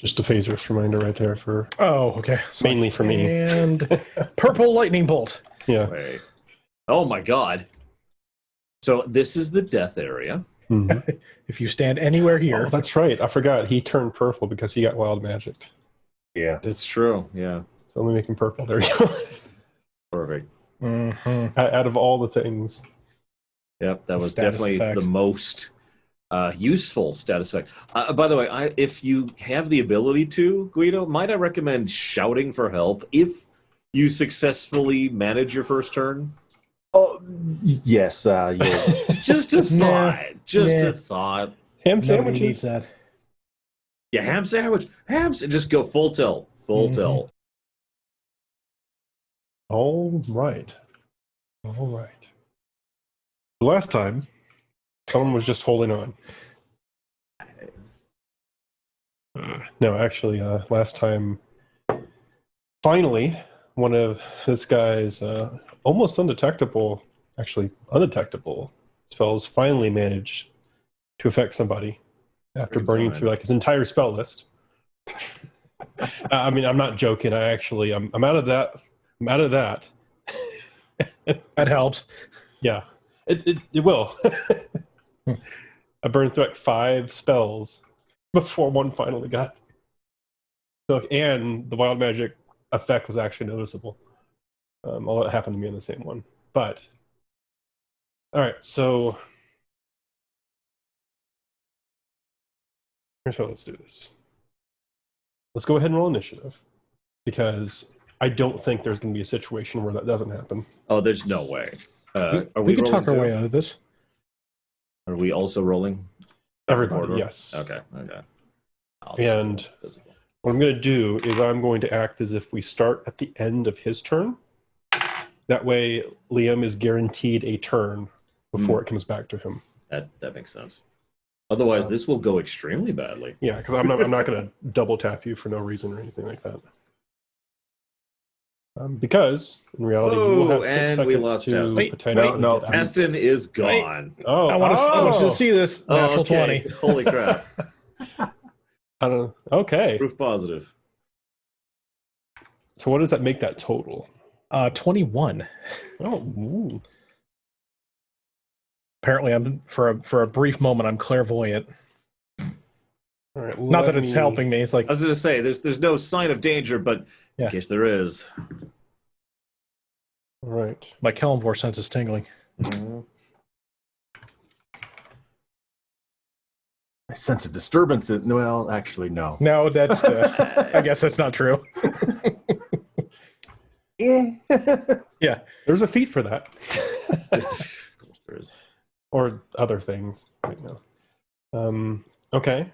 Just a phaser reminder right there for okay. mainly for me. And purple lightning bolt. Yeah. Wait. Oh my god. So this is the death area. Mm-hmm. If you stand anywhere here. Oh, that's right. I forgot. He turned purple because he got wild magic. Yeah. That's true. Yeah. So let me make him purple. There you go. Perfect. Mm-hmm. Out of all the things. Yep, that was Status definitely effect. the most useful status effect. By the way, if you have the ability to, Guido, might I recommend shouting for help if you successfully manage your first turn? Oh, yes. Yeah. Just a thought. Just Nah. a thought. Ham Nobody sandwiches. needs that. Yeah, ham sandwich. Just go full tilt. Full Mhm. tilt. All right. All right. The last time, someone was just holding on. No, actually, last time, finally, one of this guy's almost undetectable, actually undetectable spells finally managed to affect somebody after Very burning good. through like his entire spell list. I mean, I'm not joking. I'm out of that. I'm out of that. That helps. Yeah, it will. I burned through like 5 spells before one finally got. So, and the wild magic effect was actually noticeable. All that happened to me in the same one. But, all right, so here's how let's do this. Let's go ahead and roll initiative, because I don't think there's going to be a situation where that doesn't happen. Oh, there's no way. Are We can rolling talk our too? way out of this. Are we also rolling? Everybody, Order? yes. Okay. I'll just And roll visible. what I'm going to do is I'm going to act as if we start at the end of his turn. That way, Liam is guaranteed a turn before it comes back to him. That makes sense. Otherwise, this will go extremely badly. Yeah, because I'm not going to double tap you for no reason or anything like that. Because in reality, you will have 6 and seconds we lost to Aston. potentially No. get out. Aston is gone. Oh, I want you to see this natural okay. 20. Holy crap. I don't know. Okay. Proof positive. So what does that make that total? 21. Oh, ooh. Apparently, I'm for a brief moment, I'm clairvoyant. All right. Not that it's helping me. It's like, I was going to say, there's no sign of danger, but Yeah. in case there is. All right. my Kellenvor sense is tingling. I sense a disturbance. Well, actually, no. No, that's. I guess that's not true. Yeah. Yeah. There's a feat for that. Of course there is. Or other things. Right now. Okay.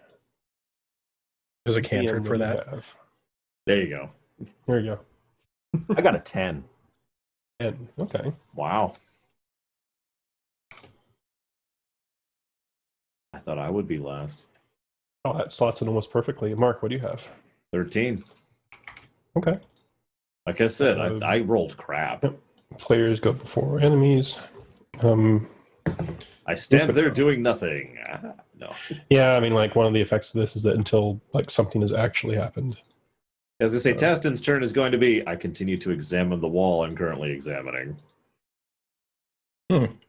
There's a DM, cantrip what for do you that. have? There you go. There you go. I got a 10. 10. Okay. Wow. I thought I would be last. Oh, that slots in almost perfectly. Mark, what do you have? 13. Okay. Like I said, I rolled crap. Yep. Players go before enemies. I stand there doing nothing. No. Yeah, I mean, like, one of the effects of this is that until, like, something has actually happened. As I say, Taston's turn is going to be, I continue to examine the wall I'm currently examining.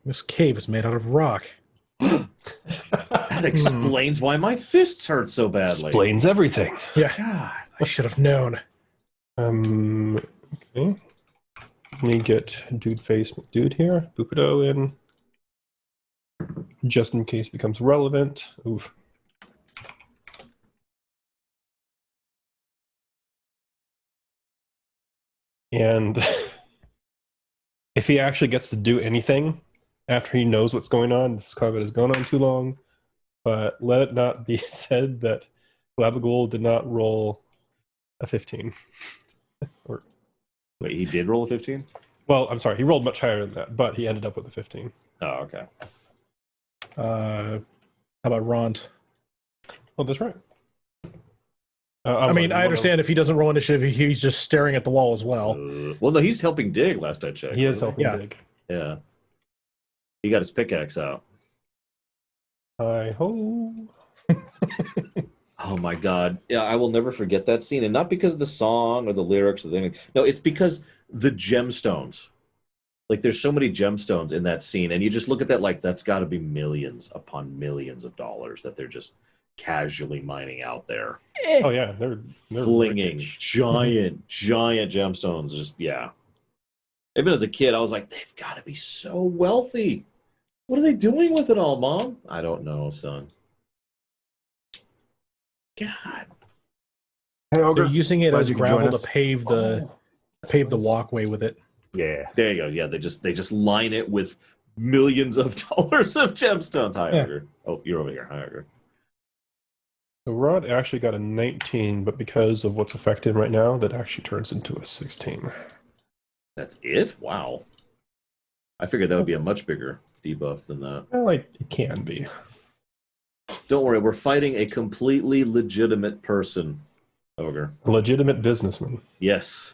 This cave is made out of rock. That explains why my fists hurt so badly. Explains everything. Yeah, God. I should have known. Okay. Let me get Dude Face McDude here. Bupido in. Just in case it becomes relevant. Oof. And if he actually gets to do anything after he knows what's going on, this combat has gone on too long. But let it not be said that Labagul did not roll a 15. Wait, he did roll a 15? Well, I'm sorry, he rolled much higher than that, but he ended up with a 15. Oh, okay. How about Rond? Oh, that's right. I mean, I understand if he doesn't roll initiative, he's just staring at the wall as well. Well, no, he's helping dig last I checked. He is wasn't helping Yeah. dig. Yeah. He got his pickaxe out. Hi ho. Oh my God. Yeah, I will never forget that scene. And not because of the song or the lyrics or anything. No, it's because the gemstones. Like there's so many gemstones in that scene. And you just look at that like that's gotta be millions upon millions of dollars that they're just casually mining out there. Oh yeah, they're Flinging rich. giant gemstones. Just yeah. Even as a kid, I was like, they've got to be so wealthy. What are they doing with it all, Mom? I don't know, son. God. Hey, Ogre. They're using it Glad as you could join gravel us. to pave the walkway with it. Yeah. There you go. Yeah, they just line it with millions of dollars of gemstones. Hi, Yeah. Ogre. Oh, you're over here. Hi, Ogre. So Rod actually got a 19, but because of what's affected right now, that actually turns into a 16. That's it? Wow. I figured that would be a much bigger debuff than that. Well, it can be. Don't worry, we're fighting a completely legitimate person, Ogre. A legitimate businessman. Yes.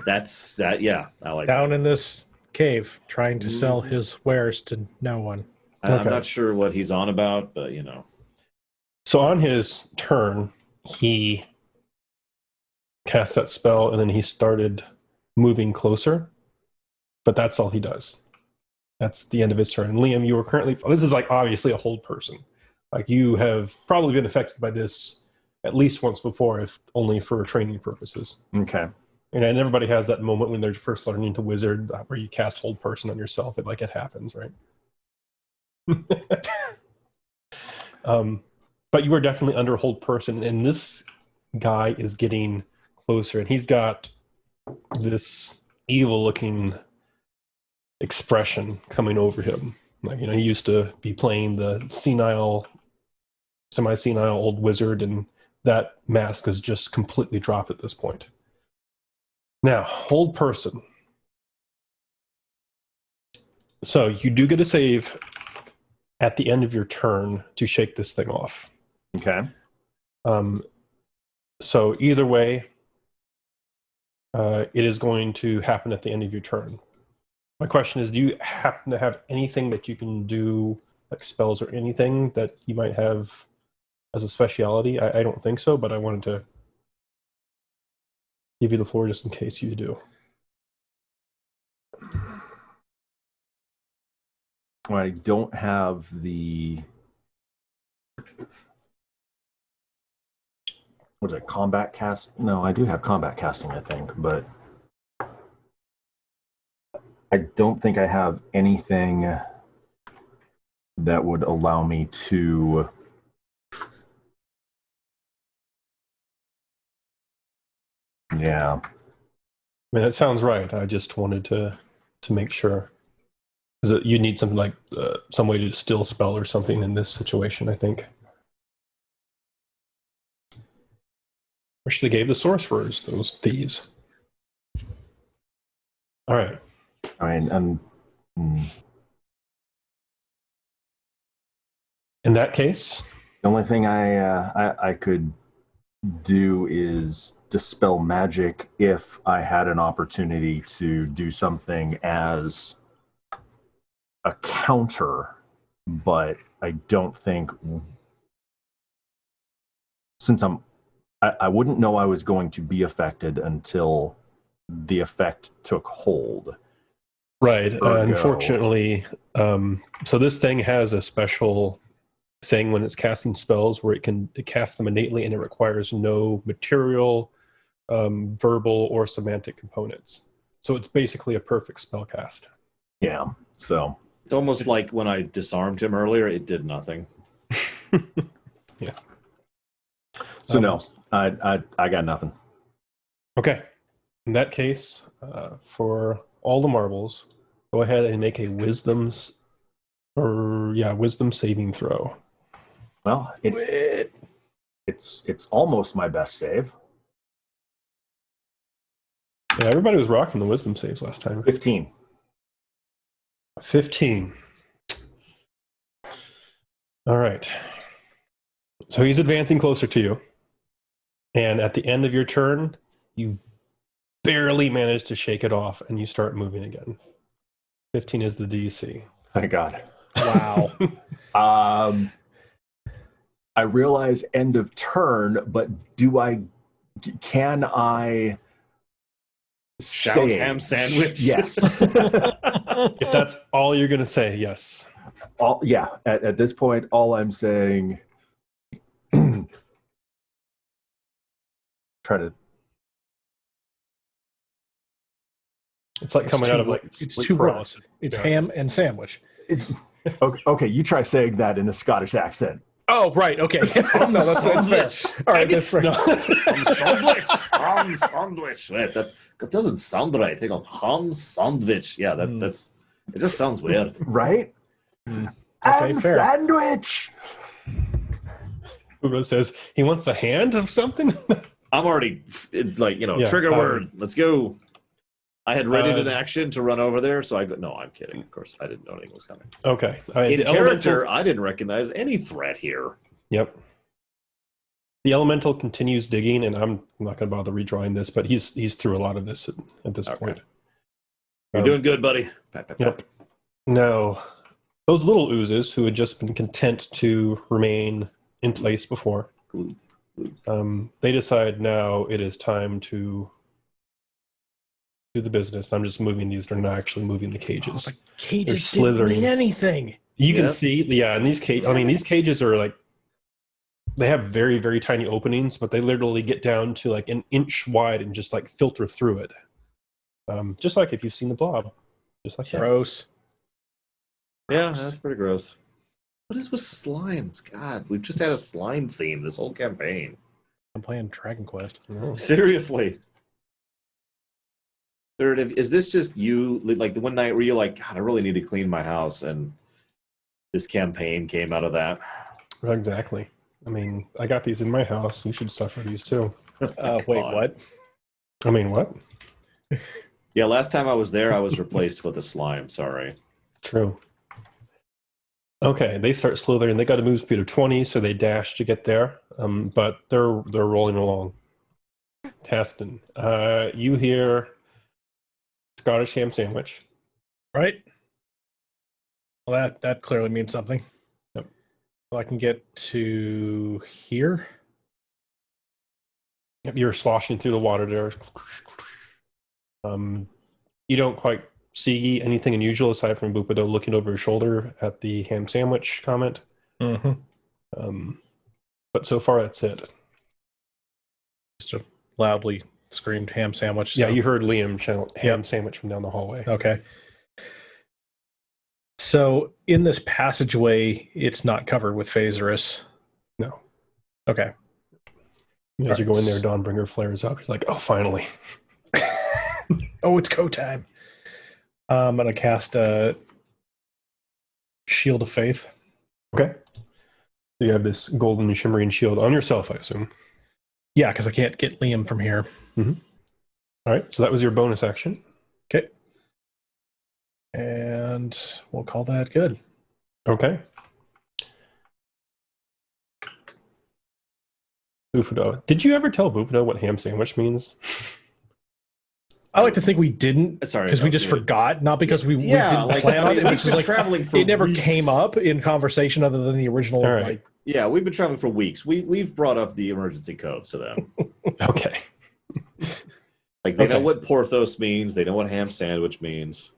That's that. Yeah, I like Down that. in this cave, trying to sell his wares to no one. I'm Okay. not sure what he's on about, but you know. So on his turn, he cast that spell, and then he started moving closer. But that's all he does. That's the end of his turn. And Liam, you were currently... This is like obviously a hold person. Like you have probably been affected by this at least once before, if only for training purposes. Okay. And everybody has that moment when they're first learning to wizard where you cast hold person on yourself. It happens, right? But you are definitely under hold person, and this guy is getting closer, and he's got this evil-looking expression coming over him. Like, he used to be playing the semi-senile old wizard, and that mask has just completely dropped at this point. Now, hold person. So you do get a save at the end of your turn to shake this thing off. Okay. So either way, it is going to happen at the end of your turn. My question is, do you happen to have anything that you can do, like spells or anything that you might have as a speciality? I don't think so, but I wanted to give you the floor just in case you do. I don't have the... What's it, combat cast? No, I do have combat casting, I think, but I don't think I have anything that would allow me to... Yeah. I mean, that sounds right. I just wanted to make sure. Because you need something like some way to distill spell or something in this situation, I think. Wish they gave the sorcerers, those thieves. All right. I mean, In that case, the only thing I could do is dispel magic if I had an opportunity to do something as a counter, but I don't think, since I wouldn't know I was going to be affected until the effect took hold. right. Ergo. Unfortunately, so this thing has a special thing when it's casting spells where it cast them innately, and it requires no material, verbal, or semantic components. So it's basically a perfect spell cast. Yeah, so It's almost like when I disarmed him earlier, it did nothing. Yeah. So no, I got nothing. Okay. In that case, for all the marbles, go ahead and make a wisdom saving throw. Well, it's almost my best save. Yeah, everybody was rocking the wisdom saves last time. 15. 15. All right. So he's advancing closer to you. And at the end of your turn, you barely manage to shake it off, and you start moving again. 15 is the DC. Thank God. Wow. I realize end of turn, but can I Shout say ham sandwich. Yes. If that's all you're going to say, yes. At this point, all I'm saying, try to. It's like coming out of like it's sleep two paralysis. words. It's ham and sandwich. Okay, you try saying that in a Scottish accent. Oh, right. Okay. No, that's fair. All right, that's fair. Ham sandwich. Wait, that doesn't sound right. Hang on. Ham sandwich. Yeah, that's. It just sounds weird, right? Okay, Ham fair. sandwich. Udo says he wants a hand of something. I'm already trigger word. Let's go. I had readied an action to run over there, so I go. No, I'm kidding. Of course, I didn't know anything was coming. Okay. In character, I didn't recognize any threat here. Yep. The elemental continues digging, and I'm not going to bother redrawing this, but he's through a lot of this at this point. You're doing good, buddy. Pat, pat, pat. Yep. Now, those little oozes who had just been content to remain in place before, they decide now it is time to do the business. I'm just moving these. They're not actually moving the cages. The cages They're didn't slithering. mean anything. You can see, and these cages. I mean, these cages are like they have very, very tiny openings, but they literally get down to like an inch wide and just like filter through it. Just like if you've seen the Blob, just like that. Gross. Yeah, that's pretty gross. What is with slimes? God, we've just had a slime theme this whole campaign. I'm playing Dragon Quest. Oh. Seriously. Third, is this just you, like the one night where you're like, God, I really need to clean my house, and this campaign came out of that? Exactly. I mean, I got these in my house. You should suffer these too. Wait, what? I mean, what? Yeah, last time I was there, I was replaced with a slime. Sorry. True. Okay, they start slithering. They got a move speed of 20, so they dash to get there. But they're rolling along. Taston, you hear Scottish ham sandwich. Right? Well, that clearly means something. Yep. So I can get to here. Yep, you're sloshing through the water there. You don't quite see anything unusual aside from Bupido looking over his shoulder at the ham sandwich comment. Mm-hmm. But so far, that's it. Just a loudly screamed ham sandwich. So. Yeah, you heard Liam shout ham sandwich from down the hallway. Okay. So in this passageway, it's not covered with Phaserus. No. Okay. As you go in there, Dawnbringer flares up. He's like, oh, finally. Oh, it's go time. I'm going to cast a Shield of Faith. Okay. You have this golden shimmering shield on yourself, I assume. Yeah, because I can't get Liam from here. Mm-hmm. All right, so that was your bonus action. Okay. And we'll call that good. Okay. Bupido. Did you ever tell Bupido what ham sandwich means? I like to think we didn't, Sorry, because we just forgot, not because we didn't like, plan on it. We've It's been just like traveling for it never weeks. came up in conversation other than the original. All right. Like, Yeah, we've been traveling for weeks. We've brought up the emergency codes to them. Okay. Like they know what Porthos means. They know what ham sandwich means.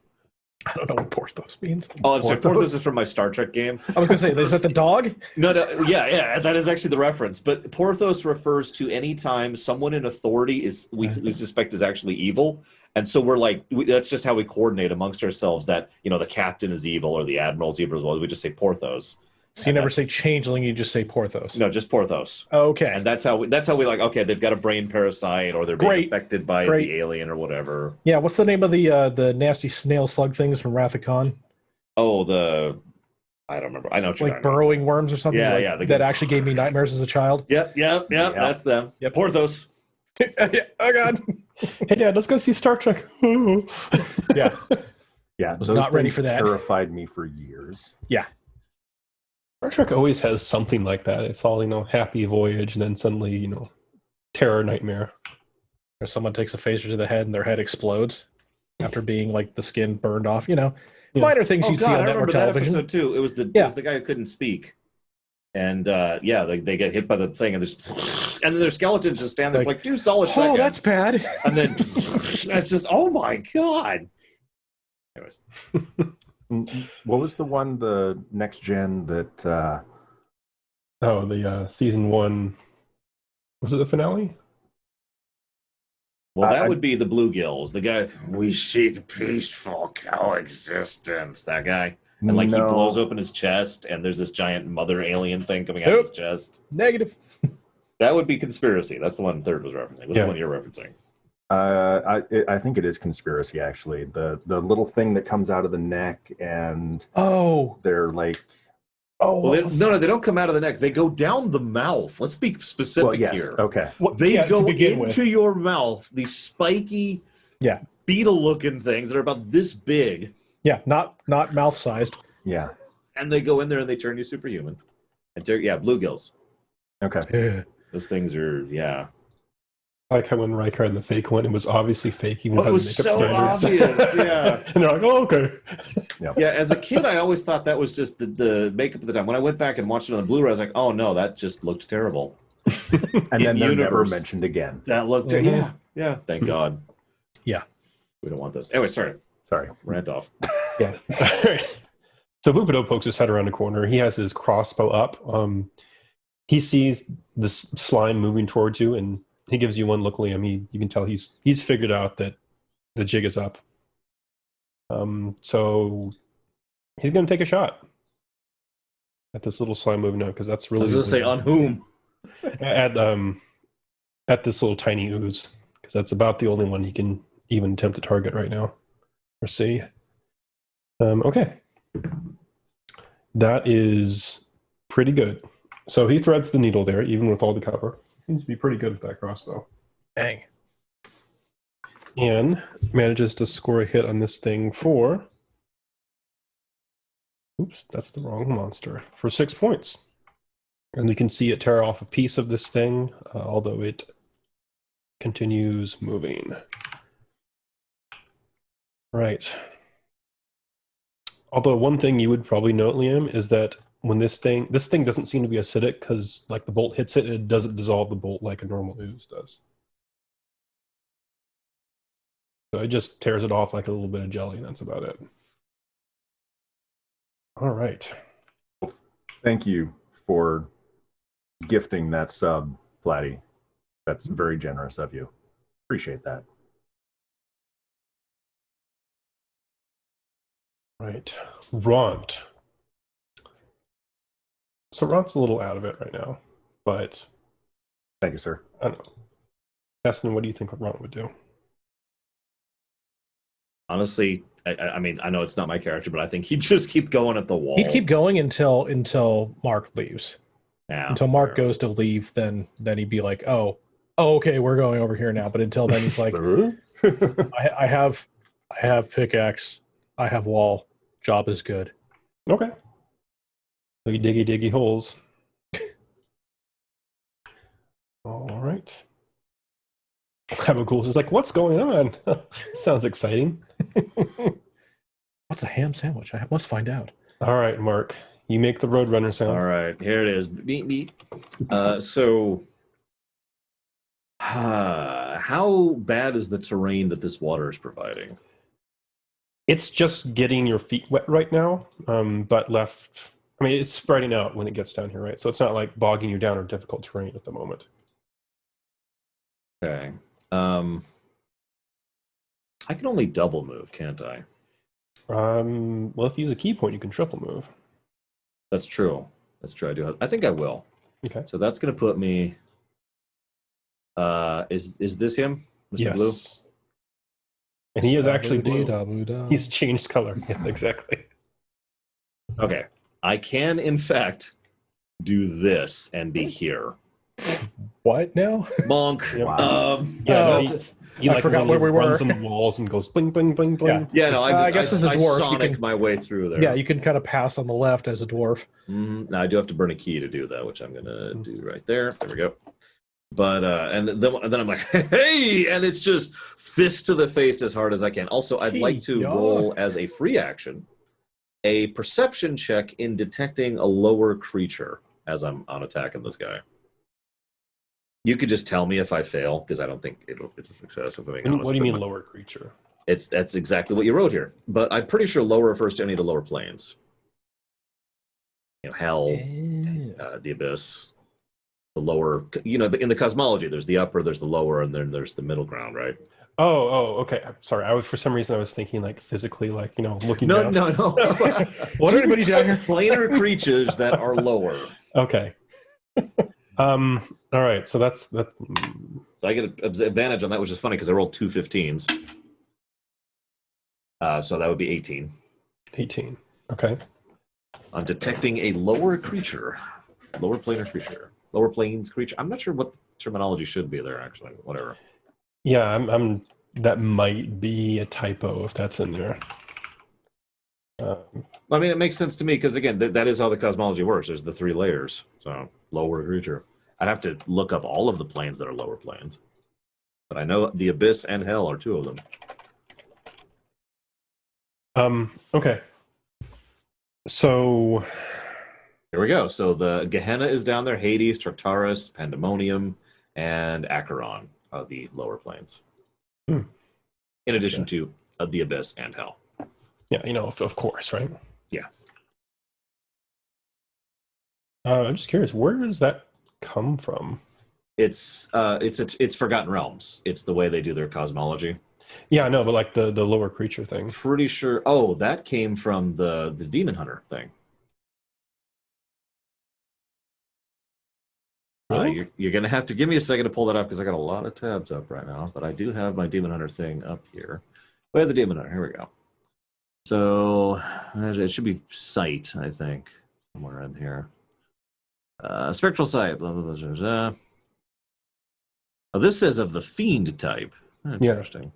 I don't know what Porthos means. Oh, I'm sorry. Porthos is from my Star Trek game. I was going to say, is that the dog? No, yeah, that is actually the reference. But Porthos refers to any time someone in authority we suspect is actually evil, and so we're like, that's just how we coordinate amongst ourselves. That the captain is evil or the admiral's evil as well. We just say Porthos. So you never say changeling, you just say Porthos. No, just Porthos. Okay. And that's how we like. Okay, they've got a brain parasite, or they're being affected by the alien or whatever. Yeah. What's the name of the nasty snail slug things from Wrath of Khan? Oh, I don't remember. I know what you're like talking burrowing worms or something. Yeah, that actually gave me nightmares as a child. Yep. That's them. Yep. Porthos. Oh God. Hey, Dad, let's go see Star Trek. Yeah. Yeah, was those not ready things for that. Terrified me for years. Yeah. Star Trek always has something like that. It's all, happy voyage, and then suddenly, terror nightmare. Or someone takes a phaser to the head and their head explodes after being like the skin burned off. Minor things you'd see on network television. That episode too. It was the guy who couldn't speak. And yeah, they get hit by the thing, and then their skeletons just stand there for like 2 solid seconds. Oh, that's bad. And then it's just, oh my god. Anyways, what was the one, the next gen that? Oh, the season 1. Was it the finale? well, that would be the bluegills. The guy, we seek peaceful coexistence. That guy. And like he blows open his chest, and there's this giant mother alien thing coming out of his chest. Negative. That would be conspiracy. That's the one Third was referencing. What's the one you're referencing? I think it is conspiracy, actually. The little thing that comes out of the neck, and they're like, well, they don't come out of the neck. They go down the mouth. Let's be specific here. Okay. Well, they go into your mouth. These spiky, beetle-looking things that are about this big. Yeah, not mouth-sized. Yeah. And they go in there and they turn you superhuman. And bluegills. Okay. Those things are, I like how when Riker had the fake one, it was obviously fake, even by the it makeup was so standards. obvious, yeah. And they're like, oh, okay. Yeah, as a kid, I always thought that was just the makeup at the time. When I went back and watched it on the Blu-ray, I was like, oh no, that just looked terrible. And then they're never mentioned again. That looked, yeah, thank God. Yeah. We don't want those. Anyway, sorry. Rant off. Yeah. All right. So Bupido pokes his head around the corner. He has his crossbow up. He sees the slime moving towards you, and he gives you one look, Liam. You can tell he's figured out that the jig is up. So he's going to take a shot at this little slime moving out, because that's really. I was going to say, on whom? At this little tiny ooze, because that's about the only one he can even attempt to target right now. Or see. Okay. That is pretty good. So he threads the needle there, even with all the cover. Seems to be pretty good with that crossbow. Dang. And manages to score a hit on this thing for... Oops, that's the wrong monster. For 6 points. And you can see it tear off a piece of this thing, although it continues moving. Right. Although one thing you would probably note, Liam, is that when this thing doesn't seem to be acidic, because like the bolt hits it, it doesn't dissolve the bolt like a normal ooze does. So it just tears it off like a little bit of jelly, and that's about it. All right. Thank you for gifting that sub, Platty. That's very generous of you. Appreciate that. Right. Ront. So Ront's a little out of it right now, but... Thank you, sir. I don't know. Destin, what do you think Ront would do? Honestly, I mean, I know it's not my character, but I think he'd just keep going at the wall. He'd keep going until Mark leaves. Yeah, until Mark goes to leave, then he'd be like, oh, okay, we're going over here now. But until then, he's like, I have pickaxe, I have wall, job is good. Okay. So you diggy holes. All right. Habagool is like, what's going on? Sounds exciting. What's a ham sandwich? I must find out. All right, Mark. You make the Roadrunner sound. All right, here it is. Beep, beep. So, how bad is the terrain that this water is providing? It's just getting your feet wet right now, but left... I mean, it's spreading out when it gets down here, right? So it's not like bogging you down or difficult terrain at the moment. Okay. I can only double move, can't I? Well, if you use a key point, you can triple move. That's true. That's true. I think I will. Okay. So that's going to put me... Is this him, Mr. Yes. Blue? And he is actually blue. He's changed color. Yeah, exactly. Okay. I can, in fact, do this and be here. What now? Monk. Wow. I forgot where we were. Runs on the walls and goes bling, bling, bling, bling. Yeah, no, I guess as a dwarf, Sonic my way through there. Yeah, you can kind of pass on the left as a dwarf. Now, I do have to burn a key to do that, which I'm going to do right there. There we go. But, and then I'm like, hey! And it's just fist to the face as hard as I can. Also, I'd like to roll as a free action a perception check in detecting a lower creature. as I'm on attacking this guy. You could just tell me if I fail, because I don't think it's a success. If I'm being honest. What do you mean lower creature? That's exactly what you wrote here. But I'm pretty sure lower refers to any of the lower planes. You know, hell, the abyss, the lower. You know, in the cosmology, there's the upper, there's the lower, and then there's the middle ground, right? Oh, okay. I'm sorry. For some reason I was thinking like physically, like looking down. No. I was like, What anybody down here? Planar creatures that are lower. Okay. All right. So that's that. So I get an advantage on that, which is funny because I rolled 2 15s. So that would be 18. 18. Okay. I'm detecting a lower creature, lower planar creature, lower planes creature. I'm not sure what the terminology should be there. Actually, whatever. Yeah, I'm. That might be a typo if that's in there. I mean, it makes sense to me because again, that is how the cosmology works. There's the 3 layers. So lower creature. I'd have to look up all of the planes that are lower planes, but I know the abyss and hell are 2 of them. Okay. So here we go. So the Gehenna is down there. Hades, Tartarus, Pandemonium, and Acheron are the lower planes. In addition to the abyss and hell. Yeah, of course, right? Yeah. I'm just curious, where does that come from? It's Forgotten Realms. It's the way they do their cosmology. Yeah, I know, but like the lower creature thing. Pretty sure. Oh, that came from the Demon Hunter thing. Really? You're going to have to give me a second to pull that up because I got a lot of tabs up right now. But I do have my Demon Hunter thing up here. We have the Demon Hunter. Here we go. So it should be Sight, I think, somewhere in here. Spectral Sight. Blah, blah, blah, blah. Oh, this says of the Fiend type. Interesting.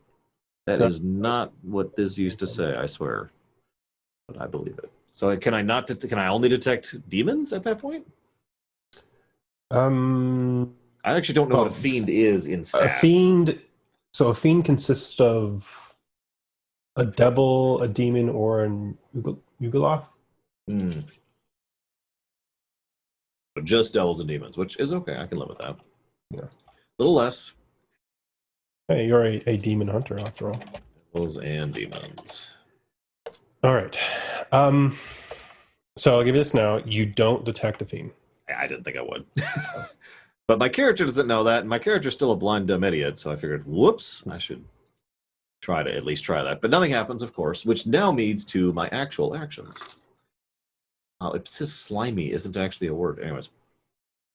That is not what this used to say, I swear. But I believe it. So can I only detect demons at that point? I actually don't know what a fiend is in stats. A fiend consists of a devil, a demon, or an Yugoloth. So just devils and demons, which is okay. I can live with that. Yeah. A little less. Hey, you're a demon hunter after all. Devils and demons. All right. So I'll give you this now. You don't detect a fiend. I didn't think I would. But my character doesn't know that, and my character's still a blind dumb idiot, so I figured, whoops, I should at least try that. But nothing happens, of course, which now leads to my actual actions. It says slimy isn't actually a word. Anyways.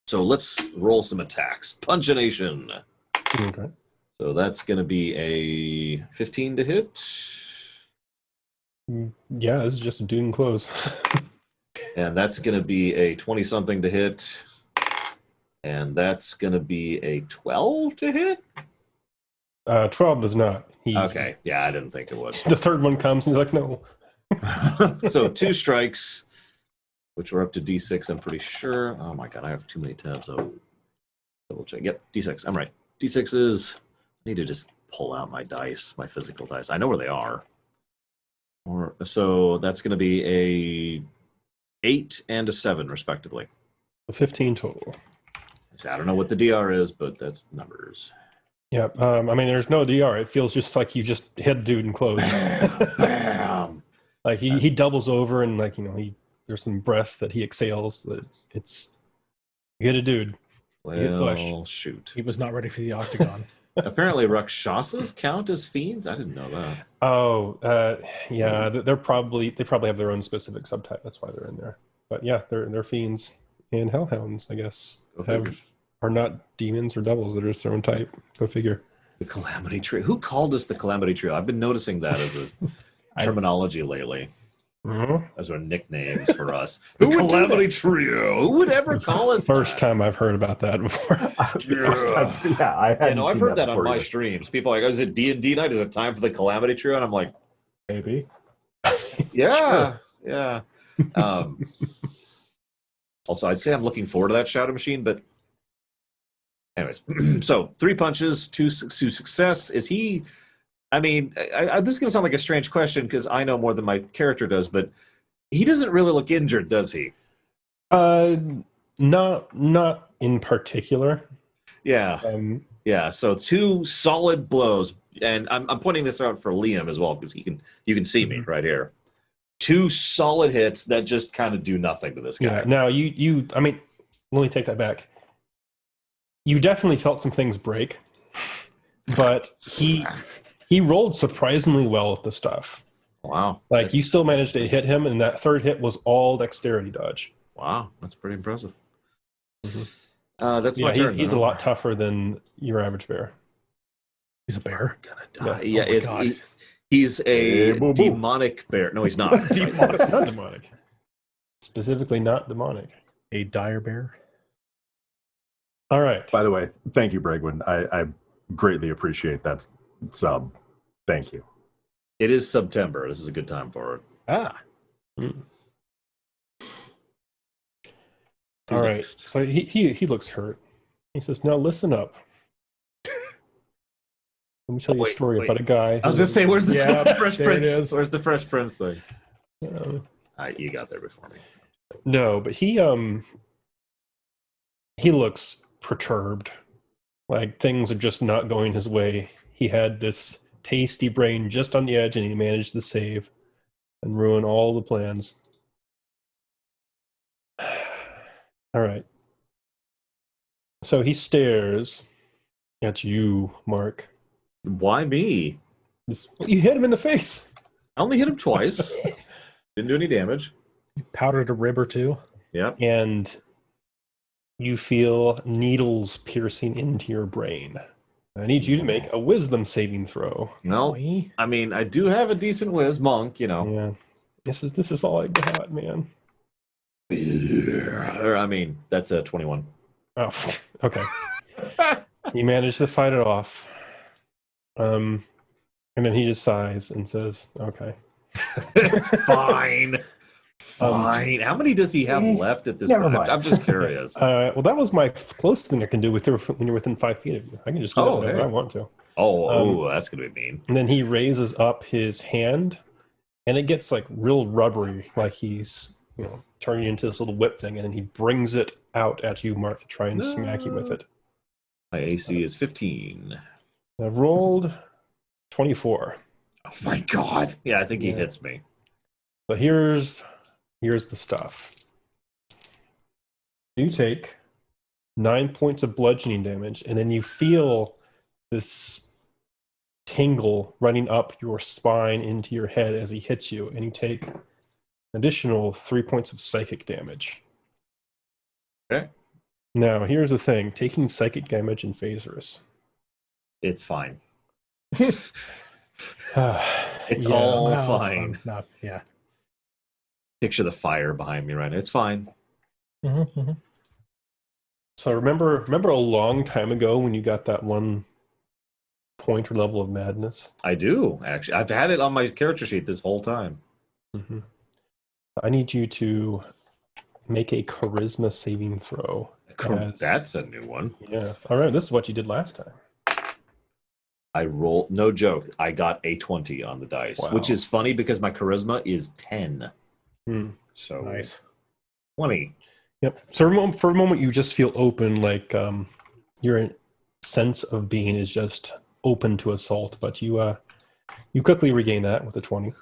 So let's roll some attacks. Punchination. Okay. So that's going to be a 15 to hit. Yeah, this is just a dude in clothes. And that's going to be a 20-something to hit. And that's going to be a 12 to hit? 12 does not. Okay. Yeah, I didn't think it would. The third one comes and he's like, no. So 2 strikes, which are up to D6, I'm pretty sure. Oh my god, I have too many tabs. Oh, double check. Yep, D6. I'm right. D6 is... I need to just pull out my dice, my physical dice. I know where they are. So that's going to be a 8 and a 7, respectively. 15 total. I don't know what the DR is, but that's numbers. Yeah, I mean, there's no DR. It feels just like you just hit a dude in clothes. Bam! Like he doubles over and there's some breath that he exhales. It's you hit a dude. Well, you hit flesh. Shoot. He was not ready for the octagon. Apparently, Rakshasas count as fiends. I didn't know that. Oh, yeah. They probably have their own specific subtype. That's why they're in there. But yeah, they're fiends and hellhounds. I guess are not demons or devils. They're just their own type. Go figure. The Calamity Trio. Who called us the Calamity Trio? I've been noticing that as a terminology lately. Those are nicknames for us. The Calamity Trio. Who would ever call us First time I've heard about that before. I've heard that on my streams. People are like, oh, is it D&D night? Is it time for the Calamity Trio? And I'm like, maybe. Yeah. Yeah. Also, I'd say I'm looking forward to that Shadow Machine, but anyways. So 3 punches, 2 success. Is he... I mean, this is going to sound like a strange question because I know more than my character does, but he doesn't really look injured, does he? Not in particular. Yeah. Yeah, so 2 solid blows, and I'm pointing this out for Liam as well because you can see me right here. 2 solid hits that just kind of do nothing to this guy. Yeah. Now I mean, let me take that back. You definitely felt some things break, but he rolled surprisingly well with the stuff. Wow. Like you still managed to hit him, and that third hit was all dexterity dodge. Wow, that's pretty impressive. That's my turn. He's a lot tougher than your average bear. He's a bear. Gonna die. Yeah, he's a demonic bear. No, he's not. Not demonic. Specifically, not demonic. A dire bear. All right. By the way, thank you, Bregwin. I greatly appreciate that sub. Thank you. It is September. This is a good time for it. All right. So he looks hurt. He says, "Now listen up. Let me tell you a story about a guy." I was just saying, where's the Fresh there Prince? it is. Where's the Fresh Prince thing? You got there before me. No, but he looks perturbed. Like things are just not going his way. He had this tasty brain just on the edge, and he managed to save and ruin all the plans. All right. So he stares at you, Mark. Why me? You hit him in the face. I only hit him twice. Didn't do any damage. Powdered a rib or two. Yep. And you feel needles piercing into your brain. I need you to make a wisdom saving throw. No, I mean, I do have a decent whiz, monk, you know. Yeah. This is all I got, man. I mean, that's a 21. Oh, okay. You managed to fight it off. And then he just sighs and says, "Okay." It's fine. Fine. How many does he have left at this point? I'm just curious. Well, that was my closest thing I can do when you're within 5 feet of you. I can just do that whenever I want to. That's going to be mean. And then he raises up his hand, and it gets like real rubbery, like he's turning into this little whip thing, and then he brings it out at you, Mark, to try and smack you with it. My AC is 15. I've rolled 24. Oh my god. Yeah, I think he hits me. So here's the stuff. You take 9 points of bludgeoning damage, and then you feel this tingle running up your spine into your head as he hits you, and you take an additional 3 points of psychic damage. Okay. Now, here's the thing. Taking psychic damage in Phasers. It's fine. It's all fine. Yeah. Picture the fire behind me right now. It's fine. Mm-hmm. So remember a long time ago when you got that 1 point or level of madness? I do, actually. I've had it on my character sheet this whole time. Mm-hmm. I need you to make a charisma saving throw. That's a new one. Yeah. All right. This is what you did last time. I rolled, no joke, I got a 20 on the dice, which is funny because my charisma is 10. So nice. 20. Yep. So for a moment, you just feel open, like your sense of being is just open to assault, but you quickly regain that with a 20.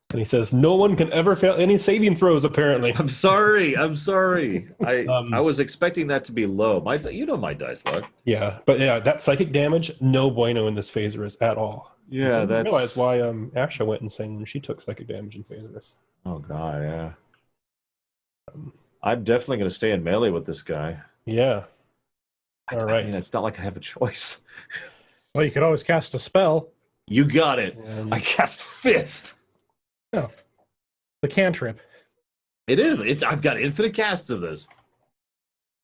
And he says, "No one can ever fail any saving throws, apparently." I'm sorry. I was expecting that to be low. My dice luck. Yeah, but that psychic damage, no bueno in this Phasers at all. Yeah, so that's... I realized why Asha went insane when she took psychic damage in Phasers. Oh god, yeah. I'm definitely going to stay in melee with this guy. Yeah. All right. I mean, it's not like I have a choice. Well, you could always cast a spell. You got it. I cast Fist. No. The cantrip. It is. I've got infinite casts of this.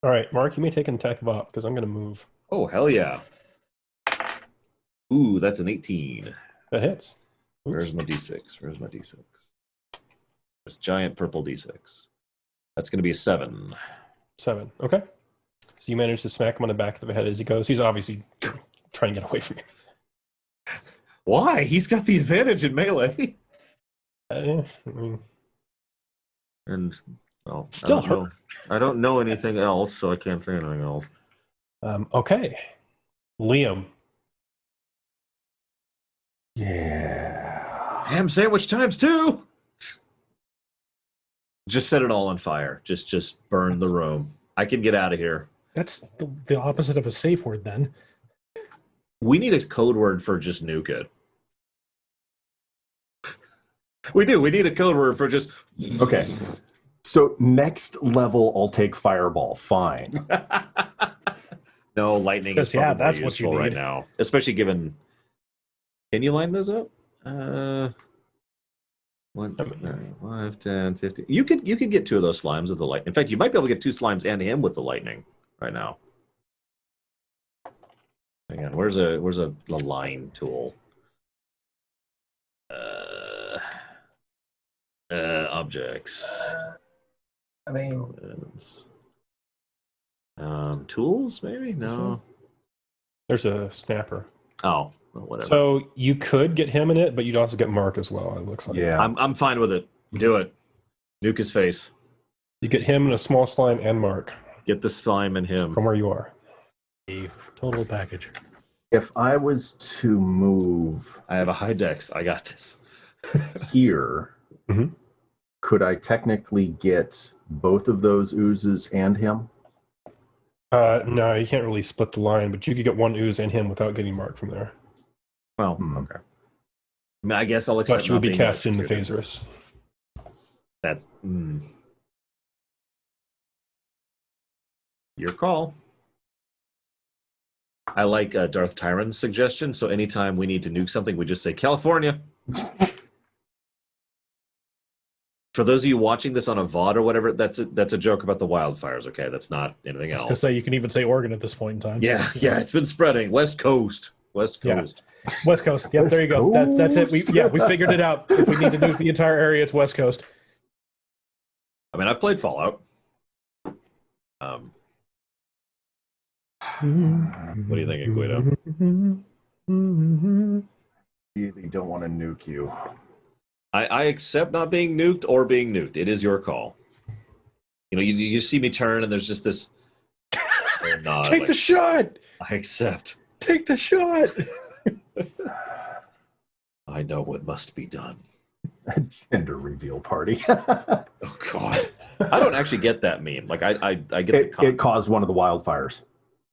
All right, Mark, you may take an attack of op because I'm going to move. Oh, hell yeah. Ooh, that's an 18. That hits. Oops. Where's my D6? This giant purple D6. That's going to be a 7. 7. Okay. So you manage to smack him on the back of the head as he goes. He's obviously trying to get away from you. Why? He's got the advantage in melee. I mean, And Well, Still hurt. I don't know anything else, so I can't say anything else. Okay. Liam. Yeah. Ham sandwich times 2. Just set it all on fire. Just burn the room. I can get out of here. That's the opposite of a safe word, then. We need a code word for just nuke it. We do. We need a code word for just. Okay. So next level, I'll take fireball. Fine. No, lightning is Because, yeah, probably that's what useful you right need. now, especially given. Can you line those up? 1, 5, 10, 15. You could get 2 of those slimes with the light. In fact, you might be able to get 2 slimes and him with the lightning right now. Hang on, where's a line tool? Objects. I mean, tools maybe? No. There's a snapper. Oh, well, whatever. So you could get him in it, but you'd also get Mark as well, it looks like. yeah. I'm fine with it. Do it. Nuke his face. You get him and a small slime and Mark Get the slime in him. from where you are. A total package. If I was to move I have a high dex. I got this. here, Mhm. could I technically get both of those oozes and him? No, you can't really split the line, but you could get 1 ooze and him without getting Mark from there. Well, okay. I mean, I guess I'll accept. But you would not be being cast in the executed. phasers. That's your call. I like Darth Tyron's suggestion. So anytime we need to nuke something, we just say California. For those of you watching this on a VOD or whatever, that's a joke about the wildfires. Okay, that's not anything I was else. going to say, you can even say Oregon at this point in time. Yeah, so. yeah, it's been spreading. West Coast. Yeah. West Coast. Yep, West there you go. That's it. We figured it out. If we need to nuke the entire area, it's West Coast. I mean, I've played Fallout. What do you think, Guido? Really don't want to nuke you. I accept not being nuked or being nuked. It is your call. You know, you see me turn and there's just this nod. Take the shot. I accept. Take the shot. I know what must be done. Gender reveal party. Oh God, I don't actually get that meme. Like I get it caused one of the wildfires.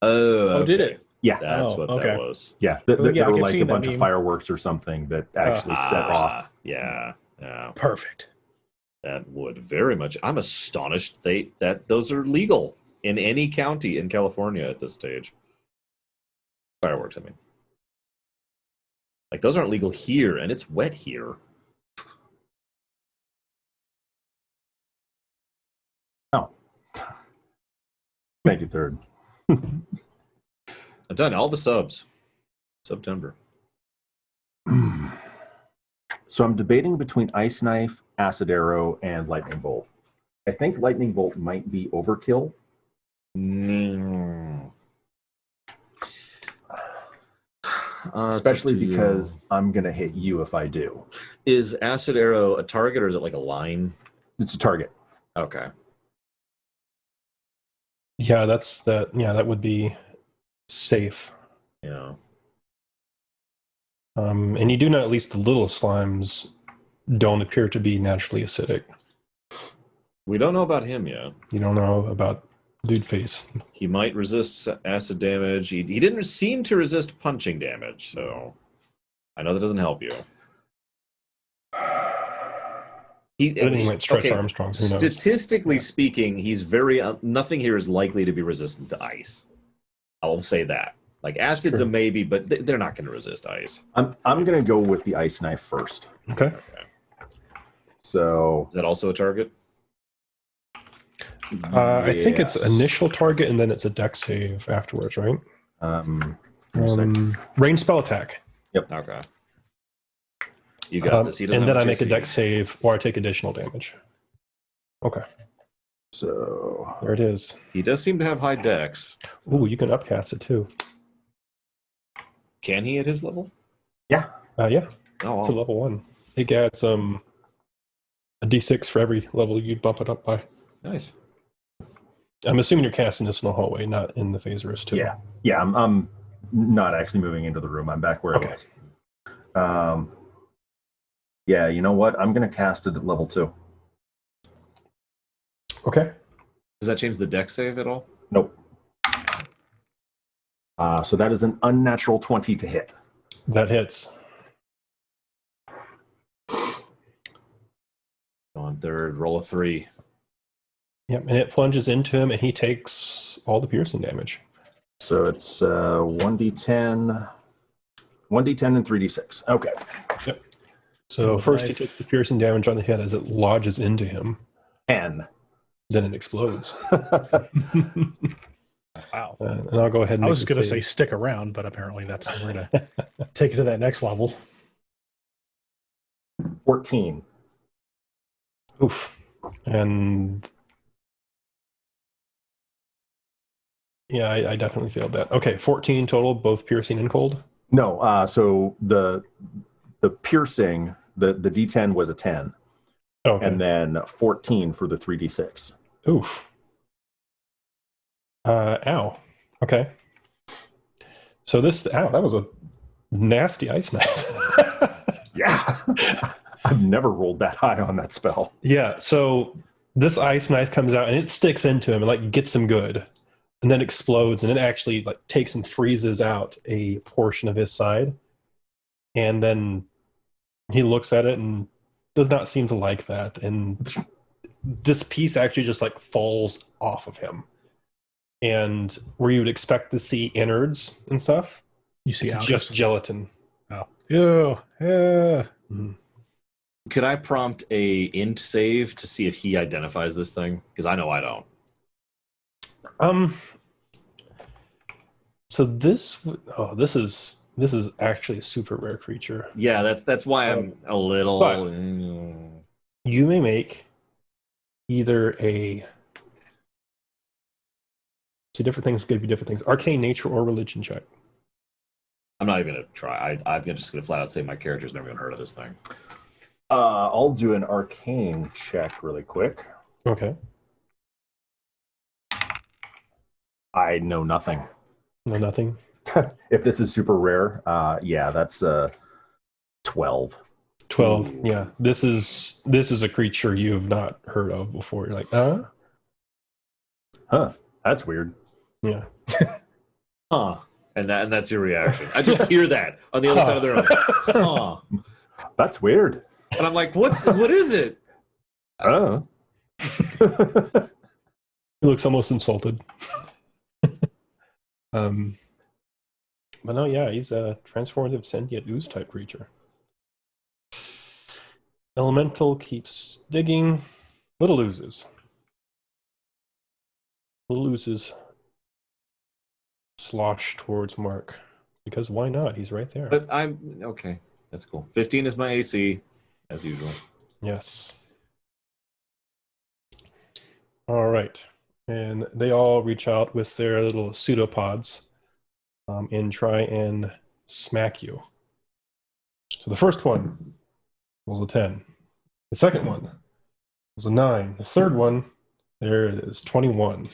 Oh, did it? Yeah. That's what okay. that was. Yeah. Yeah, There I were kept like a seeing that bunch of meme. fireworks or something that actually set off. Yeah. Perfect. That would very much. I'm astonished that those are legal in any county in California at this stage. Fireworks, I mean. Like those aren't legal here, and it's wet here. Oh. Thank you, third. I've done all the subs. September. So I'm debating between Ice Knife, Acid Arrow, and Lightning Bolt. I think Lightning Bolt might be overkill. Especially because I'm going to hit you if I do. Is Acid Arrow a target or is it like a line? It's a target. Okay. Yeah, that would be safe. Yeah. And you do know at least the little slimes don't appear to be naturally acidic. We don't know about him yet. You don't know about Dude Face. He might resist acid damage. He didn't seem to resist punching damage, so I know that doesn't help you. He might stretch Armstrong. Who knows? Statistically speaking, he's very nothing here is likely to be resistant to ice. I will say that. Like acid's a maybe, but they're not going to resist ice. I'm going to go with the Ice Knife first. Okay. So Is that also a target? I think it's initial target and then it's a dex save afterwards, right? Range spell attack. Yep. Okay. You got this. He doesn't and then have I make a JC. dex save or I take additional damage. Okay. So There it is. He does seem to have high dex. Ooh, you can upcast it too. Can he at his level? Yeah. Oh, It's a level 1. It gets a d6 for every level you bump it up by. Nice. I'm assuming you're casting this in the hallway, not in the phase wrist too. Yeah. I'm not actually moving into the room. I'm back where Okay. I was. Yeah, you know what? I'm going to cast it at level 2. Okay. Does that change the deck save at all? Nope. So that is an unnatural 20 to hit. That hits. On third, roll a 3. Yep, and it plunges into him, and he takes all the piercing damage. So it's 1d10, 1d10 and 3d6. Okay. Yep. So first he takes the piercing damage on the head as it lodges into him. 10. Then it explodes. Wow. And I'll go ahead and I make was a going to save. say stick around, but apparently that's we're going to take it to that next level. 14. Oof. And yeah, I definitely failed that. Okay, 14 total, both piercing and cold. No, so the piercing, the d10 was a 10. Okay. And then 14 for the 3d6. Oof. Ow. Okay. So that was a nasty ice knife. Yeah. I've never rolled that high on that spell. Yeah, so this ice knife comes out and it sticks into him and like gets him good. And then explodes, and it actually like takes and freezes out a portion of his side. And then he looks at it and does not seem to like that. And this piece actually just like falls off of him. And where you would expect to see innards and stuff, You see, it's just gelatin. Oh, ew, yeah. Could I prompt a int save to see if he identifies this thing? Because I know I don't. So this is actually a super rare creature. Yeah, that's why I'm a little. but- You may make either different things could be different things. Arcane nature or religion check. I'm not even gonna try. I'm just gonna flat out say my character's never even heard of this thing. I'll do an arcane check really quick. Okay. I know nothing. No, nothing. If this is super rare, yeah, that's 12. 12. Yeah. This is a creature you have not heard of before. You're like, Huh, that's weird. Yeah. Huh? And that's your reaction. I just hear that on the other side of the room. Huh? That's weird. And I'm like, what is it? He looks almost insulted. But no, yeah, he's a transformative sentient ooze type creature. Elemental keeps digging. Little oozes. Little oozes slosh towards Mark. Because why not? He's right there. But I'm okay. That's cool. 15 is my AC, as usual. Yes. All right. And they all reach out with their little pseudopods and try and smack you. So the first one was a 10. The second one was a 9. The third one, there it is, 21.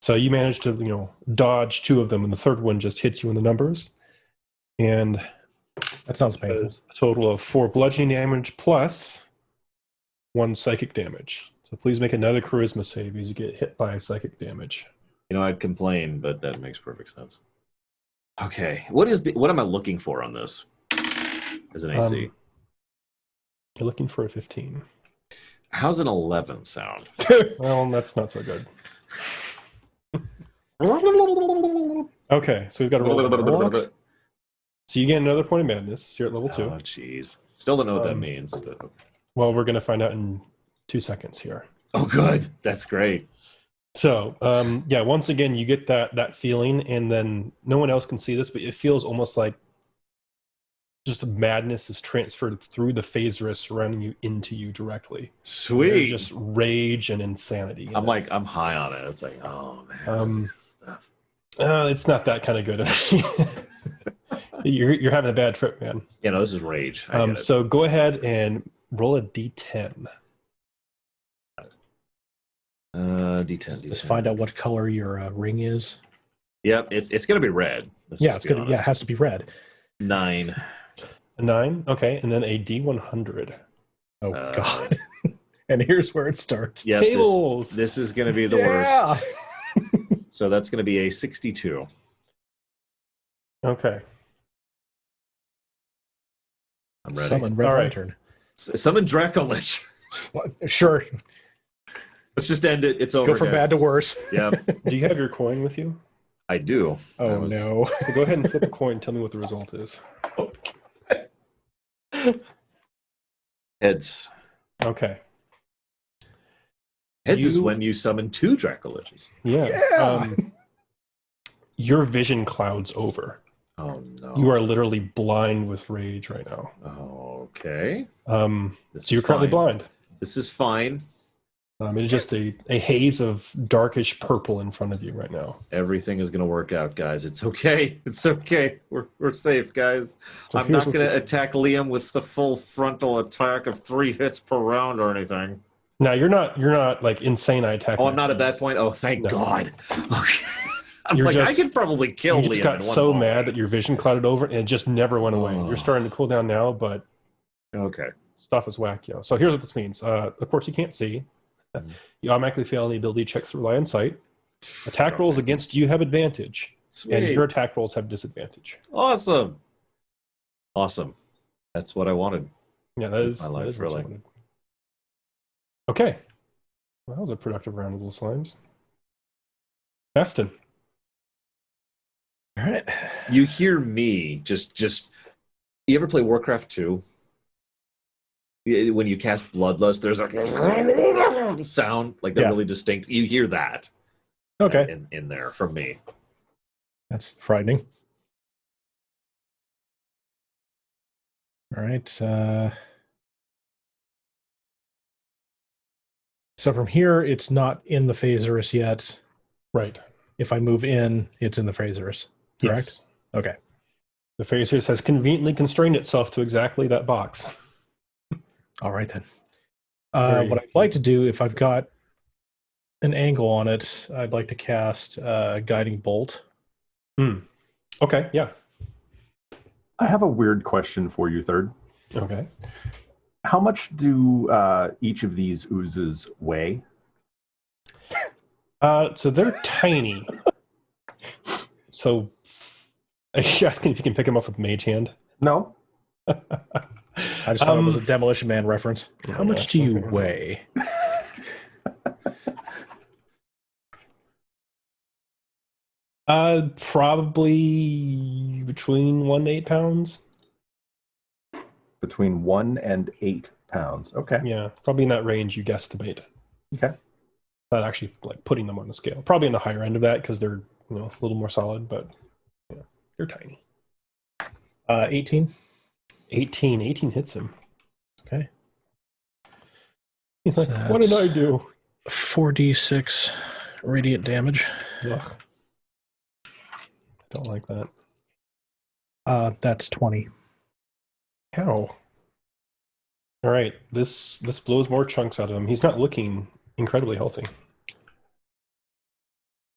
So you managed to, dodge 2 of them, and the third one just hits you in the numbers. And That sounds painful. does a total of 4 bludgeoning damage plus 1 psychic damage. So please make another charisma save as you get hit by psychic damage. I'd complain, but that makes perfect sense. Okay, what am I looking for on this as an AC? You're looking for a 15. How's an 11 sound? Well, that's not so good. Okay, so we've got to roll rocks. So you get another point of madness. So you're at level 2. Oh, jeez. Still don't know what that means. But... Well, we're going to find out in 2 seconds here. Oh, good. That's great. So, yeah, once again, you get that feeling, and then no one else can see this, but it feels almost like just madness is transferred through the phaser surrounding you into you directly. Sweet. There's just rage and insanity. I'm high on it. It's like, oh man, this is stuff. It's not that kind of good. You're having a bad trip, man. Yeah, no, this is rage. I get it. So go ahead and roll a d10. D10. Just find out what color your ring is. Yep, it's gonna be red. Yeah, it's gonna. Yeah, it has to be red. 9. A 9, okay, and then a D100. Oh God! And here's where it starts. Yeah, Tables. This is gonna be the worst. So that's gonna be a 62. Okay. I'm ready. Summon Red All right. Lantern. Summon Dracolich. Sure. Let's just end it. It's over. Go from guys. bad to worse. Yeah, Do you have your coin with you? I do. Oh no! So go ahead and flip a coin. Tell me what the result is. Heads. Okay. Heads is when you summon 2 Dracoliches. Yeah. Your vision clouds over. Oh no! You are literally blind with rage right now. Okay. So This you're is currently fine. blind. This is fine. It's just a haze of darkish purple in front of you right now. Everything is going to work out, guys. It's okay. It's okay. We're safe, guys. So I'm here's not what going to this- attack Liam with the full frontal attack of 3 hits per round or anything. Now you're not like insane eye attack. Oh, I'm not at that point. Oh, thank No. God. Okay. I'm You're like, I just- could probably kill You Liam just got in one so moment. mad that your vision clouded over and it just never went away. Oh. You're starting to cool down now, but Okay. stuff is whack. Yeah. So here's what this means. Of course, you can't see. You automatically fail any ability checks that rely on sight. Attack rolls against you have advantage, Sweet. and your attack rolls have disadvantage. Awesome. Awesome. That's what I wanted. Yeah, that is my life, that is what you really. wanted. Okay. Well, that was a productive round of little slimes. Aston. All right. You hear me just you ever play Warcraft 2? When you cast Bloodlust, there's a sound like they're Yeah. really distinct. You hear that Okay. in there from me. That's frightening. All right. So from here, it's not in the Phaserus yet. Right. If I move in, it's in the Phaserus. Correct? Yes. Okay. The Phaserus has conveniently constrained itself to exactly that box. All right then. Very- What I'd like to do, if I've got an angle on it, I'd like to cast Guiding Bolt. Okay, yeah. I have a weird question for you, Third. Okay. How much do each of these oozes weigh? So they're tiny. So are you asking if you can pick them up with Mage Hand? No. I just thought it was a Demolition Man reference. How much do you weigh? Probably between 1 to 8 pounds. Between 1 and 8 pounds. Okay. Yeah, probably in that range you guesstimate. Okay. Not actually like putting them on the scale. Probably in the higher end of that because they're a little more solid, but yeah, they're tiny. 18. 18 hits him. Okay. He's like, what did I do? 4d6 radiant damage. Ugh. I don't like that. That's 20. How? All right, this blows more chunks out of him. He's not looking incredibly healthy,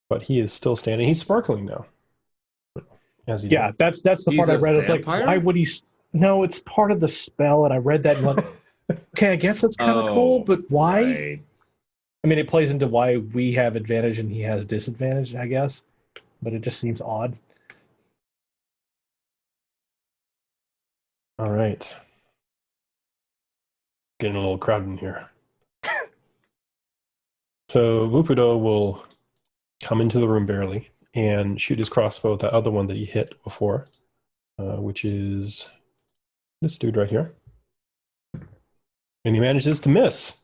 but he is still standing. He's sparkling now. As he Yeah, that's the He's part I a read. I was like, vampire? why would he? No, it's part of the spell, and I read that and went, okay, I guess that's kind of cool, but why? Right. I mean, it plays into why we have advantage and he has disadvantage, I guess, but it just seems odd. All right. Getting a little crowded in here. So Wupudo will come into the room barely and shoot his crossbow at that other one that he hit before, which is this dude right here. And he manages to miss.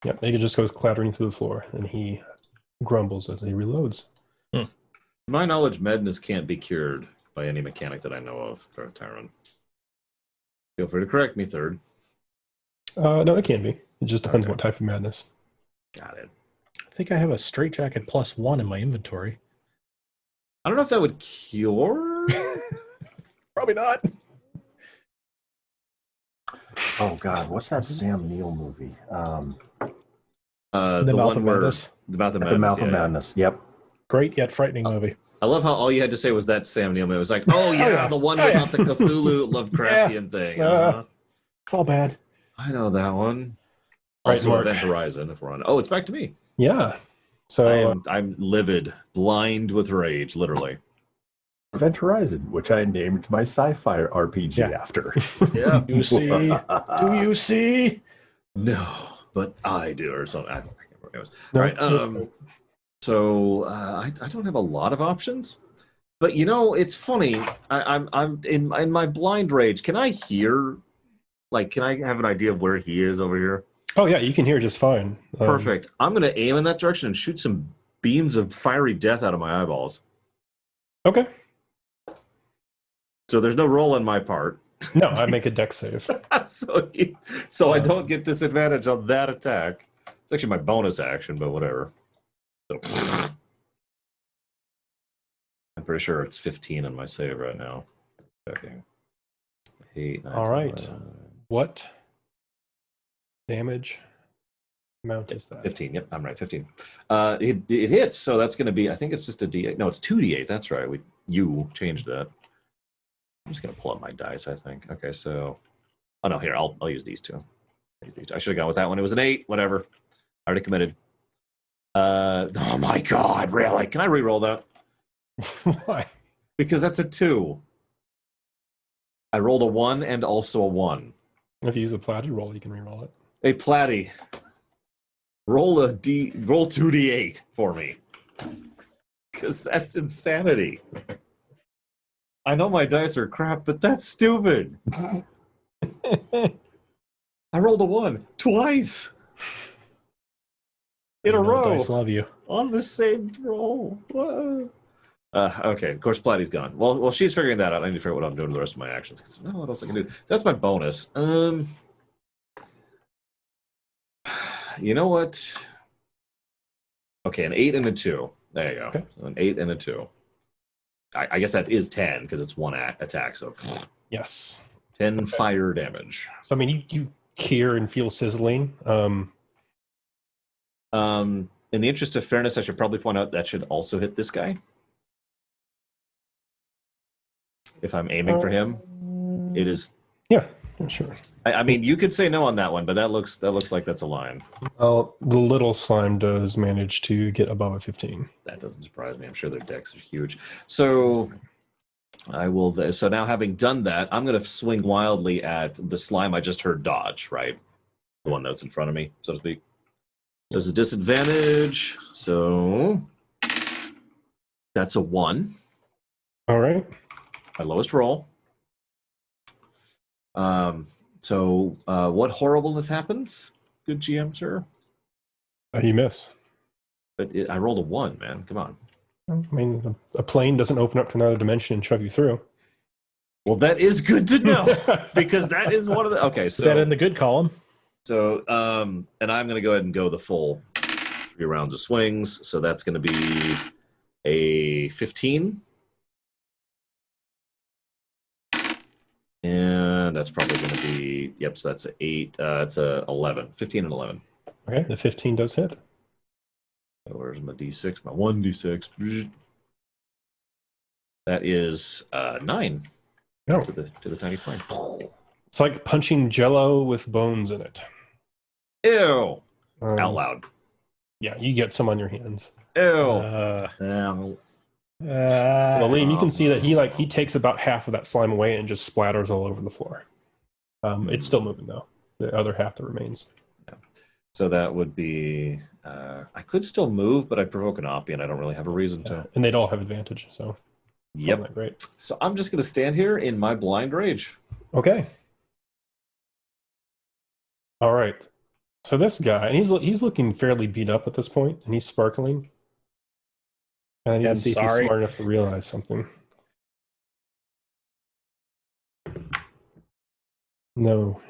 Yep, it just goes clattering to the floor, and he grumbles as he reloads. To my knowledge, madness can't be cured by any mechanic that I know of, Tyron. Feel free to correct me, Third. No, it can be. It just depends Okay. what type of madness. Got it. I think I have a straitjacket +1 in my inventory. I don't know if that would cure. Probably not. Oh God, what's that Sam Neill movie? The Mouth one of where Madness. the Mouth of At Madness. the Mouth of yeah. Madness. Yep. Great yet frightening movie. I love how all you had to say was that Sam Neill movie. It was like, oh yeah, yeah. the one Oh, yeah. about the Cthulhu Lovecraftian thing. It's all bad. I know that one. Right, Also, Mark. Event Horizon. If we're on, oh, it's back to me. Yeah. So I'm livid, blind with rage, literally. Event Horizon, which I named my sci-fi RPG after. Yeah. You see? Do you see? No, but I do, or something. I can't remember. Anyways. No, All right. So I don't have a lot of options, but you know, it's funny. I'm in my blind rage. Can I hear? Like, can I have an idea of where he is over here? oh yeah, you can hear just fine. Perfect. I'm gonna aim in that direction and shoot some beams of fiery death out of my eyeballs. Okay. So there's no roll on my part. No, I make a dex save. so I don't get disadvantage on that attack. It's actually my bonus action, but whatever. So, I'm pretty sure it's 15 on my save right now. Okay. 8, 9, All right. 10, 11. What damage amount is that? 15. Yep, I'm right. 15. It hits, so that's going to be. I think it's just a D8. No, it's 2D8. That's right. You changed that. I'm just going to pull up my dice. I think. Okay, so. Oh no, here I'll use these two. I should have gone with that one. It was an 8. Whatever. I already committed. Oh my God! Really? Can I re-roll that? Why? Because that's a 2. I rolled a 1 and also a 1. If you use a platy roll, you can reroll it. Hey, Platty, roll 2d8 for me, because that's insanity. I know my dice are crap, but that's stupid. I rolled a 1 twice in a row Dice love you. on the same roll. Okay, of course, Platty's gone. Well, she's figuring that out. I need to figure out what I'm doing with the rest of my actions, because I don't know what else I can do. That's my bonus. You know what? Okay, an 8 and a 2. There you go. Okay. So an 8 and a 2. I guess that is 10 because it's one attack. So Yes. 10 fire damage. So I mean, you hear and feel sizzling. In the interest of fairness, I should probably point out that should also hit this guy. If I'm aiming for him, it is. Yeah, sure. I mean, you could say no on that one, but that looks like that's a line. Well, the little slime does manage to get above a 15. That doesn't surprise me. I'm sure their decks are huge. So I will. So now, having done that, I'm going to swing wildly at the slime I just heard dodge. Right, the one that's in front of me, so to speak. There's a disadvantage. So that's a 1. All right. My lowest roll. So what horribleness happens? Good GM, sir. You miss. But I rolled a 1, man. Come on. I mean, a plane doesn't open up to another dimension and shove you through. Well, that is good to know because that is one of the. Okay, Put that in the good column. So, and I'm going to go ahead and go the full 3 rounds of swings. So that's going to be a 15. And that's probably going to be, yep, so that's an 8. That's a 11. 15 and 11. Okay, the 15 does hit. So where's my D6? My 1D6. That is 9 Oh. to the tiny slime. It's like punching Jello with bones in it. Ew! Um, Out loud. Yeah, you get some on your hands. Ew! Well, Liam, you can see that he takes about half of that slime away and just splatters all over the floor. It's still moving though. The other half that remains. Yeah. So that would be. I could still move, but I'd provoke an Oppie, and I don't really have a reason to. And they'd all have advantage. So. Yep. Not great. So I'm just going to stand here in my blind rage. Okay. All right. So this guy, and he's looking fairly beat up at this point, and he's sparkling. And I need to see if he's smart enough to realize something. No.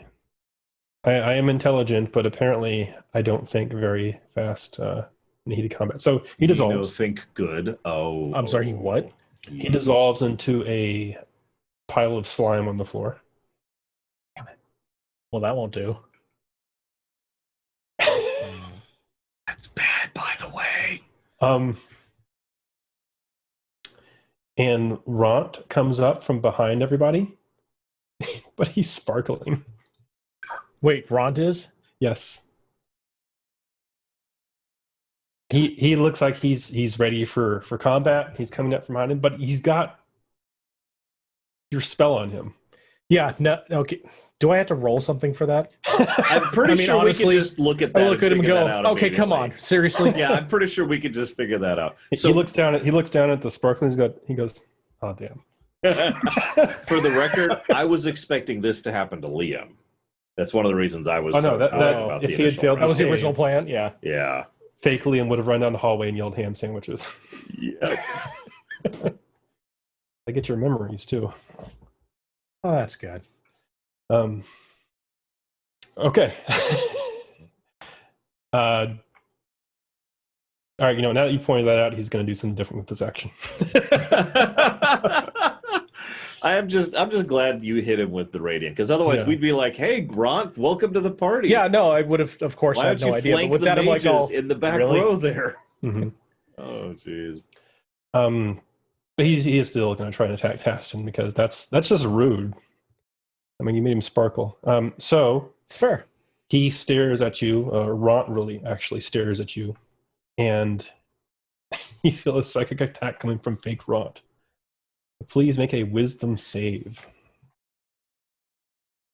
I am intelligent, but apparently I don't think very fast in heated combat. So he dissolves. Think good. Oh. I'm sorry, what? He dissolves into a pile of slime on the floor. Damn it. Well, that won't do. That's bad, by the way. And Ront comes up from behind everybody, but he's sparkling. Wait, Ront is? Yes. He looks like he's ready for combat. He's coming up from behind him, but he's got your spell on him. Yeah, no, okay. Do I have to roll something for that? I'm pretty sure honestly, we could just look at that. I look at him and figure go, that out okay, come on, seriously? Yeah, I'm pretty sure we could just figure that out. So he looks down at the sparkling. He goes, oh damn. For the record, I was expecting this to happen to Liam. That's one of the reasons I was. Oh no, about if the he had failed, That was the save, original plan. Yeah. Yeah. fake Liam would have run down the hallway and yelled ham sandwiches. Yeah. I get your memories too. Oh, that's good. Okay. All right, now that you pointed that out, he's going to do something different with this action. I'm just glad you hit him with the radiant, because otherwise we'd be like, "Hey, Grant, welcome to the party." Yeah, no, I would have, of course, Why had don't no you idea. But flank with the that, I'm like, mages oh, in the back really? row there? Mm-hmm. Oh, jeez. But he is still going to try and attack Taston because that's just rude. I mean, you made him sparkle. So it's fair. He stares at you. Ront really actually stares at you, and you feel a psychic attack coming from fake Ront. Please make a wisdom save.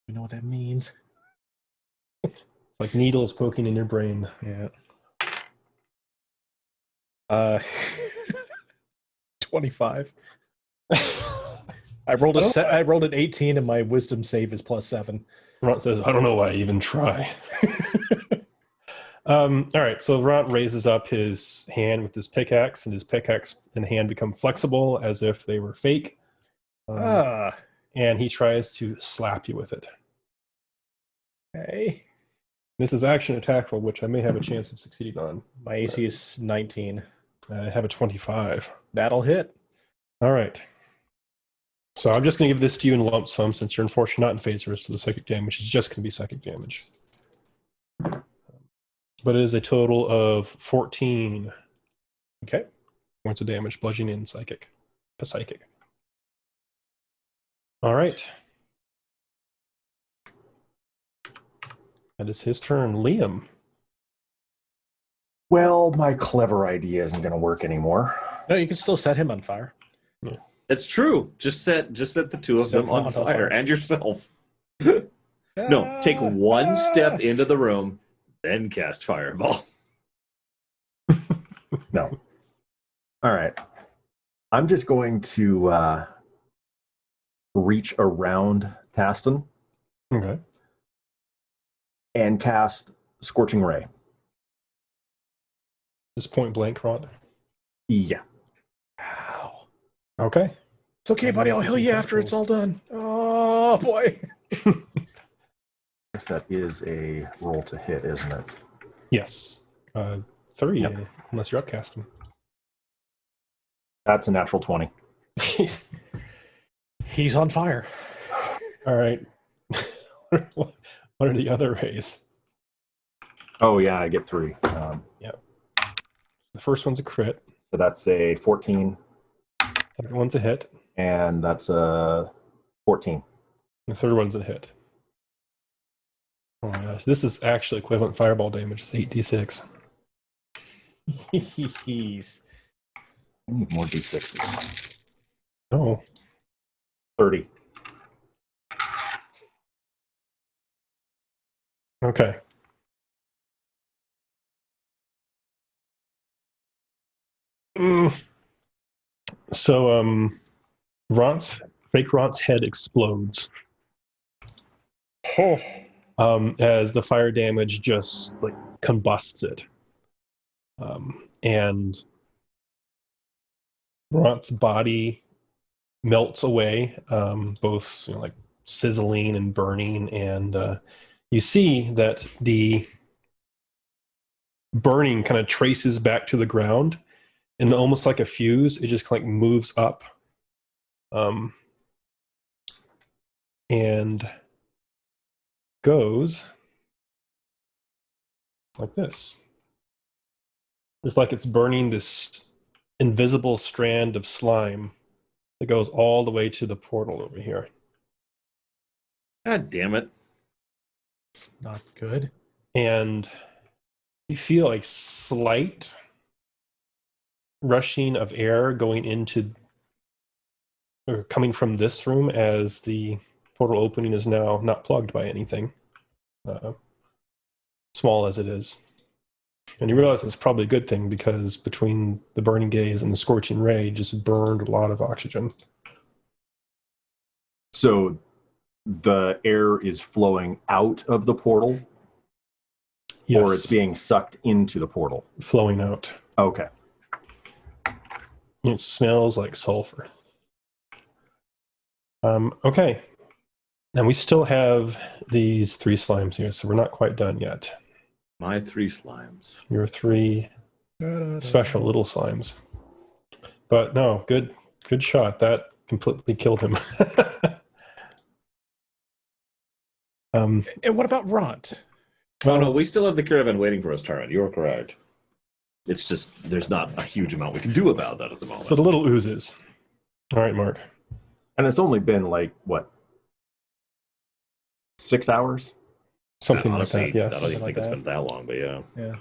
You know what that means? It's like needles poking in your brain. Yeah. 25. I rolled an 18, and my wisdom save is +7. Ront says, "I don't know why I even try." All right, so Ront raises up his hand with his pickaxe, and his pickaxe and hand become flexible as if they were fake. And he tries to slap you with it. Okay. This is action attack roll, which I may have a chance of succeeding on. My AC is 19. I have a 25. That'll hit. All right. So I'm just going to give this to you in lump sum since you're unfortunately not in phaser, so the psychic damage is just going to be psychic damage. But it is a total of 14. Okay. Points of damage, bludgeoning and psychic. Psychic. All right. That is his turn. Liam. Well, my clever idea isn't going to work anymore. No, you can still set him on fire. Yeah. That's true. Just set the two of them on fire and yourself. No, take one step into the room, then cast fireball. No. All right. I'm just going to reach around Taston. Okay. And cast Scorching Ray. Just point blank, Ront. Yeah. Ow. Okay. It's okay, buddy. I'll heal you after it's all done. Oh, boy. I guess that is a roll to hit, isn't it? Yes. 3, Yep. unless you're upcasting. That's a natural 20. He's on fire. All right. What are the other rays? Oh, yeah, I get 3. The first one's a crit. So that's a 14, Second one's a hit. and that's a 14. The third one's a hit. Oh my gosh. This is actually equivalent fireball damage. It's 8d6. He's I need more d6s. Oh. 30. Okay. So, fake Ront's head explodes. As the fire damage just like combusts it. And Ront's body melts away, both like sizzling and burning, and you see that the burning kind of traces back to the ground, and almost like a fuse, it just like moves up. And goes like this. It's like it's burning this invisible strand of slime that goes all the way to the portal over here. God damn it. It's not good. And you feel like slight rushing of air going into or coming from this room as the portal opening is now not plugged by anything, small as it is. And you realize it's probably a good thing because between the burning gaze and the scorching ray just burned a lot of oxygen. So the air is flowing out of the portal, Yes, or it's being sucked into the portal? flowing out. Okay. It smells like sulfur. Okay. And we still have these 3 slimes here, so we're not quite done yet. My 3 slimes. Your 3 special little slimes. But no, good shot. That completely killed him. And what about Ront? Oh, no, we still have the caravan waiting for us, Taran. You're correct. It's just, there's not a huge amount we can do about that at the moment. So the little oozes. All right, Mark. And it's only been like, what, 6 hours? Something Honestly, like that, yes. I don't even Something think like it's that. been that long, but yeah. Yeah.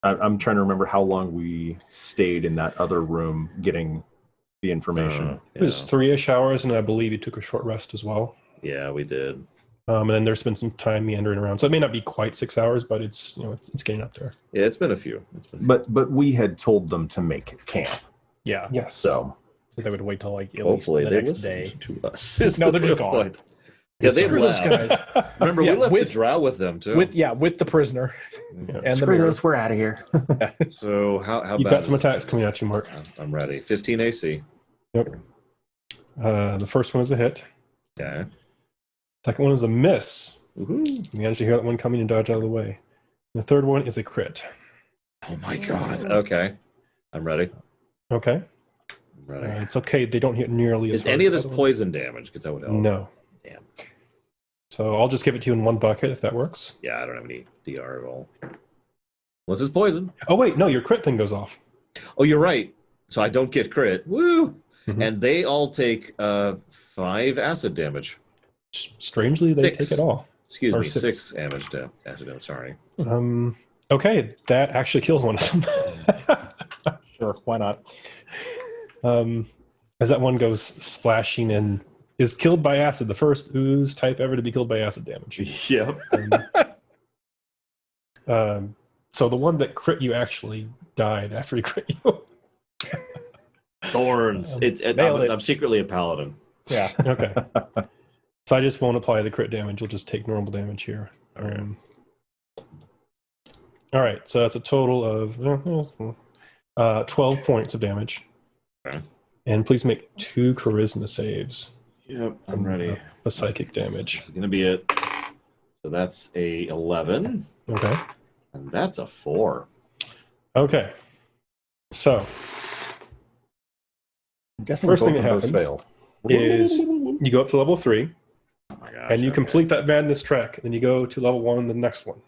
I'm trying to remember how long we stayed in that other room getting the information. It was 3-ish hours, and I believe you took a short rest as well. Yeah, we did. And then there's been some time meandering around. So it may not be quite 6 hours, but it's it's getting up there. Yeah, it's been a few. But we had told them to make camp. Yeah. Yes. So So they would wait till like at Hopefully least the they next listened day. to us. is No, the they're just real gone. point. Yeah, they Screw those left. guys. Remember, Yeah, we left with- the drow with them, too. With the prisoner Yeah. and the screw mirror. this, we're out of here. So how You've bad got some is attacks it? coming at you, Mark. I'm ready. 15 AC. Yep. The first one is a hit. Okay. Second one is a miss. Woohoo. You managed to hear that one coming and dodge out of the way. The third one is a crit. Oh my god. Okay. I'm ready. Okay. I'm ready. It's okay. They don't hit nearly as Is hard any as of this the other poison damage? Because that would help. one. No. Damn. So I'll just give it to you in one bucket if that works. Yeah, I don't have any DR at all. Unless it's poison. Oh wait, no, your crit thing goes off. Oh, you're right. So I don't get crit. Woo! Mhm. And they all take 5 acid damage. Strangely, they 6. take it all. Excuse Or me, 6. 6 acid damage. Sorry. Okay, that actually kills one of them. Sure, why not? As that one goes splashing and is killed by acid, the first ooze type ever to be killed by acid damage. Yep. So the one that crit you actually died after he crit you. Thorns. Nailed it. I'm secretly a paladin. Yeah. Okay. So I just won't apply the crit damage. You'll just take normal damage here. Okay. All right. So that's a total of 12 points of damage. Okay. And please make 2 charisma saves. Yep, I'm ready. A psychic damage. This is going to be it. So that's a 11. Okay. And that's a 4. Okay. So I'm guessing First both thing of that those happens fail. is you go up to level 3 Oh my gosh. and you okay. complete that madness track. Then you go to level 1, the next one.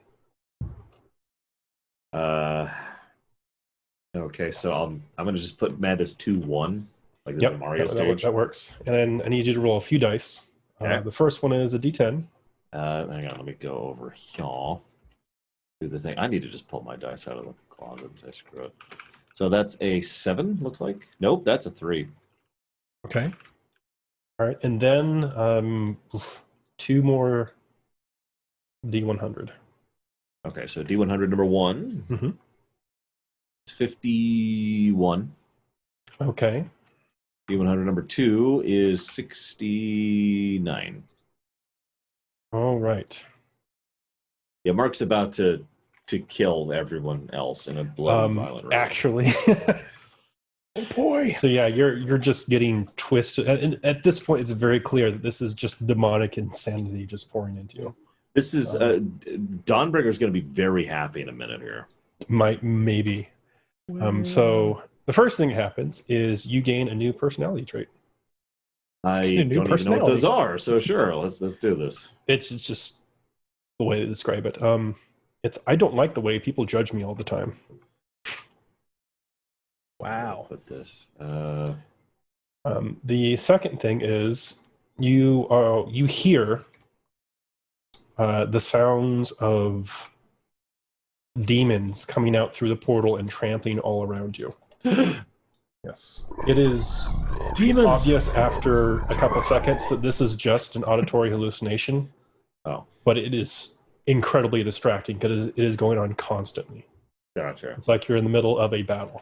Okay, so I'm going to just put Madness 2-1. Like this is a Mario that stage. that works. And then I need you to roll a few dice. Okay. The first one is a D10. Hang on, let me go over here. Do the thing. I need to just pull my dice out of the closet and say screw it. So that's a 7, looks like. Nope, that's a 3. Okay. All right. And then 2 more D100. Okay, so D100 number 1. Mhm. It's 51. Okay. D100 number 2 is 69. All right. Yeah, Mark's about to kill everyone else in a bloody violent rage. Actually. Oh boy. So yeah, you're just getting twisted. And at this point, it's very clear that this is just demonic insanity just pouring into you. This is Dawnbreaker's going to be very happy in a minute here. Maybe. So the first thing that happens is you gain a new personality trait. I A new don't even know what those personality. are, so sure, let's do this. It's just the way to describe it. It's I don't like the way people judge me all the time. Wow. Put this. The second thing is you hear the sounds of demons coming out through the portal and trampling all around you. Yes. It is Demons! obvious after a couple seconds that this is just an auditory hallucination. Oh. But it is incredibly distracting because it is going on constantly. Gotcha. It's like you're in the middle of a battle.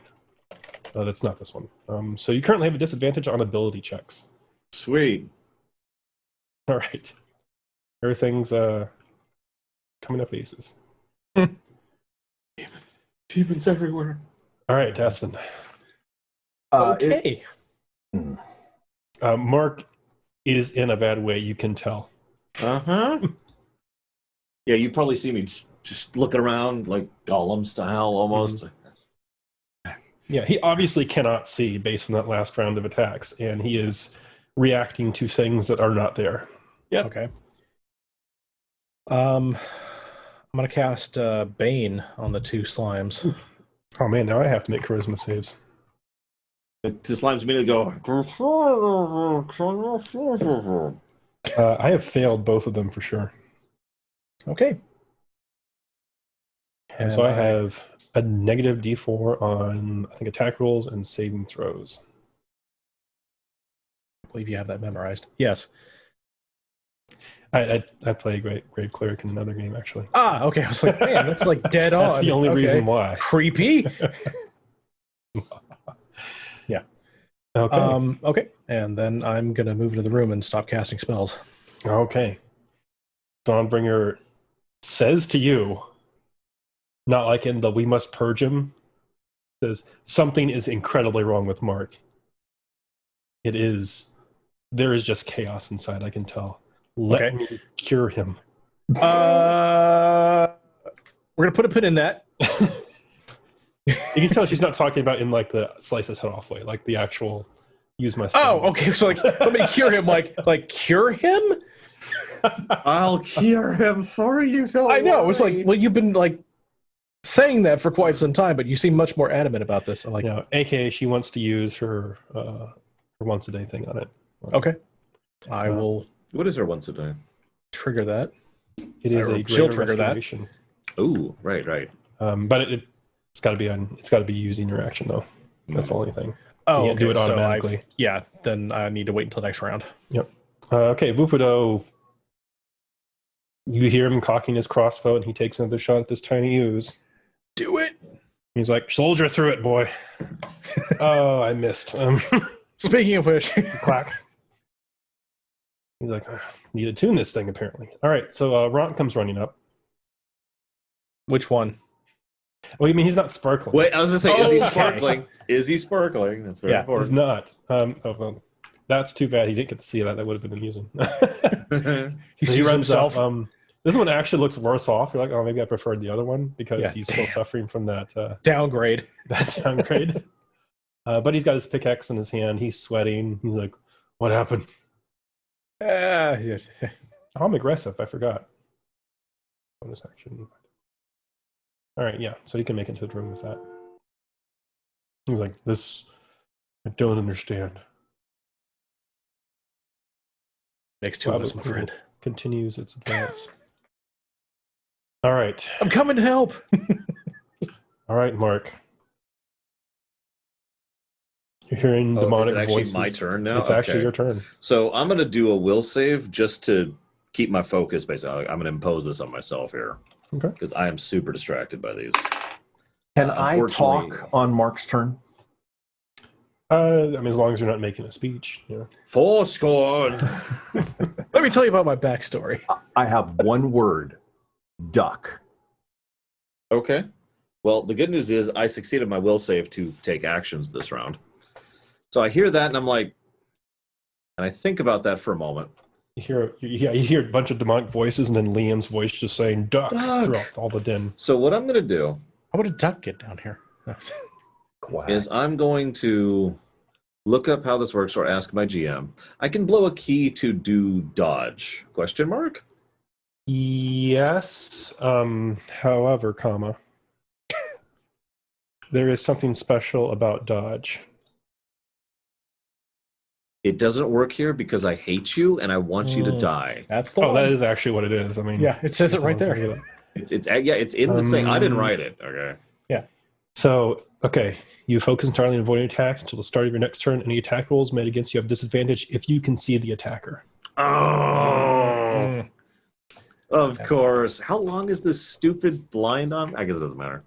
That's not this one. So you currently have a disadvantage on ability checks. Sweet. All right. Everything's coming up aces. Demons everywhere. All right, Destin. Okay. Mark is in a bad way, you can tell. Uh-huh. Yeah, you probably see me just looking around like Gollum style almost. Yeah, he obviously cannot see based on that last round of attacks, and he is reacting to things that are not there. Yep. Okay. I'm gonna cast Bane on the two slimes. Oh man, now I have to make charisma saves. The slimes immediately go. I have failed both of them for sure. Okay. And so I have a negative D4 on, I think, attack rolls and saving throws. I believe you have that memorized. Yes. I play Grave Cleric in another game, actually. Ah, okay. I was like, man, that's like dead on. That's the only reason why. Creepy. Yeah. Okay. Okay. And then I'm gonna move to the room and stop casting spells. Okay. Dawnbringer says to you, not like in the we must purge him, says something is incredibly wrong with Mark. There is just chaos inside, I can tell. Let me cure him. We're gonna put a pin in that. You can tell she's not talking about in like the slice his head off way, like the actual use my spell. Oh, okay. So like, let me cure him. Like cure him? I'll cure him for you. I know. It was like, well, you've been like saying that for quite some time, but you seem much more adamant about this. I'm like, no, AKA she wants to use her once a day thing on it. Okay. I will What is her once a day? trigger that. It is a She'll greater trigger that. restoration. Ooh, right. But it's got to be on. It's got to be using your action though. That's the only thing. Oh, You can't do it so automatically. yeah, then I need to wait until next round. Yep. Okay, Vupudo. You hear him cocking his crossbow, and he takes another shot at this tiny ooze. Do it. He's like, "Soldier through it, boy." Oh, I missed. Speaking of which, Clack. He's like, "Need to tune this thing, apparently." All right, so Ron comes running up. which one? Well, you mean he's not sparkling? Wait, I was gonna say, is he Okay. sparkling? Is he sparkling? That's very Yeah, He's important. not. Oh, well, that's too bad. He didn't get to see that. That would have been amusing. He So sees himself. up. This one actually looks worse off. You're like, oh, maybe I preferred the other one because Yeah, he's still damn. suffering from that Downgrade. that downgrade. But he's got his pickaxe in his hand. He's sweating. He's like, what happened? Yes. Oh, I'm aggressive. I forgot. Bonus action. All right, yeah. So he can make it to the room with that. He's like, this, I don't understand. Makes two of us, my Cool. friend. Continues its advance. All right. I'm coming to help. All right, Mark. You're hearing Oh, is demonic it actually voices. my turn now? It's actually Okay. your turn. So I'm gonna do a will save just to keep my focus. Basically, I'm gonna impose this on myself here. Okay. Because I am super distracted by these. Can I Unfortunately- talk on Mark's turn? I mean, as long as you're not making a speech. Yeah. Forscorn. Let me tell you about my backstory. I have one word: duck. Okay. Well, the good news is I succeeded my will save to take actions this round. So I hear that and I'm like, and I think about that for a moment. You hear a bunch of demonic voices, and then Liam's voice just saying "duck" Duck. throughout all the din. So what I'm gonna do How would a duck get down here? Quack. is I'm going to look up how this works or ask my GM. I can blow a key to do dodge? Question mark? Yes. However, comma, there is something special about dodge. It doesn't work here because I hate you and I want you to die. That's the Oh, one. that is actually what it is. I mean, Yeah, it says it that's right all I'm there. thinking of. It's in the thing. I didn't write it. Okay. So, okay, you focus entirely on avoiding attacks until the start of your next turn. Any attack rolls made against you have disadvantage if you can see the attacker. Oh, of course. How long is this stupid blind on? I guess it doesn't matter.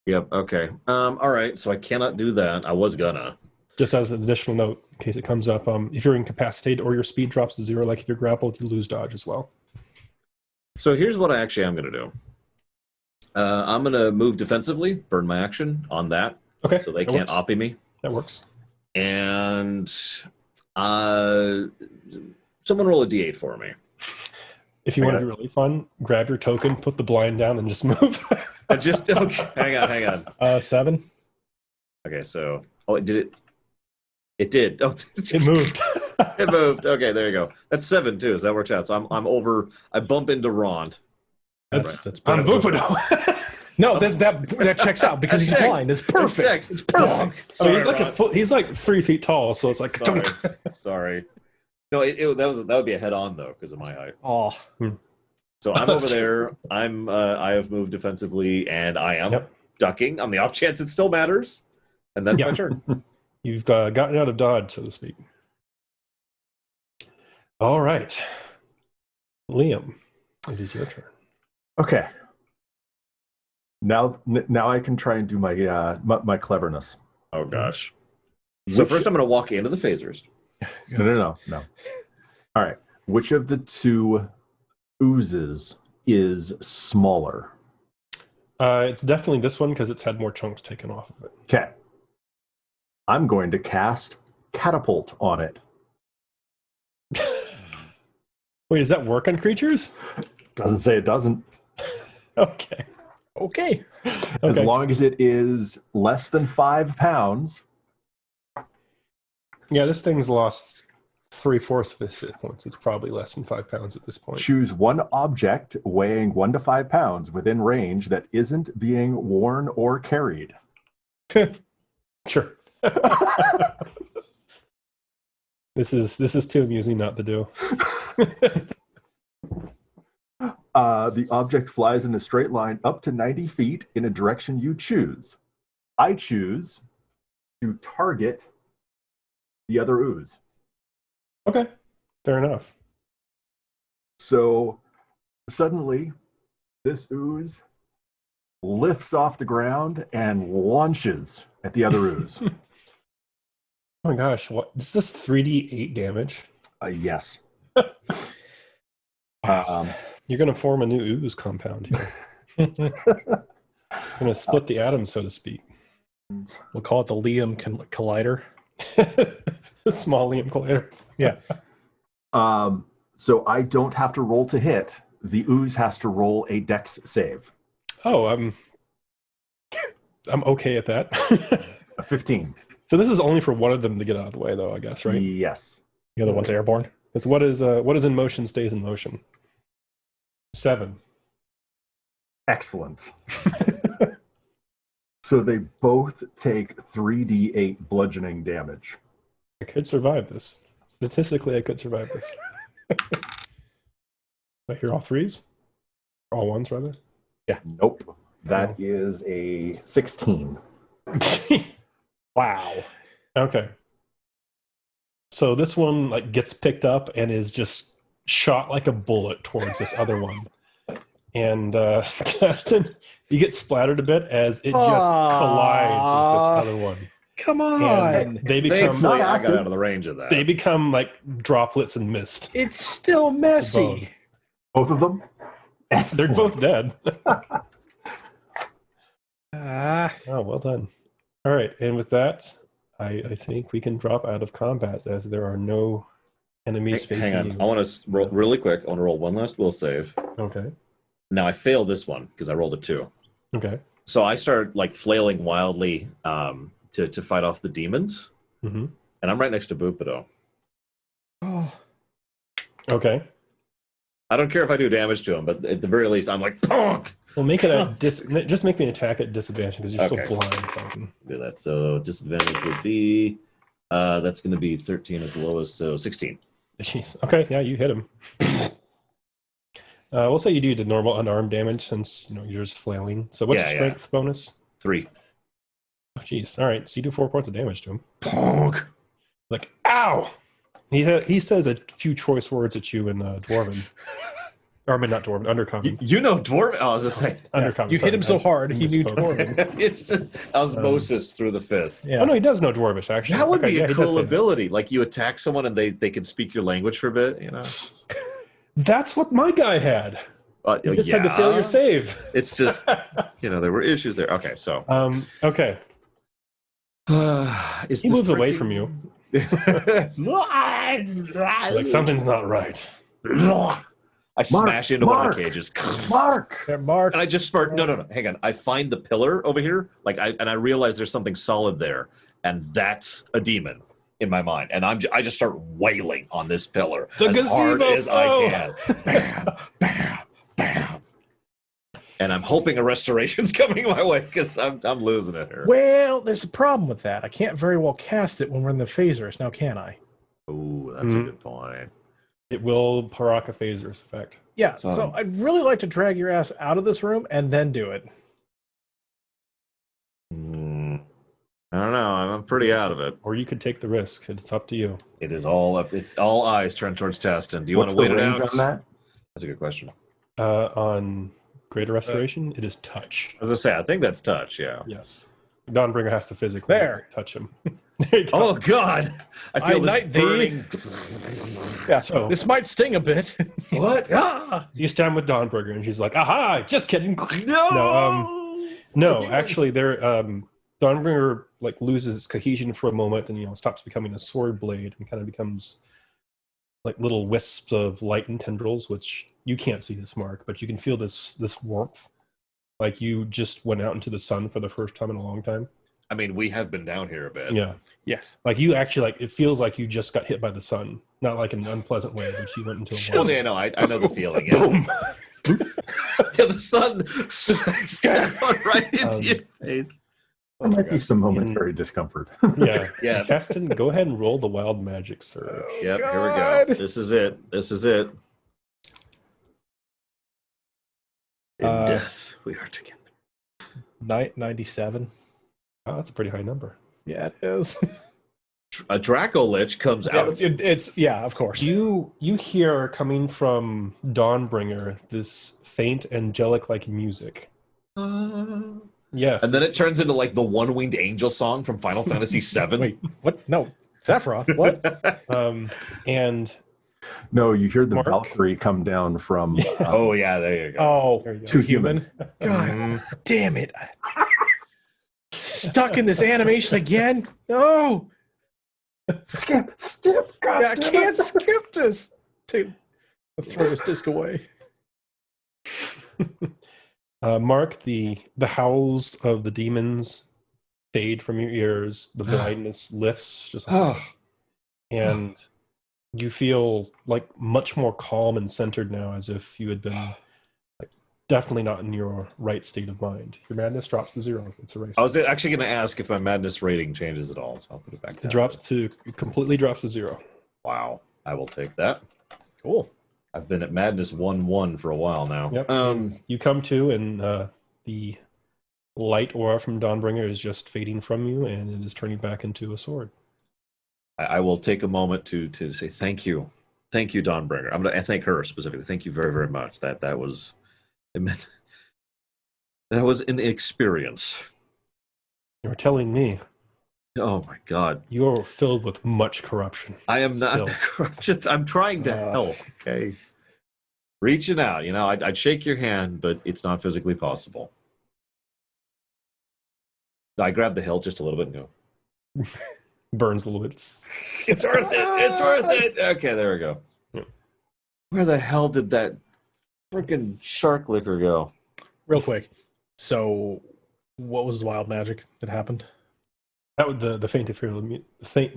Yep. Okay. All right. So I cannot do that. I was gonna. Just as an additional note, in case it comes up, if you're incapacitated or your speed drops to 0, like if you're grappled, you lose dodge as well. So here's what I actually am gonna do. I'm gonna move defensively, burn my action on that, Okay, so they that can't works. oppie me. That works. And someone roll a d8 for me. If you want to be really fun, grab your token, put the blind down, and just move. Just okay. Hang on. 7. Okay, so it did it. It did. Oh, It moved. It moved. Okay, there you go. That's 7 too, so that works out. So I'm over. I bump into Rond. That's I'm Bubudo. No, that checks out because he's blind. It's perfect. It's perfect. I mean, Sorry, he's like 3 feet tall, so it's like Sorry. Sorry. No, that would be a head on though because of my height. Oh, So I'm over there. I have moved defensively and I am ducking on the off chance it still matters, and that's my turn. You've gotten out of dodge, so to speak. All right, Liam, it is your turn. Okay. Now I can try and do my cleverness. Oh gosh. So first I'm going to walk into the phasers. No. All right. Which of the two oozes is smaller? It's definitely this one because it's had more chunks taken off of it. Okay. I'm going to cast Catapult on it. Wait, does that work on creatures? Doesn't say it doesn't. Okay. As long as it is less than 5 pounds. Yeah, this thing's lost 3/4 of its hit points. It's probably less than 5 pounds at this point. Choose one object weighing 1 to 5 pounds within range that isn't being worn or carried. Sure. This is too amusing not to do. The object flies in a straight line up to 90 feet in a direction you choose. I choose to target the other ooze. Okay, fair enough. So suddenly, this ooze lifts off the ground and launches at the other ooze. Oh my gosh, what is this 3d8 damage? Yes. You're going to form a new ooze compound here. Going to split the atom, so to speak. we'll call it the Liam Collider. The small Liam Collider. Yeah. So I don't have to roll to hit. The ooze has to roll a dex save. Oh, I'm okay at that. A 15. So this is only for one of them to get out of the way, though, I guess, right? Yes. The other one's airborne. Because what is in motion stays in motion. 7. Excellent. So they both take 3d8 bludgeoning damage. I could survive this. Statistically, I could survive this. I hear all 3s? All 1s, rather? Nope. That is a 16. Wow. Okay. So this one gets picked up and is just shot like a bullet towards this other one. And Justin, you get splattered a bit as it just collides with this other one. Come on. And they become Thankfully, I got out of the range of that. they become like droplets and mist. It's still messy. Both of them? They're both dead. Oh, well done. All right, and with that, I think we can drop out of combat as there are no enemies facing Hang on. you. I want to roll really quick. I want to roll one last will save. Okay. Now I failed this one because I rolled a 2. Okay. So I start flailing wildly to fight off the demons, Mm-hmm. and I'm right next to Bupido. Oh. Okay. I don't care if I do damage to him, but at the very least, I'm like, punk! Well, make it just make me an attack at disadvantage because you're Okay. still blind. Fucking. Do that. So disadvantage would be, that's going to be 13 as the lowest, so 16. Jeez. Okay, yeah, you hit him. We'll say you do the normal unarmed damage since you're just flailing. So what's your strength bonus? 3. Oh, jeez. All right, so you do 4 points of damage to him. Punk! Like, ow! He says a few choice words at you in Dwarven. Or I mean, not Dwarven, Undercommon. You know Dwarven? Oh, I was just saying. Undercommon. You hit him so hard, he knew misspoke. Dwarven. It's just osmosis through the fist. Yeah. Oh, no, he does know Dwarvish, actually. That would Okay, be yeah, a he does cool say that. ability. Like you attack someone and they can speak your language for a bit, you know? That's what my guy had. He just had the failure save. It's just, there were issues there. Okay, so. Okay. He moves away from you. Like, something's not right. I smash into one of the cages. Mark. And I just start. No. Hang on. I find the pillar over here. I realize there's something solid there, and that's a demon in my mind. And I just start wailing on this pillar as hard as I can. Bam, bam, bam. And I'm hoping a restoration's coming my way because I'm losing it here. Well, there's a problem with that. I can't very well cast it when we're in the phasers. Now, can I? Ooh, that's a good point. It will Paraka Phaser's effect. Yeah, so I'd really like to drag your ass out of this room and then do it. I don't know. I'm pretty out of it. Or you could take the risk. It's up to you. It is all up. It's all eyes turned towards Teston. Do you want to wait it out? On that? That's a good question. On Greater Restoration, it is touch. As I say, I think that's touch. Yeah. Yes. Dawnbringer has to physically touch him. There you go. Oh God! I feel this knight thee. burning. Yeah, So- this might sting a bit. What? Ah! So you stand with Dawnbringer, and she's like, "Aha! Just kidding." No. No, actually, Dawnbringer loses its cohesion for a moment, and stops becoming a sword blade, and kind of becomes like little wisps of light and tendrils, which you can't see this, Mark, but you can feel this warmth, like you just went out into the sun for the first time in a long time. I mean, we have been down here a bit. Yeah, Yes. like you actually it feels like you just got hit by the sun, not like in an unpleasant way, but you went into a Well, warm. yeah, no, I know the feeling. Yeah. Boom. Yeah, the sun smacks down right into your face. There might be some momentary discomfort. Yeah. Yeah. Keston, go ahead and roll the wild magic surge. Yep, here we God. go. This is it. In death, we are together. 97. Oh, that's a pretty high number. Yeah, it is. A Draco Lich comes out. It's of course. You hear coming from Dawnbringer this faint angelic music. Yes. And then it turns into the one-winged angel song from Final Fantasy VII. Wait, what? No, Sephiroth. What? And No, you hear the Mark? Valkyrie come down from Oh yeah, there you go. Oh, There you go. too human. God damn it! Stuck in this animation again. No. skip. God Yeah, I damn can't it. skip this. Throw this disc away. Mark, the howls of the demons fade from your ears. The blindness lifts, and you feel much more calm and centered now, as if you had been definitely not in your right state of mind. Your madness drops to 0. It's erased. I was actually going to ask if my madness rating changes at all, so I'll put it back down. It completely drops to 0. Wow, I will take that. Cool. I've been at madness 1-1 for a while now. Yep. You come to, and the light aura from Dawnbringer is just fading from you, and it is turning back into a sword. I will take a moment to say thank you, Dawnbringer. I'm going to thank her specifically. Thank you very, very much. That was an experience. You're telling me Oh my God, you're filled with much corruption. I am not. I'm trying to help. Okay, reaching out. I'd shake your hand, but it's not physically possible. I grab the hilt just a little bit and go. Burns a little bit. It's worth it. It's worth it. Okay, there we go. Yeah. Where the hell did that freaking shark liquor go? Real quick. So, what was the wild magic that happened? That was the faint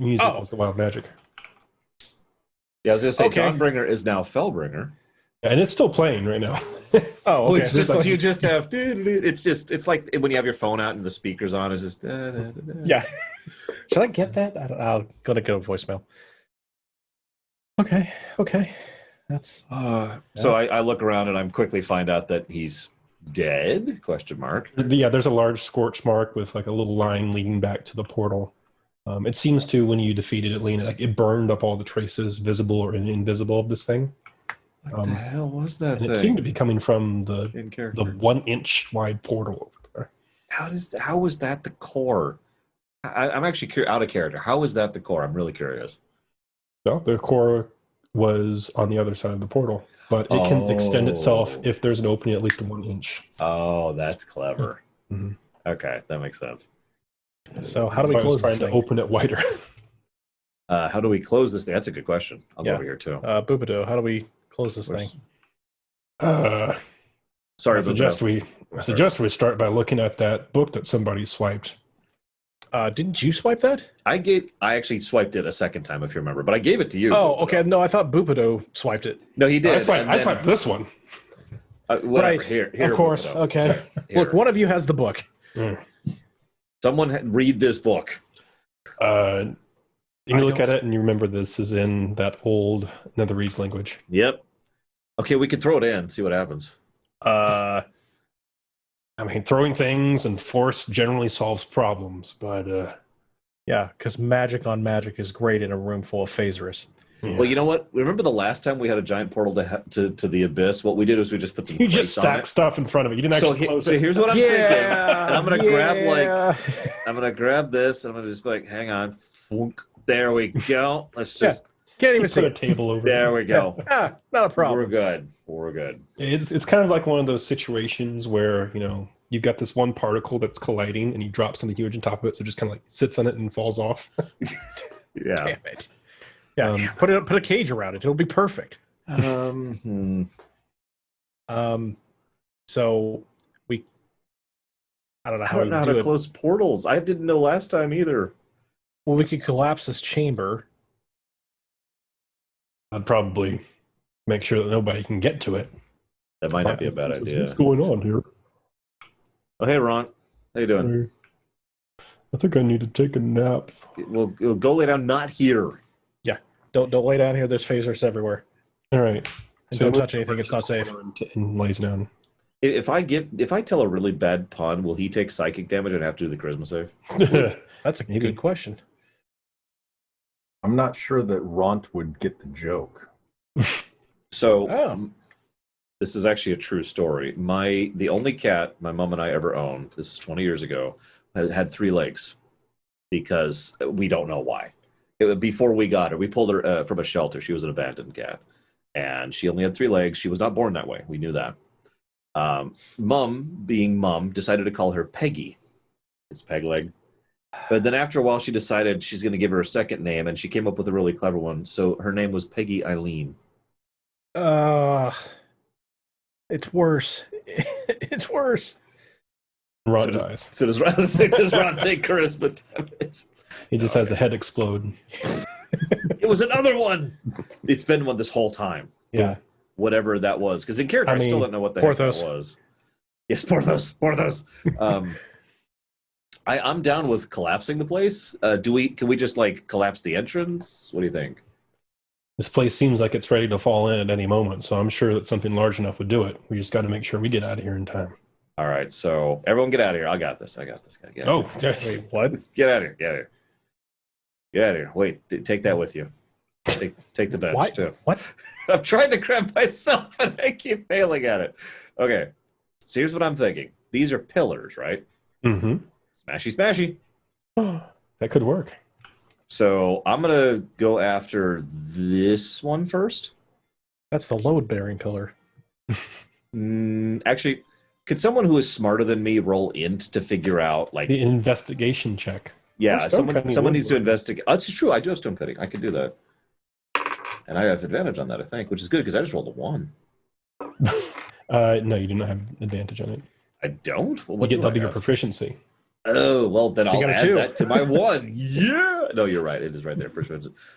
music was the wild magic. Yeah, I was going to say, Okay. Dawnbringer is now Fellbringer. And it's still playing right now. Oh, Oh, okay. it's just you just have. It's like when you have your phone out and the speakers on. It's just. Yeah. Should I get that? I'll go to voicemail. Okay. That's So I look around and I'm quickly find out that he's dead? Question mark. Yeah, there's a large scorch mark with like a little line leading back to the portal. It seems to, when you defeated it, Lena, like it burned up all the traces, visible or invisible, of this thing. What the hell was that And thing? it seemed to be coming from the In character. 1 inch wide portal over there. How was that the core? I'm actually out of character. How is that the core? I'm really curious. No, the core was on the other side of the portal, but it can extend itself if there's an opening at least 1 inch. Oh, that's clever. Mm-hmm. Okay, that makes sense. so. How do we close trying this to thing? open it wider? How do we close this thing? That's a good question. I'll go over here too. Boobado, how do we close this thing? Sorry, I suggest we start by looking at that book that somebody swiped. Didn't you swipe that? I actually swiped it a second time, if you remember, but I gave it to you. Oh, okay. No, I thought Boopado swiped it. No, he did. I swiped this one. Whatever. Right. Here, Of course. Boopado. Okay. Here. Look, one of you has the book. Someone read this book. You look at it and you remember this is in that old Netherese language. Yep. Okay, we can throw it in, see what happens. I mean, throwing things and force generally solves problems, but Yeah, because magic on magic is great in a room full of phasers. yeah. Well, you know what? Remember the last time we had a giant portal to the abyss? What we did was we just put some you just plates on stack it. stuff in front of it. You didn't actually close So it. here's what I'm thinking. And I'm gonna grab Yeah. I'm gonna grab this and I'm gonna just be like, hang on. Thunk. There we go. Let's just Can't even You see put a it. table over there it. we go. Ah, not a problem. We're good. We're good. It's kind of like one of those situations where, you've got this one particle that's colliding and you drop something huge on top of it, so it just kind of like sits on it and falls off. Yeah. Damn it. Yeah, put a cage around it. It'll be perfect. So I don't know I how don't we know how do to it. close portals. I didn't know last time either. Well, we could collapse this chamber. I'd probably make sure that nobody can get to it. That might not be a bad idea. What's going on here? Oh, hey, Ron. How you doing? I think I need to take a nap. We'll go lay down. Not here. Yeah, don't lay down here. There's phasers everywhere. All right. And don't touch anything. It's not safe. And lays down. If I tell a really bad pun, will he take psychic damage and have to do the charisma save? That's a good question. I'm not sure that Ront would get the joke. So this is actually a true story. The only cat my mom and I ever owned, this was 20 years ago, had 3 legs because we don't know why. Before we got her, we pulled her from a shelter. She was an abandoned cat. And she only had 3 legs. She was not born that way. We knew that. Mom, being mom, decided to call her Peggy. It's peg leg. But then after a while, she decided she's going to give her a second name, and she came up with a really clever one. So her name was Peggy Eileen. It's worse. It's worse. Ron dies. So does Ron take charisma damage? He just has a head explode. It was another one. It's been one this whole time. Yeah. Whatever that was. Because in character, I still don't know what the heck that was. Yes, Porthos. I'm down with collapsing the place. Can we just collapse the entrance? What do you think? This place seems like it's ready to fall in at any moment, so I'm sure that something large enough would do it. We just got to make sure we get out of here in time. All right, so everyone get out of here. I got this. Oh, Wait, what? Get out of here. Get out of here. Wait, take that with you. Take the bench, too. What? I'm trying to grab myself, and I keep failing at it. Okay, so here's what I'm thinking. These are pillars, right? Mm-hmm. Smashy. That could work. So I'm going to go after this one first. That's the load-bearing pillar. Actually, could someone who is smarter than me roll int to figure out, The investigation check. Yeah, Stone someone needs to investigate. Oh, it's true. I do have stone cutting. I can do that. And I have advantage on that, I think, which is good because I just rolled a 1. No, you do not have advantage on it. I don't? Well, You what get do double I your have? proficiency. Oh, well, then So you I'll got a add 2. that to my 1. Yeah! No, you're right. It is right there.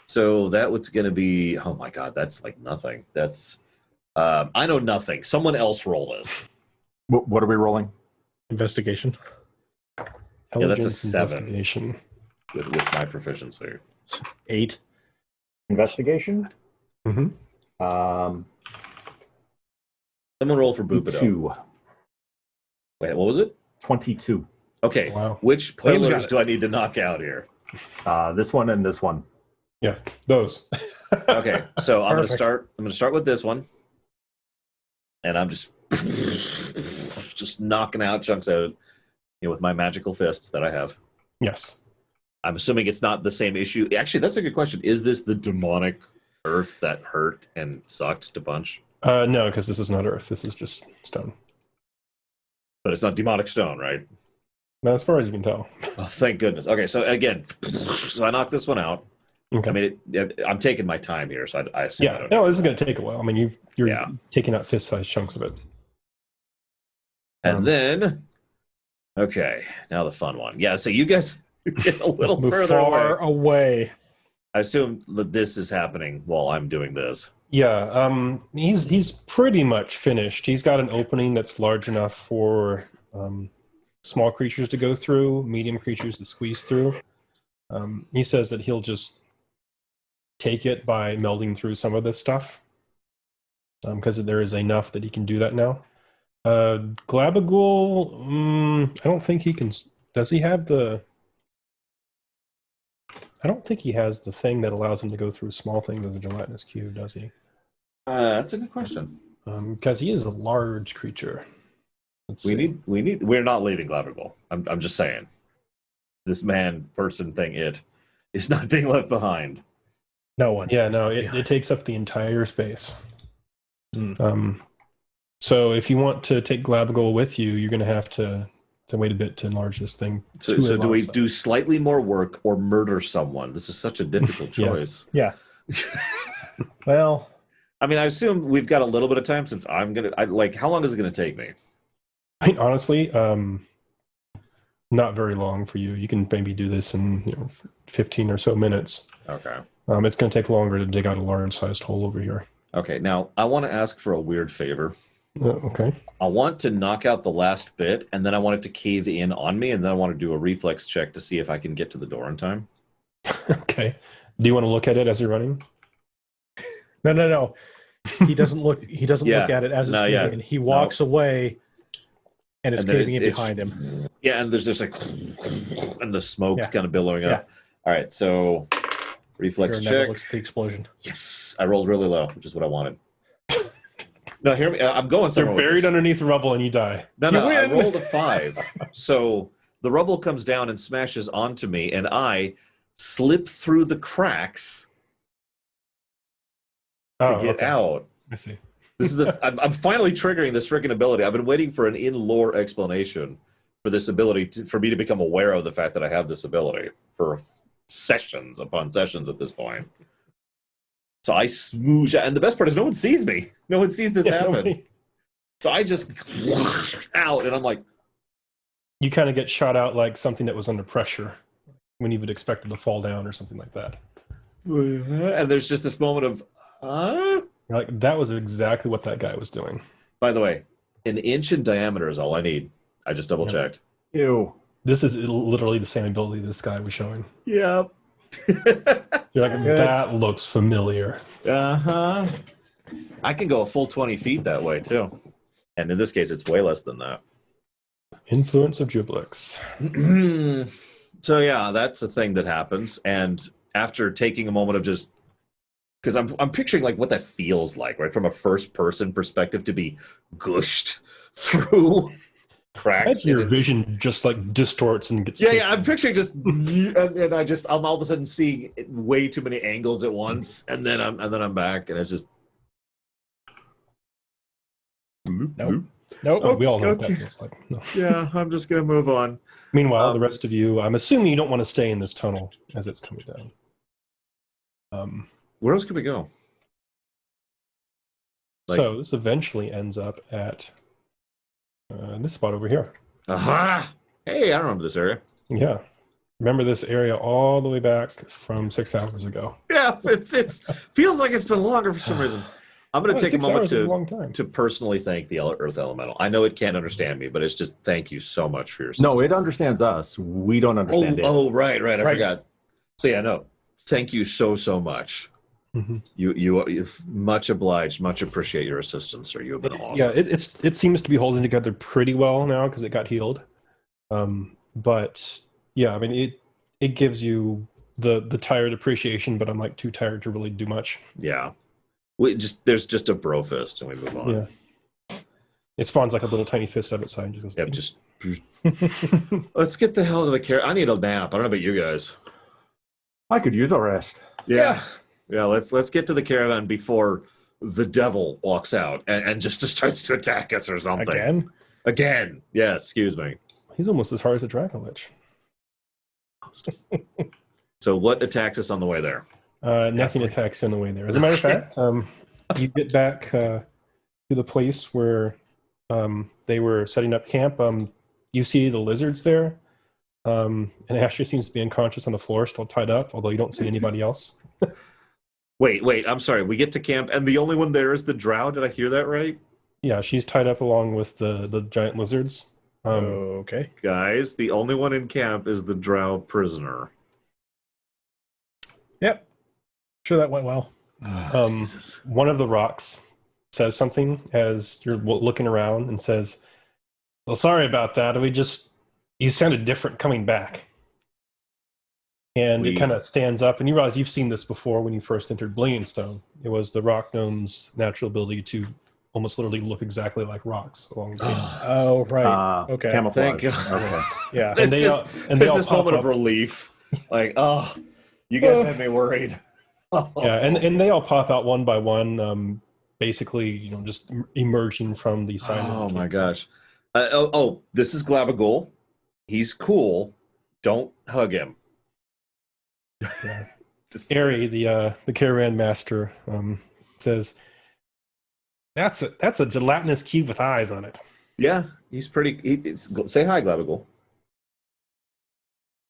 So that was going to be... Oh, my God. That's like nothing. That's I know nothing. Someone else roll this. What are we rolling? Investigation. Yeah, that's a Intelligence 7 investigation. with my proficiency. 8. Investigation. Mm-hmm. Someone roll for Boopido. 2. Wait, what was it? 22. Okay. Wow. Which William's pillars got it. do I need to knock out here? This one and this one. Yeah, those. Okay, so I'm Perfect. gonna start with this one, and I'm just knocking out chunks out, with my magical fists that I have. Yes. I'm assuming it's not the same issue. Actually, that's a good question. Is this the demonic earth that hurt and sucked to punch? No, because this is not earth. This is just stone. But it's not demonic stone, right? Now, as far as you can tell. Oh, thank goodness. Okay, so again, so I knocked this one out. Okay. I mean, I'm taking my time here, so I assume. I Yeah. don't No, know. this is going to take a while. I mean, you're Yeah. taking out fist-sized chunks of it. And then, okay, now the fun one. Yeah, so you guys get a little Move further far away. away. I assume that this is happening while I'm doing this. Yeah. He's pretty much finished. He's got an opening that's large enough for small creatures to go through, medium creatures to squeeze through. He says that he'll just take it by melding through some of this stuff, because there is enough that he can do that now. Glabagool, I don't think he can. Does he have the? I don't think he has the thing that allows him to go through small things as a gelatinous cube, does he? That's a good question. Because he is a large creature. We're not leaving Glabergol. I'm just saying. This man, person, thing, it is not being left behind. No one. Yeah, no, it takes up the entire space. So if you want to take Glabagool with you, you're going to have to wait a bit to enlarge this thing. So do we do slightly more work or murder someone? This is such a difficult choice. Yeah. Well, I mean, I assume we've got a little bit of time since how long is it going to take me? I mean, honestly, not very long for you. You can maybe do this in 15 or so minutes. Okay. It's going to take longer to dig out a large-sized hole over here. Okay. Now, I want to ask for a weird favor. Okay. I want to knock out the last bit, and then I want it to cave in on me, and then I want to do a reflex check to see if I can get to the door in time. Okay. Do you want to look at it as you're running? No. He doesn't look. He doesn't Yeah. look at it as it's No, caving yeah. in. He walks away, and it's then caving in behind him. Yeah, and there's just and the smoke Yeah. kind of billowing up. All right, so reflex Never check. looks at the explosion. Yes, I rolled really low, which is what I wanted. No, hear me. I'm going They're somewhere. with buried this. underneath the rubble and you die. No, You I win. rolled a 5. So the rubble comes down and smashes onto me, and I slip through the cracks to get okay. out. I see. This is I'm finally triggering this freaking ability. I've been waiting for an in-lore explanation for this ability for me to become aware of the fact that I have this ability for sessions upon sessions at this point. So I smoosh, and the best part is no one sees me. No one sees this happen. Nobody- So I just out, and I'm like, You kind of get shot out like something that was under pressure when you would expect it to fall down or something like that. and there's just this moment of, You're like, that was exactly what that guy was doing. By the way, an inch in diameter is all I need. I just double checked. Ew. This is literally the same ability this guy was showing. Yep. You're like, that looks familiar. Uh-huh. I can go a full 20 feet that way, too. And in this case, it's way less than that. Influence of Jubilix. So, yeah, that's a thing that happens. And after taking a moment of just... Because I'm picturing like what that feels like, right? From a first-person perspective to be gushed through cracks. As your vision just like distorts and gets... Yeah, I'm picturing just... And I'm all of a sudden seeing way too many angles at once. And then I'm back, and it's just... Nope. Oh, we all know what Okay. that feels like. No. Yeah, I'm just going to move on. Meanwhile, the rest of you, I'm assuming you don't want to stay in this tunnel as it's coming down. Where else can we go? So this eventually ends up at this spot over here. Aha! Hey, I remember this area. Yeah. Remember this area all the way back from 6 hours ago. Yeah, it's feels like it's been longer for some reason. I'm going to take a 6 moment hours is a long time. to personally thank the Earth Elemental. I know it can't understand me, but it's just thank you so much for your assistance. No, it understands us. We don't understand it. Oh, right. I forgot. So yeah, no. Thank you so much. Mm-hmm. You much obliged, much appreciate your assistance, sir. You have been awesome. Yeah, it seems to be holding together pretty well now because it got healed. But yeah, I mean it gives you the tired appreciation, but I'm like too tired to really do much. Yeah. There's just a bro fist and we move on. Yeah. It spawns like a little tiny fist out of its side. Just let's get the hell to the care. I need a nap. I don't know about you guys. I could use a rest. Yeah. Let's get to the caravan before the devil walks out and just starts to attack us or something. Again. Yes, excuse me. He's almost as hard as a Dragon Lich. So what attacks us on the way there? Nothing attacks on the way there. As a matter of fact, you get back to the place where they were setting up camp. You see the lizards there, and Asher seems to be unconscious on the floor, still tied up, although you don't see anybody else. Wait, I'm sorry. We get to camp, and the only one there is the drow. Did I hear that right? Yeah, she's tied up along with the giant lizards. Okay. Guys, the only one in camp is the drow prisoner. Yep. Sure, that went well. One of the rocks says something as you're looking around and says, "Well, sorry about that. You sounded different coming back." And it kind of stands up, and you realize you've seen this before when you first entered Blingstone. It was the rock gnome's natural ability to almost literally look exactly like rocks along the Oh, right. Okay. Thank Camouflage. God. Okay. Yeah, There's this pop moment up. of relief. Like, oh, you guys had me worried. Yeah, and they all pop out one by one, basically, just emerging from the side. Oh my gosh. This is Glabagul. He's cool. Don't hug him. Yeah. Ari, the caravan master, says, That's a gelatinous cube with eyes on it. Yeah, he's pretty. Say hi, Glabagul.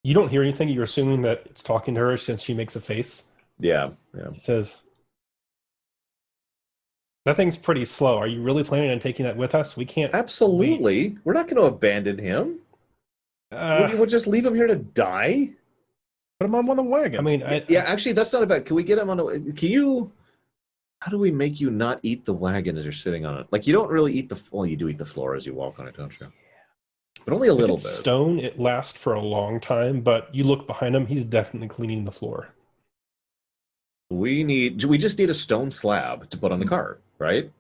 You don't hear anything. You're assuming that it's talking to her since she makes a face. Yeah. She says, "That thing's pretty slow. Are you really planning on taking that with us? We can't." Absolutely. We're not going to abandon him. We'll just leave him here to die. Put him on one of the wagons. I mean, Actually, that's not a bad. Can we get him on a? Can you? How do we make you not eat the wagon as you're sitting on it? Like, you don't really eat the. Well, you do eat the floor as you walk on it, don't you? But only a little bit. Stone, it lasts for a long time, but you look behind him, he's definitely cleaning the floor. We just need a stone slab to put on the cart, right?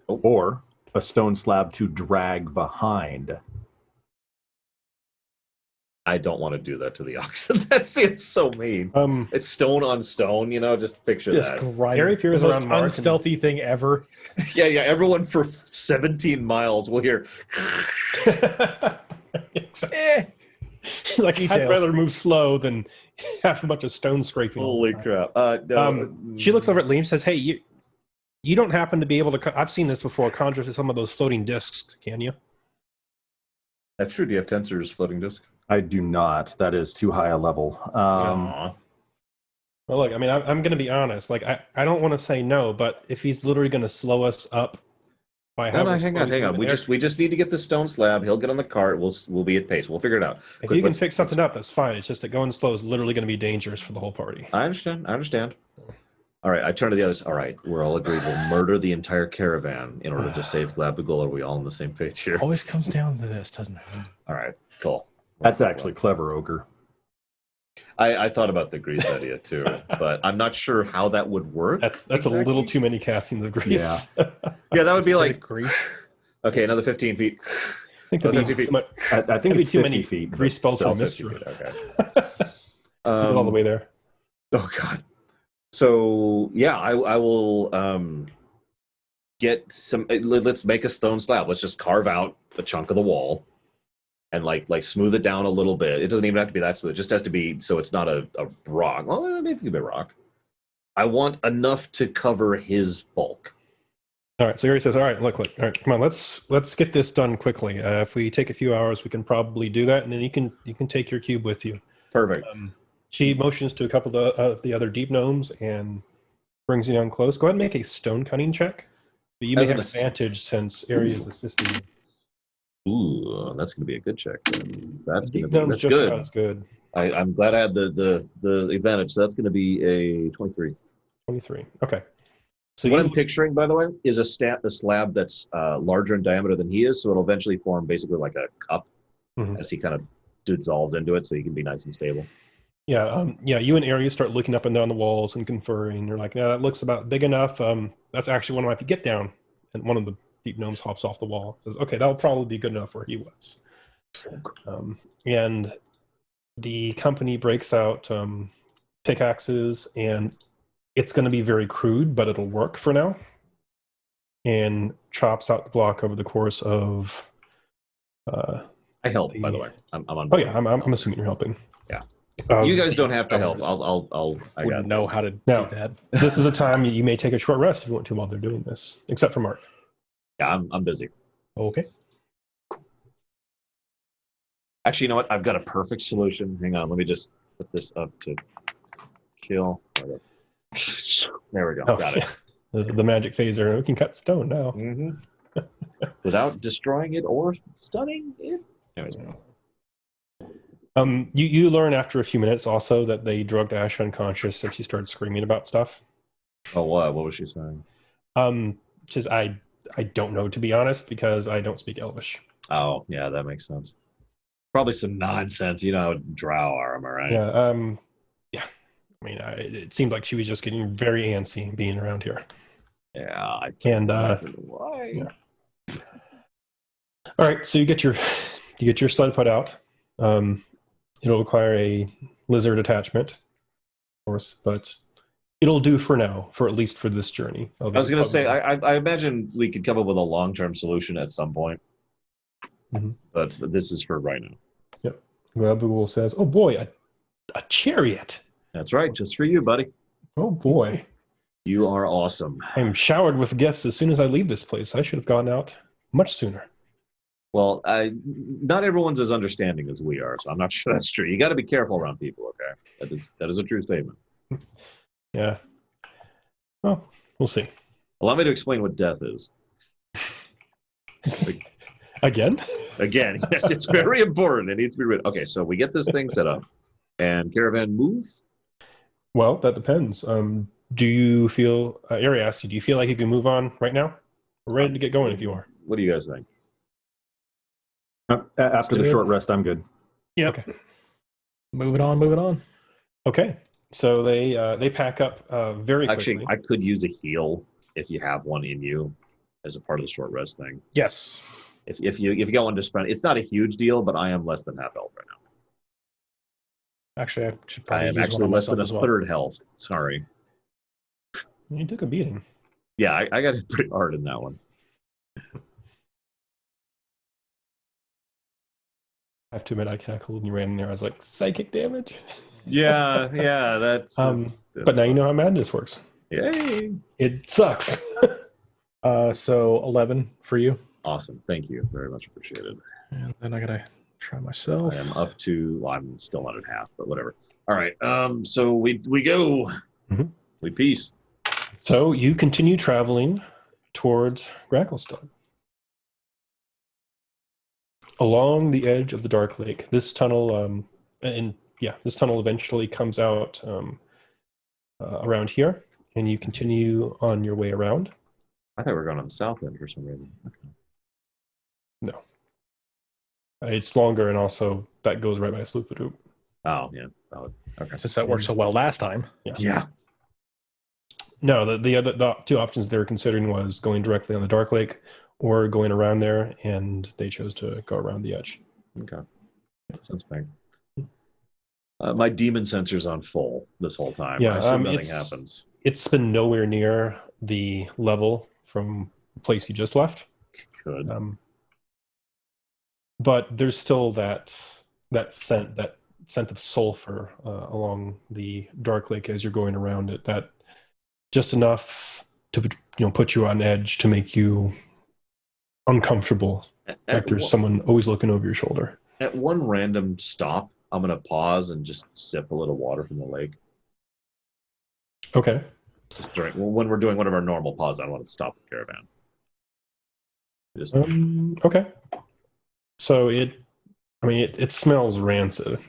Or a stone slab to drag behind. I don't want to do that to the oxen. That seems so mean. It's stone on stone, just picture that. Harry appears the around most Mark unstealthy thing ever. Yeah. Everyone for 17 miles will hear. He's like, I'd rather move slow than have a bunch of stone scraping. Holy crap! She looks over at Liam and says, "Hey, you don't happen to be able to? I've seen this before. Conjure some of those floating discs, can you?" That's true. Do you have Tensor's floating disc? I do not. That is too high a level. Well, look, I mean, I'm going to be honest. Like, I don't want to say no, but if he's literally going to slow us up by hang on. We just need to get the stone slab. He'll get on the cart. We'll be at pace. We'll figure it out. If you can fix something up, that's fine. It's just that going slow is literally going to be dangerous for the whole party. I understand. All right, I turn to the others. All right, we're all agreed. We'll murder the entire caravan in order to save Glabagul. Are we all on the same page here? Always comes down to this, doesn't it? All right, cool. That's actually clever, Ogre. I thought about the grease idea too, but I'm not sure how that would work. That's exactly. A little too many castings of grease. Yeah, yeah, that would be like grease. Okay, another 15 feet. I think that'd be I think it's too 50 many feet. Grease spells for mystery. Okay. All the way there. Oh God. So yeah, I will get some. Let's make a stone slab. Let's just carve out a chunk of the wall. And like smooth it down a little bit. It doesn't even have to be that smooth. It just has to be so it's not a rock. Well, maybe it could be a rock. I want enough to cover his bulk. All right. So Yuri says, "All right, look. All right, come on. Let's get this done quickly. If we take a few hours, we can probably do that, and then you can take your cube with you." Perfect. She motions to a couple of the other deep gnomes, and brings you down close. Go ahead and make a stone cutting check. But you may As an have advantage since Area's assisting you. Ooh, that's going to be a good check. Then. That's going to Deep be gnome's that's just good. about as good. I'm glad I had the advantage. So that's going to be a 23. 23. Okay. So What you, I'm picturing, by the way, is a slab that's larger in diameter than he is, so it'll eventually form basically like a cup as he kind of dissolves into it, so he can be nice and stable. yeah, you and Area start looking up and down the walls and conferring. You're like, yeah, that looks about big enough. That's actually one of my get down. And one of the deep gnomes hops off the wall. Says, okay, that'll probably be good enough where he was. And the company breaks out pickaxes, and it's going to be very crude, but it'll work for now. And chops out the block over the course of. I help, by the way. I'm on. Oh yeah, I'm assuming you're helping. Yeah. You guys don't have to help. hours. I Wouldn't know how to do Now, that. This is a time you may take a short rest if you want to while they're doing this, except for Mark. Yeah, I'm busy. Okay. Actually, you know what? I've got a perfect solution. Hang on, let me just put this up to kill. There we go. Oh, Got it. The magic phaser. We can cut stone now. Mm-hmm. Without destroying it or stunning it. Anyways. You learn after a few minutes also that they drugged Ash unconscious and she started screaming about stuff. Oh, what? What was she saying? Says I don't know, to be honest, because I don't speak Elvish. Oh, yeah, that makes sense. Probably some nonsense. You know how drow are, am I right? Yeah. Yeah. I mean, it seemed like she was just getting very antsy being around here. Yeah, I And why? Yeah. All right, so you get your sled put out. It'll require a lizard attachment, of course, but it'll do for now, for at least for this journey. I was going to say, I imagine we could come up with a long-term solution at some point, but this is for right now. Yep. Google says, "Oh boy, a chariot." That's right, just for you, buddy. Oh boy, you are awesome. I'm showered with gifts as soon as I leave this place. I should have gone out much sooner. Well, not everyone's as understanding as we are, so I'm not sure that's true. You got to be careful around people, okay? That is a true statement. Yeah. Well, we'll see. Allow me to explain what death is. Again? Again, yes, it's very important. It needs to be written. Okay, so we get this thing set up, and caravan move? Well, that depends. Do you feel, Ari asked you, do you feel like you can move on right now? We're ready to get going if you are. What do you guys think? After the short rest, I'm good. Yeah. Okay. Moving on. Okay. So they pack up very quickly. Actually, I could use a heal if you have one in you as a part of the short rest thing. Yes. If you got one to spend, it's not a huge deal, but I am less than half health right now. Actually, I should probably I am use actually one less than a as well. third health. Sorry. You took a beating. Yeah, I got hit pretty hard in that one. I have to admit, I cackled and you ran in there. I was like, psychic damage? Yeah, that's... but now you know how madness works. Yay! It sucks. So 11 for you. Awesome. Thank you. Very much appreciated. And then I got to try myself. I am up to... Well, I'm still not at half, but whatever. All right. So we go. Mm-hmm. We peace. So you continue traveling towards Gracklestone. Along the edge of the Dark Lake, this tunnel, this tunnel eventually comes out around here, and you continue on your way around. I thought we were going on the south end for some reason. Okay. No. It's longer, and also that goes right by Sloopadoop. Oh, yeah. Valid. Okay. Since that worked so well last time. Yeah. No, the two options they were considering was going directly on the Dark Lake or going around there, and they chose to go around the edge. Okay. Sounds fair. My demon sensor's on full this whole time. Yeah, I assume nothing happens. It's been nowhere near the level from the place you just left. Good. But there's still that scent of sulfur along the Dark Lake as you're going around it. That just enough to put you on edge, to make you uncomfortable. Like there's someone always looking over your shoulder. At one random stop, I'm going to pause and just sip a little water from the lake. Okay. Just during when we're doing one of our normal pauses, I don't want to stop the caravan. Just Okay. So it smells rancid.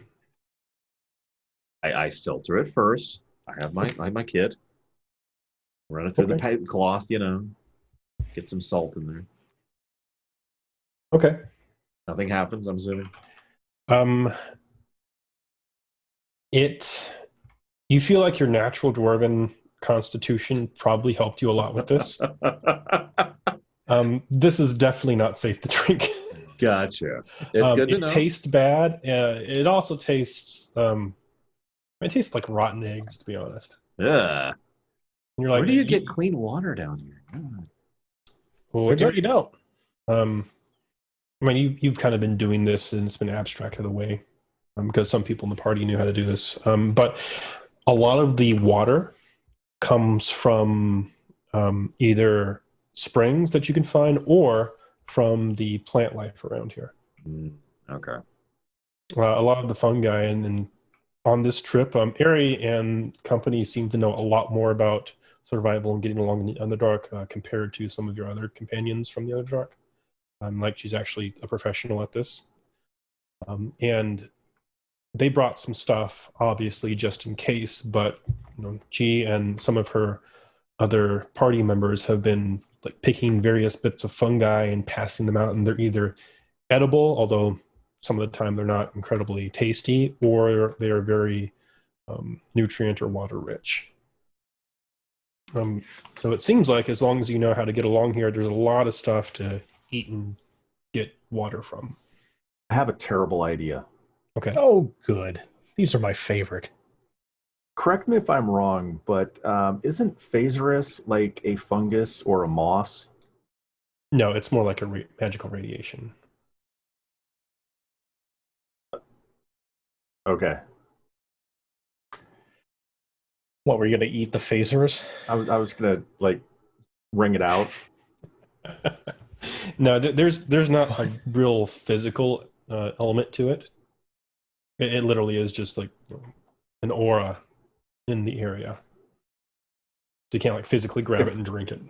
I filter it first. I have my kit. Run it through the pipe cloth, Get some salt in there. Okay. Nothing happens, I'm assuming. You feel like your natural dwarven constitution probably helped you a lot with this. This is definitely not safe to drink. Gotcha. It's good to know. It tastes bad. It also tastes. It tastes like rotten eggs, to be honest. Yeah. You're like, where do you get clean water down here? Well, Turns out you don't. You've kind of been doing this, and it's been abstracted away because some people in the party knew how to do this. But a lot of the water comes from either springs that you can find or from the plant life around here. Okay. A lot of the fungi and on this trip, Ari and company seem to know a lot more about survival and getting along in the Underdark compared to some of your other companions from the Underdark. Like she's actually a professional at this. And they brought some stuff, obviously, just in case, but G and some of her other party members have been like picking various bits of fungi and passing them out, and they're either edible, although some of the time they're not incredibly tasty, or they are very nutrient or water rich. So it seems like as long as you know how to get along here, there's a lot of stuff to eat and get water from. I have a terrible idea. Okay. Oh, good. These are my favorite. Correct me if I'm wrong, but isn't Phaserus like a fungus or a moss? No, it's more like a magical radiation. Okay. What, were you going to eat the phasers? I was gonna like wring it out. No, there's not a real physical element to it. It literally is just like an aura in the area. So you can't like physically grab it and drink it.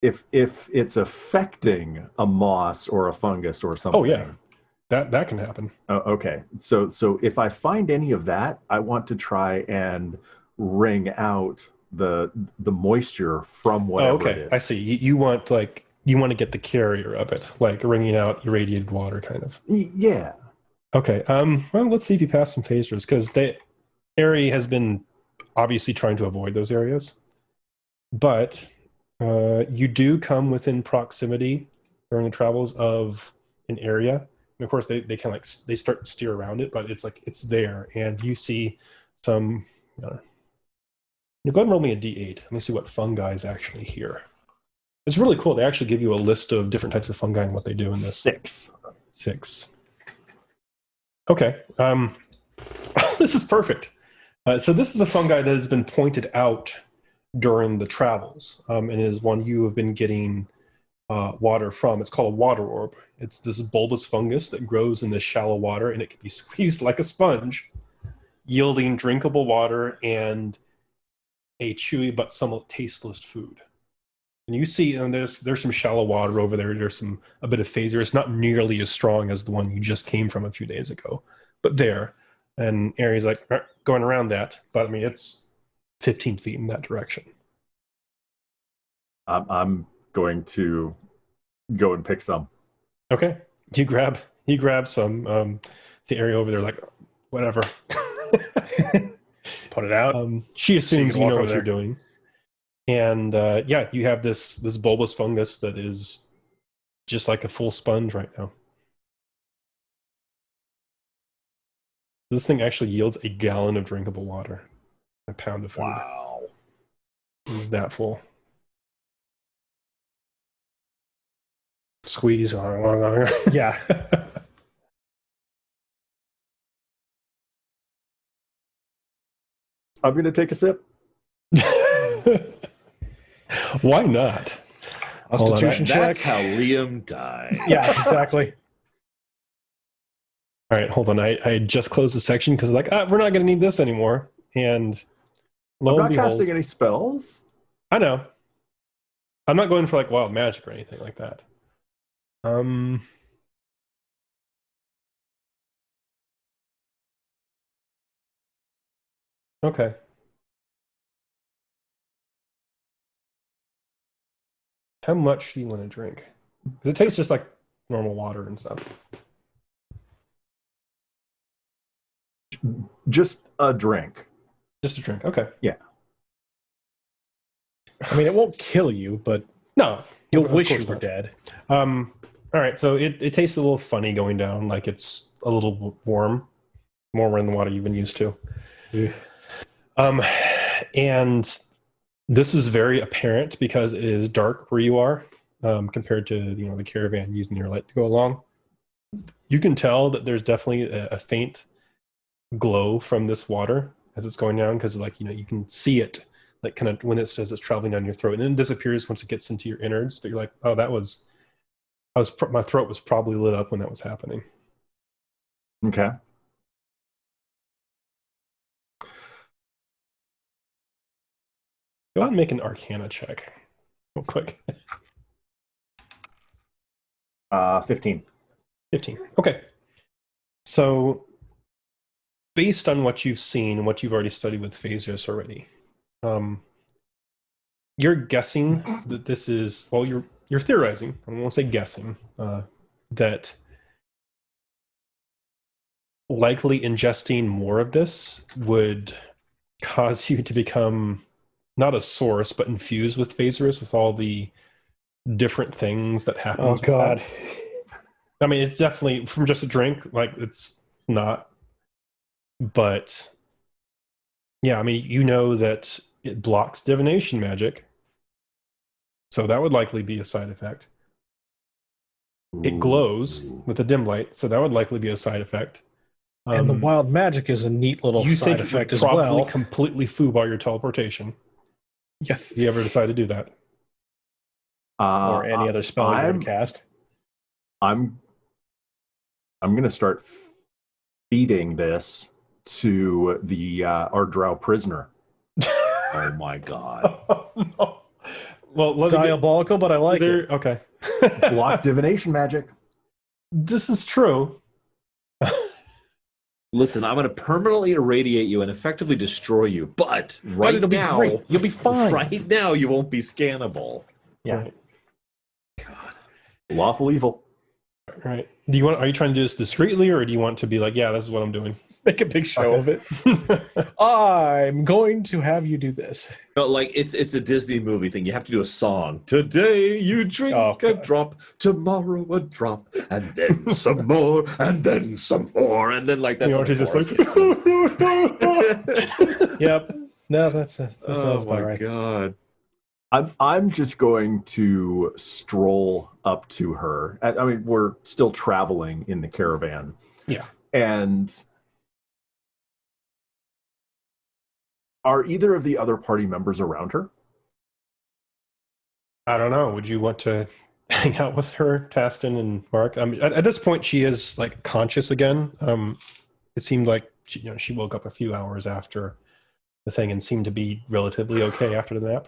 If it's affecting a moss or a fungus or something. Oh yeah, that can happen. Okay. So if I find any of that, I want to try and wring out the moisture from whatever it is. I see. You want to get the carrier of it, like wringing out irradiated water, kind of. Yeah. Okay. Well, let's see if you pass some phasers, because Ari has been obviously trying to avoid those areas, but you do come within proximity during the travels of an area, and of course they kind of like they start to steer around it, but it's like it's there, and you see some. Go ahead and roll me a d8. Let me see what fungi is actually here. It's really cool. They actually give you a list of different types of fungi and what they do in this. 6. Okay. This is perfect. So this is a fungi that has been pointed out during the travels, and is one you have been getting water from. It's called a water orb. It's this bulbous fungus that grows in this shallow water, and it can be squeezed like a sponge, yielding drinkable water and a chewy but somewhat tasteless food. And you see, and there's some shallow water over there. There's a bit of phaser. It's not nearly as strong as the one you just came from a few days ago, but there. And Ari's like going around that, but I mean it's 15 feet in that direction. I'm going to go and pick some. Okay, you grab some. The area over there, like whatever. Put it out. She assumes you know what there. you're doing. And yeah, you have this bulbous fungus that is just like a full sponge right now. This thing actually yields a gallon of drinkable water, a pound of food. Wow, It's that full. Squeeze. Yeah. I'm going to take a sip. Why not? Constitution check. That's how Liam died. Yeah, exactly. All right, hold on. I just closed the section because we're not going to need this anymore. And lo I'm and not behold, casting any spells. I know. I'm not going for like wild magic or anything like that. Okay. How much do you want to drink? Because it tastes just like normal water and stuff. Just a drink. Just a drink. Okay. Yeah. I mean, it won't kill you, but No. you'll of wish course you were not. dead. All right. So it tastes a little funny going down, like it's a little warmer in the water you've been used to. And this is very apparent because it is dark where you are, compared to the caravan using your light to go along. You can tell that there's definitely a faint glow from this water as it's going down, because you can see it like kind of when it says it's traveling down your throat, and then it disappears once it gets into your innards. But you're like, oh, my throat was probably lit up when that was happening. Okay. Go ahead and make an Arcana check real quick. 15. 15. Okay. So based on what you've seen and what you've already studied with phasers already, you're guessing that this is, well, you're theorizing, I won't say guessing, that likely ingesting more of this would cause you to become not a source, but infused with phasers, with all the different things that happen. Oh, God. I mean, it's definitely from just a drink, like it's not. But yeah, I mean, you know that it blocks divination magic, so that would likely be a side effect. It glows with a dim light, so that would likely be a side effect. And the wild magic is a neat little You side think it effect would as probably well. completely foobar your teleportation Yeah. if you ever decide to do that. Or any other spell you would cast. I'm going to start feeding this to the our drow prisoner. Oh my god. No. Well, let Diabolical, but I like it. Okay. Block divination magic. This is true. Listen, I'm going to permanently irradiate you and effectively destroy you, but right it'll now, be great. You'll be fine. Right now, you won't be scannable. Yeah. Right. Lawful evil. Right. Are you trying to do this discreetly, or do you want to be like, yeah, this is what I'm doing? Make a big show of it. I'm going to have you do this. No, like it's a Disney movie thing. You have to do a song. Today you drink a drop, tomorrow a drop, and then some more, and then some more, and then like that's what she's just like, Yep. No, that sounds about right. God. I'm just going to stroll up to her. I mean, we're still traveling in the caravan. Yeah. And are either of the other party members around her? I don't know. Would you want to hang out with her, Taston and Mark? At this point, she is like conscious again. It seemed like she woke up a few hours after the thing and seemed to be relatively okay after the nap.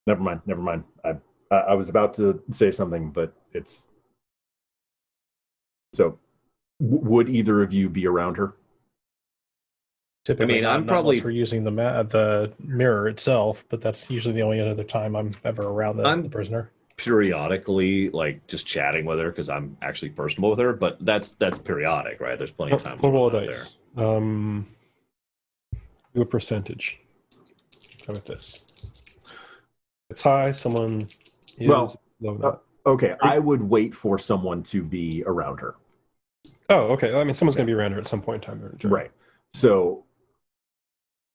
Never mind. I was about to say something, but it's so. Would either of you be around her? Typically, I'm not probably unless we're using the mirror itself, but that's usually the only other time I'm ever around the prisoner. Periodically, like just chatting with her because I'm actually personal with her, but that's periodic, right? There's plenty of times. We'll roll a dice. Do a percentage. How about this? It's high. Someone is low enough. Okay, I would wait for someone to be around her. Oh, okay. I mean, someone's going to be around her at some point in time. Right. So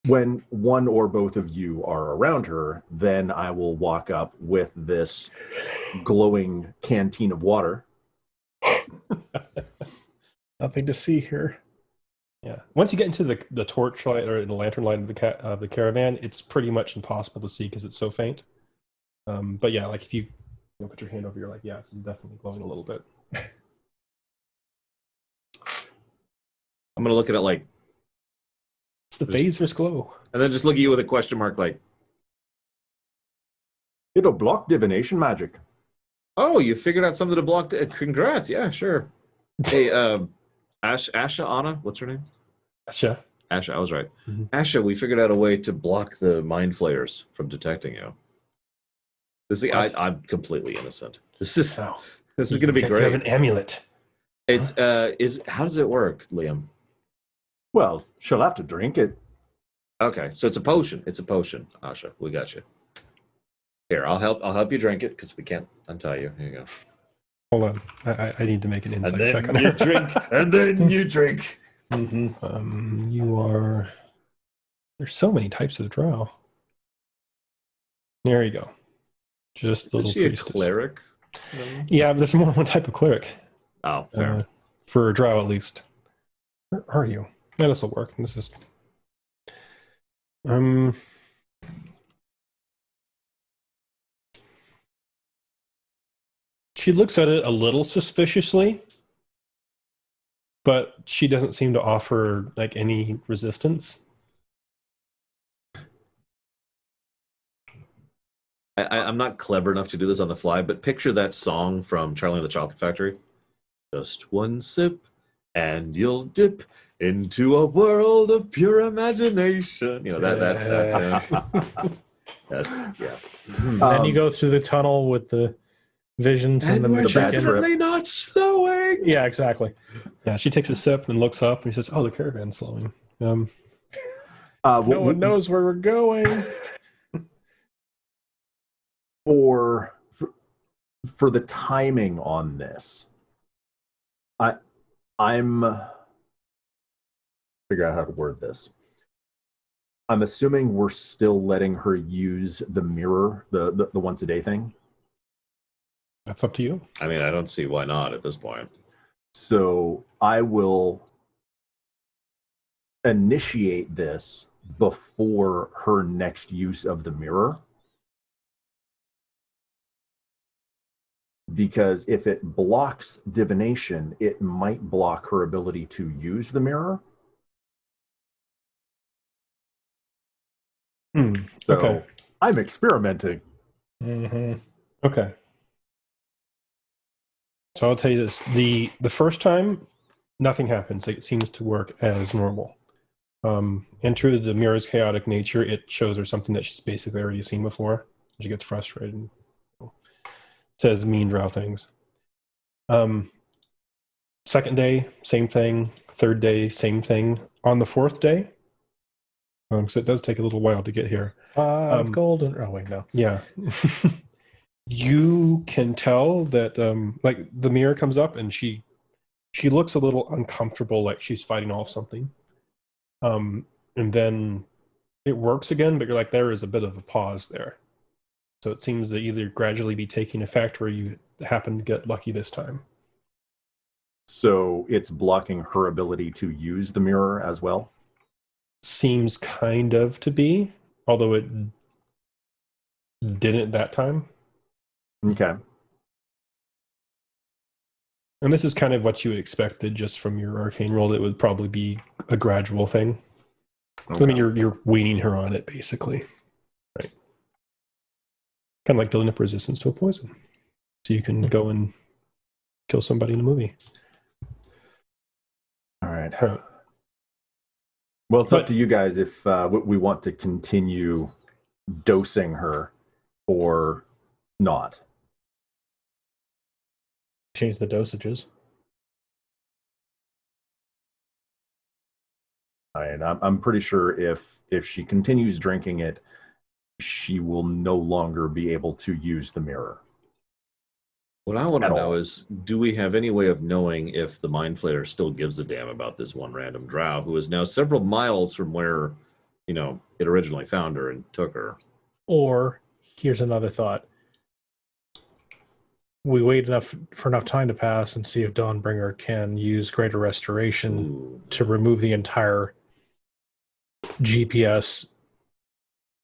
when one or both of you are around her, then I will walk up with this glowing canteen of water. Nothing to see here. Yeah. Once you get into the torch light or the lantern light of the caravan, it's pretty much impossible to see because it's so faint. But yeah, like if you put your hand over, you're like, yeah, this is definitely glowing a little bit. I'm gonna look at it like, It's the phase versus glow. And then just look at you with a question mark like, It'll block divination magic. oh, you figured out something to block. Congrats. Yeah, sure. Hey, Asha, Anna, what's her name? Asha. Asha, I was right. Mhm. Asha, we figured out a way to block the mind flayers from detecting you. I'm completely innocent. This is Oh. going to be You great. have an amulet. It's how does it work, Liam? Well, she'll have to drink it. Okay, so it's a potion. It's a potion, Asha. We got you. Here, I'll help you drink it because we can't untie you. Here you go. Hold on. I need to make an insight And check on then you her. drink, and then you drink. You are. There's so many types of drow. There you go. Just Is little she a priestess. cleric? Yeah, but there's more than one type of cleric. Oh, fair. For a drow, at least. Where are you? Yeah, this will work. This is. She looks at it a little suspiciously, but she doesn't seem to offer like any resistance. I'm not clever enough to do this on the fly, but picture that song from Charlie and the Chocolate Factory. Just one sip, and you'll dip into a world of pure imagination. You know that. That's yeah. Then you go through the tunnel with the visions and the we're magic. definitely not slowing. Yeah, exactly. Yeah, she takes a sip and looks up and she says, "Oh, the caravan's slowing." No one knows where we're going. For the timing on this, I'm figure out how to word this. I'm assuming we're still letting her use the mirror, the once a day thing. That's up to you. I mean, I don't see why not at this point. So I will initiate this before her next use of the mirror. Because if it blocks divination, it might block her ability to use the mirror. So Okay. I'm experimenting. Mm-hmm. Okay. So I'll tell you this: the first time, nothing happens. It seems to work as normal. Enter the mirror's chaotic nature. It shows her something that she's basically already seen before. She gets frustrated and says mean drow things. Second day, same thing. Third day, same thing. On the fourth day, so it does take a little while to get here. Golden. Oh wait, no. Yeah. You can tell that like the mirror comes up and she looks a little uncomfortable, like she's fighting off something. And then it works again, but you're like, there is a bit of a pause there. So it seems to either gradually be taking effect or you happen to get lucky this time. So it's blocking her ability to use the mirror as well? Seems kind of to be, although it didn't that time. Okay. And this is kind of what you expected just from your arcane roll. It would probably be a gradual thing. Okay. I mean, you're weaning her on it, basically. Right. Kind of like building up resistance to a poison. So you can go and kill somebody in a movie. All right. Right. Well, it's up to you guys if we want to continue dosing her or not. Change the dosages. And I'm pretty sure if she continues drinking it, she will no longer be able to use the mirror. What I want to At know all. is, do we have any way of knowing if the Mind Flayer still gives a damn about this one random drow who is now several miles from where, it originally found her and took her? Or here's another thought: we wait for enough time to pass and see if Dawnbringer can use Greater Restoration Ooh. to remove the entire GPS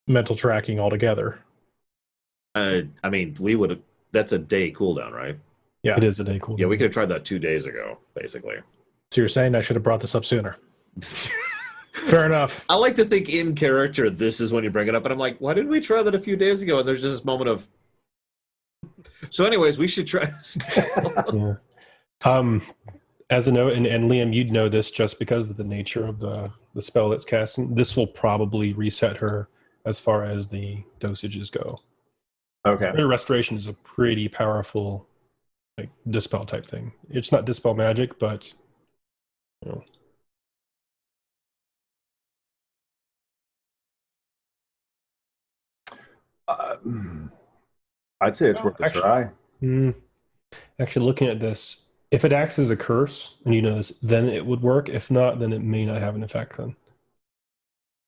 mental tracking altogether. I mean, we would have. That's a day cooldown, right? Yeah. It is a day cool. Yeah, we could have tried that 2 days ago, basically. So you're saying I should have brought this up sooner? Fair enough. I like to think in character, this is when you bring it up, and I'm like, why didn't we try that a few days ago? And there's just this moment of. So, anyways, we should try. Yeah. As a note, and Liam, you'd know this just because of the nature of the spell that's casting. This will probably reset her as far as the dosages go. Okay. Spirit Restoration is a pretty powerful, like, dispel type thing. It's not dispel magic, but you know. I'd say it's worth a try. Actually, looking at this, if it acts as a curse, and you know this, then it would work. If not, then it may not have an effect then.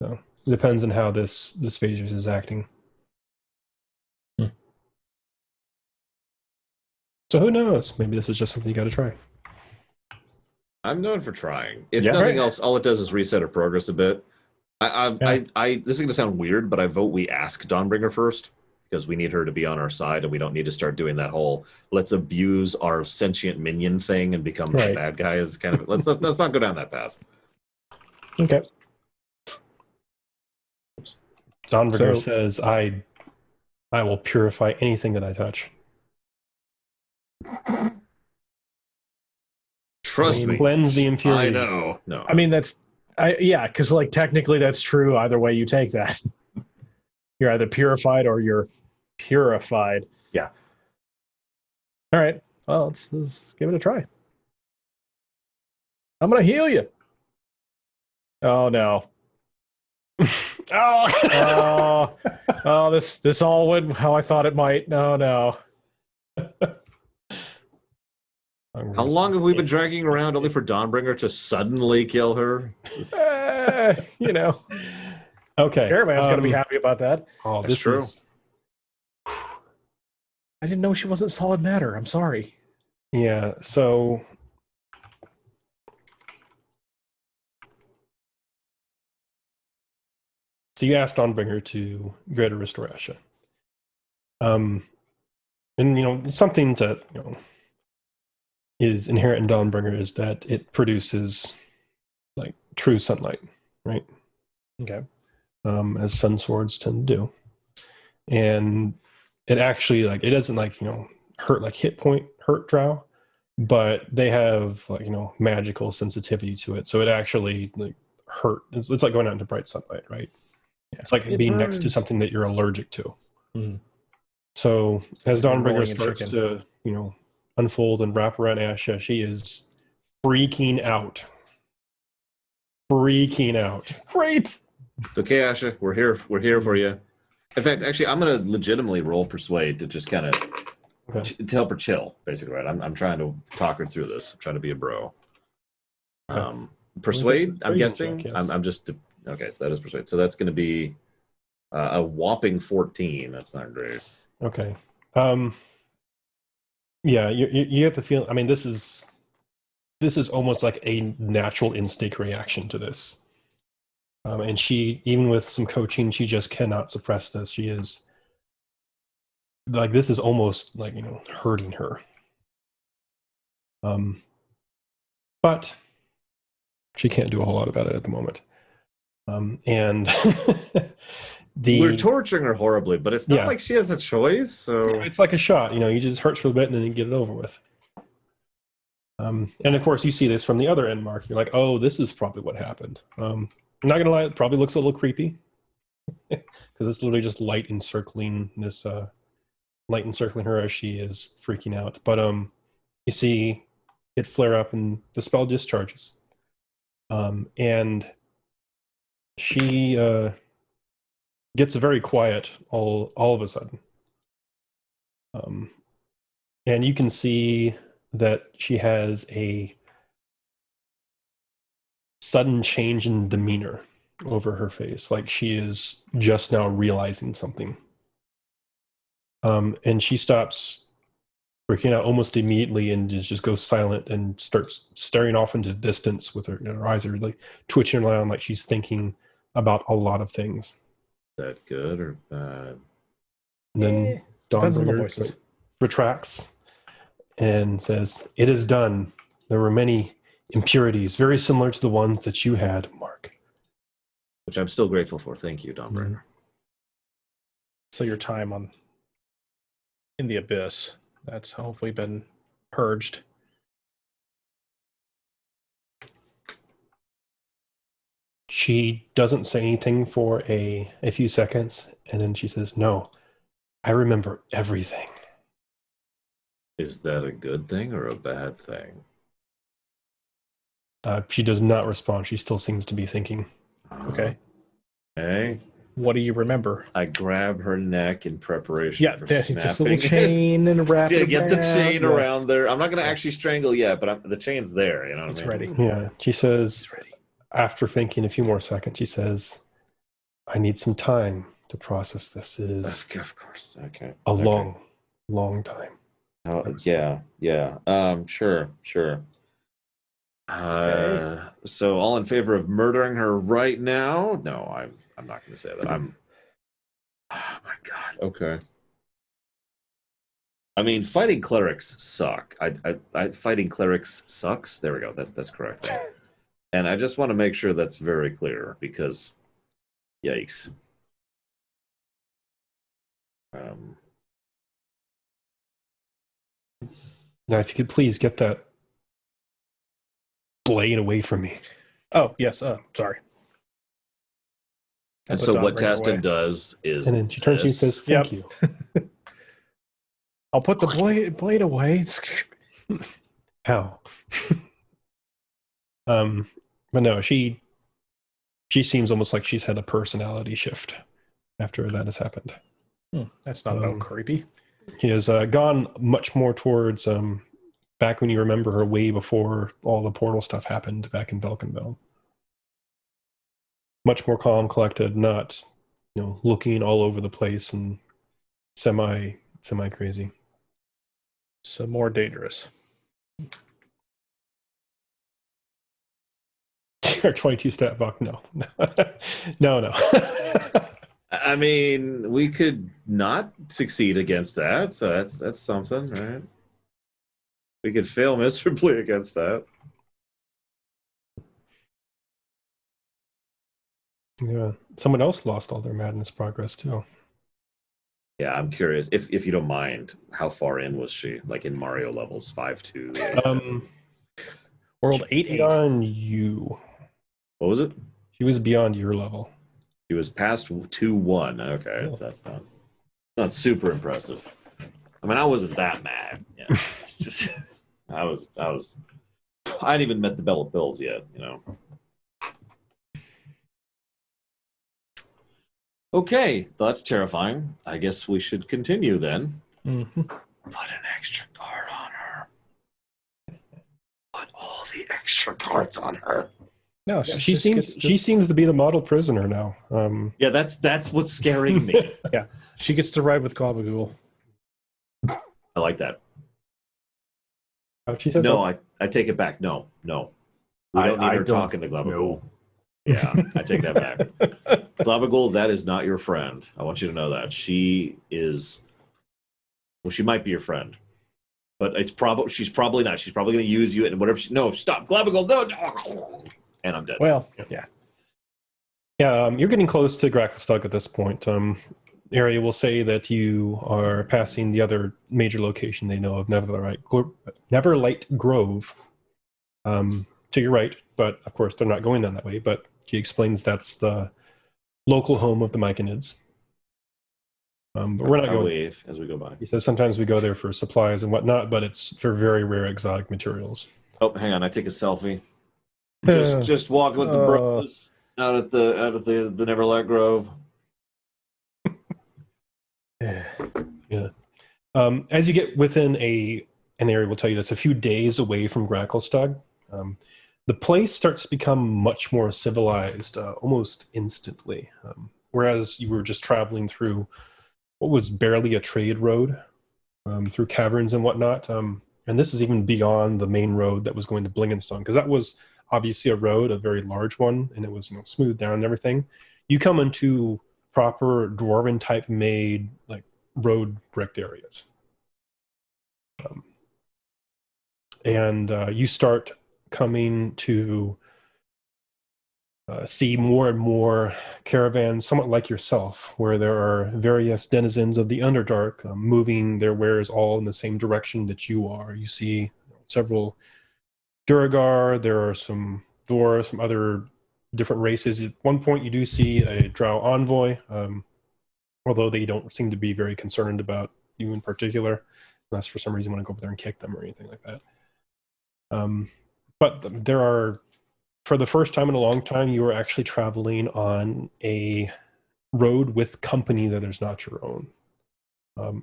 So it depends on how this phasers is acting. So who knows? Maybe this is just something you got to try. I'm known for trying. If Yeah. nothing else, all it does is reset her progress a bit. This is going to sound weird, but I vote we ask Dawnbringer first because we need her to be on our side, and we don't need to start doing that whole let's abuse our sentient minion thing and become the bad guy. Is kind of let's not go down that path. Okay. Dawnbringer says, "I will purify anything that I touch." Trust me. Cleanse the impurities. I know. No. I mean, because like technically that's true either way you take that. You're either purified or you're purified. Yeah. All right. Well, let's give it a try. I'm gonna heal you. Oh no. Oh, this all went how I thought it might. No. How long have we been dragging around only for Dawnbringer to suddenly kill her? You know. Okay. Caravan's gonna be happy about that. Oh, That's true. I didn't know she wasn't solid matter. I'm sorry. Yeah, so you asked Dawnbringer to greater restore Asha. And something that is inherent in Dawnbringer is that it produces like true sunlight, right? Okay. As sun swords tend to do. And it actually it doesn't hurt like hurt drow, but they have magical sensitivity to it. So it actually hurt. It's like going out into bright sunlight, right? Yeah. It's like being next to something that you're allergic to. Mm. So as Dawnbringer starts to unfold and wrap around Asha, she is freaking out. Great. It's okay, Asha. We're here for you. In fact, actually, I'm going to legitimately roll Persuade to just kind of to help her chill, basically, right? I'm trying to talk her through this. I'm trying to be a bro. Persuade, I'm guessing. Check, yes. I'm just... Okay, so that is Persuade. So that's going to be a whopping 14. That's not great. Okay. Yeah, you have the feeling... I mean, this is almost like a natural instinct reaction to this. And she, even with some coaching, she just cannot suppress this. She is this is almost hurting her. But she can't do a whole lot about it at the moment. And we're torturing her horribly, but it's not like she has a choice. So it's like a shot. You just hurts for a bit and then you get it over with. And of course, you see this from the other end, Mark. You're like, oh, this is probably what happened. I'm not gonna lie, it probably looks a little creepy because it's literally just light encircling her as she is freaking out. But you see it flare up and the spell discharges. And she gets very quiet all of a sudden. And you can see that she has a sudden change in demeanor over her face, like she is just now realizing something. And she stops freaking out almost immediately and just goes silent and starts staring off into the distance with her eyes are like twitching around like she's thinking about a lot of things. Is that good or bad? And then Dawnbringer retracts and says, "It is done. There were many impurities, very similar to the ones that you had, Mark. which I'm still grateful for. Thank you, Don Mhm. Brainer. So your time in the abyss, that's hopefully been purged. She doesn't say anything for a few seconds, and then she says, "No, I remember everything." Is that a good thing or a bad thing? She does not respond. She still seems to be thinking. Okay. Okay. What do you remember? I grab her neck in preparation Yeah, for there's snapping. just a little chain and wrap Yeah, it get the around. chain Yeah. around there. I'm not going to actually strangle yet, but the chain's there. You know what It's I mean? ready. Yeah, she says, It's ready. after thinking a few more seconds, she says, "I need some time to process this. It is Of course. Okay. a Okay. long, long time." Yeah. Sure. So all in favor of murdering her right now? No, I'm not going to say that. Oh my god. Okay. I mean, fighting clerics suck. Fighting clerics sucks. There we go. That's correct. And I just want to make sure that's very clear because, yikes. Now, if you could please get that blade away from me. Oh, yes. Sorry. And Put so Don what Brainer Taston away. does is, And then she turns to you and says, "Thank you." I'll put the blade away. How? But no, she seems almost like she's had a personality shift after that has happened. That's not at all creepy. He has gone much more towards back when you remember her, way before all the portal stuff happened back in Belkinville. Much more calm, collected, not looking all over the place and semi crazy. So more dangerous. Our 22 stat buck, no. No. I mean, we could not succeed against that, so that's something, right? We could fail miserably against that. Yeah, someone else lost all their madness progress too. Yeah, I'm curious if you don't mind, how far in was she? Like in Mario levels 5-2? World 8-8. Beyond you. What was it? She was beyond your level. She was past 2-1. Okay, Yeah. so that's not super impressive. I mean, I wasn't that mad. Yeah, it's just I hadn't even met the Bella Bills yet, Okay, that's terrifying. I guess we should continue then. Mm-hmm. Put an extra card on her. Put all the extra cards on her. No, she seems to be the model prisoner now. Yeah, that's what's scaring me. Yeah, she gets to ride with Gabagool. I like that. She says, No, I take it back. No. We don't need her talking to Gabagool. No. Yeah, I take that back. Gabagool, that is not your friend. I want you to know that. She is... Well, she might be your friend. But she's probably not. She's probably going to use you and whatever. No, stop. Gabagool, no. And I'm dead. Well, yeah. Yeah, you're getting close to Gracklestug at this point. Area will say that you are passing the other major location they know of, Neverlight Grove, to your right, but of course they're not going down that way. But she explains that's the local home of the Myconids. But we're not going. Wave as we go by. He says sometimes we go there for supplies and whatnot, but it's for very rare exotic materials. Oh, hang on, I take a selfie. Just walking with the bros out at the Neverlight Grove. Yeah. As you get within an area, we'll tell you this, a few days away from Gracklestug, the place starts to become much more civilized almost instantly. Whereas you were just traveling through what was barely a trade road, through caverns and whatnot. And this is even beyond the main road that was going to Blingenstone, because that was obviously a road, a very large one, and it was smoothed down and everything. You come into proper dwarven type made road bricked areas, and you start coming to see more and more caravans, somewhat like yourself, where there are various denizens of the Underdark moving their wares all in the same direction that you are. You see several Duragar, there are some dwarves, some other different races. At one point, you do see a drow envoy, although they don't seem to be very concerned about you in particular, unless for some reason you want to go over there and kick them or anything like that. But there are, for the first time in a long time, you are actually traveling on a road with company that is not your own.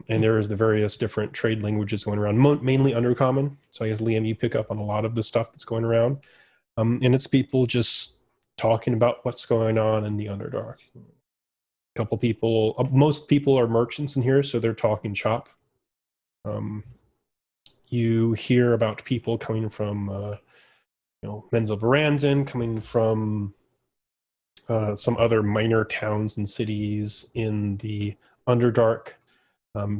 And there is the various different trade languages going around, mainly Undercommon. So I guess, Liam, you pick up on a lot of the stuff that's going around. And it's people just talking about what's going on in the Underdark. A couple people, most people are merchants in here, so they're talking shop. You hear about people coming from Menzel Baranzan, coming from some other minor towns and cities in the Underdark.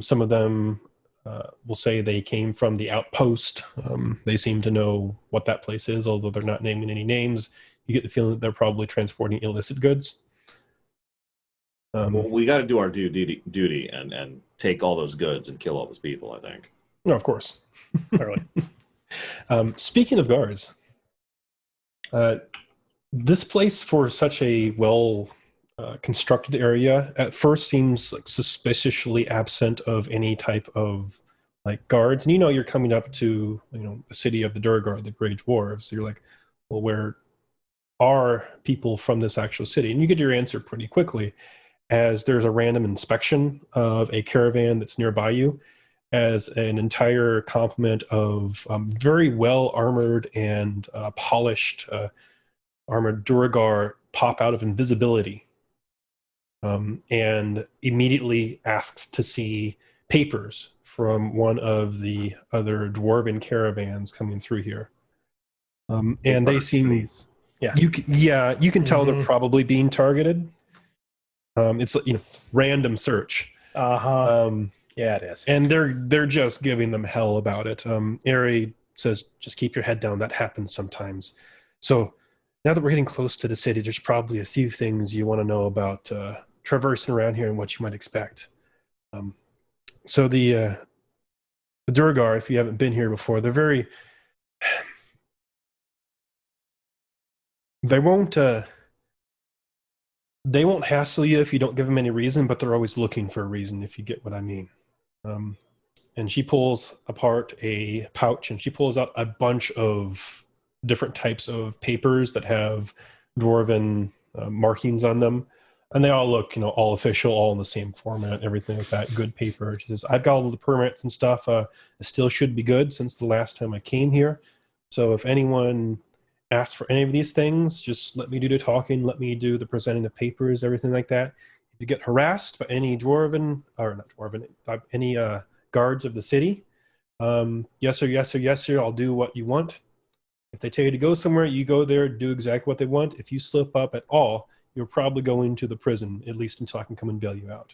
Some of them will say they came from the Outpost. They seem to know what that place is, although they're not naming any names. You get the feeling that they're probably transporting illicit goods. Well, we got to do our duty and take all those goods and kill all those people, I think. No, of course. Totally. Speaking of guards, this place, for such a well constructed area, at first seems like suspiciously absent of any type of like guards. And you're coming up to the city of the Durgar, the Grey Dwarves. So you're like, well, where are people from this actual city? And you get your answer pretty quickly, as there's a random inspection of a caravan that's nearby you, as an entire complement of very well armored and polished armored Duragar pop out of invisibility and immediately asks to see papers from one of the other dwarven caravans coming through here. And they seem, you can tell they're probably being targeted. It's random search. Yeah, it is. And they're just giving them hell about it. Ari says, just keep your head down. That happens sometimes. So now that we're getting close to the city, there's probably a few things you want to know about traversing around here and what you might expect. So the Durgar, if you haven't been here before, they're very... They won't hassle you if you don't give them any reason, but they're always looking for a reason, if you get what I mean. And she pulls apart a pouch, and she pulls out a bunch of different types of papers that have dwarven markings on them. And they all look, all official, all in the same format, everything like that, good paper. She says, I've got all the permits and stuff. It still should be good since the last time I came here. So if anyone asks for any of these things, just let me do the talking, let me do the presenting of papers, everything like that. If you get harassed by any any guards of the city, yes sir, I'll do what you want. If they tell you to go somewhere, you go there, do exactly what they want. If you slip up at all, you're probably going to the prison, at least until I can come and bail you out.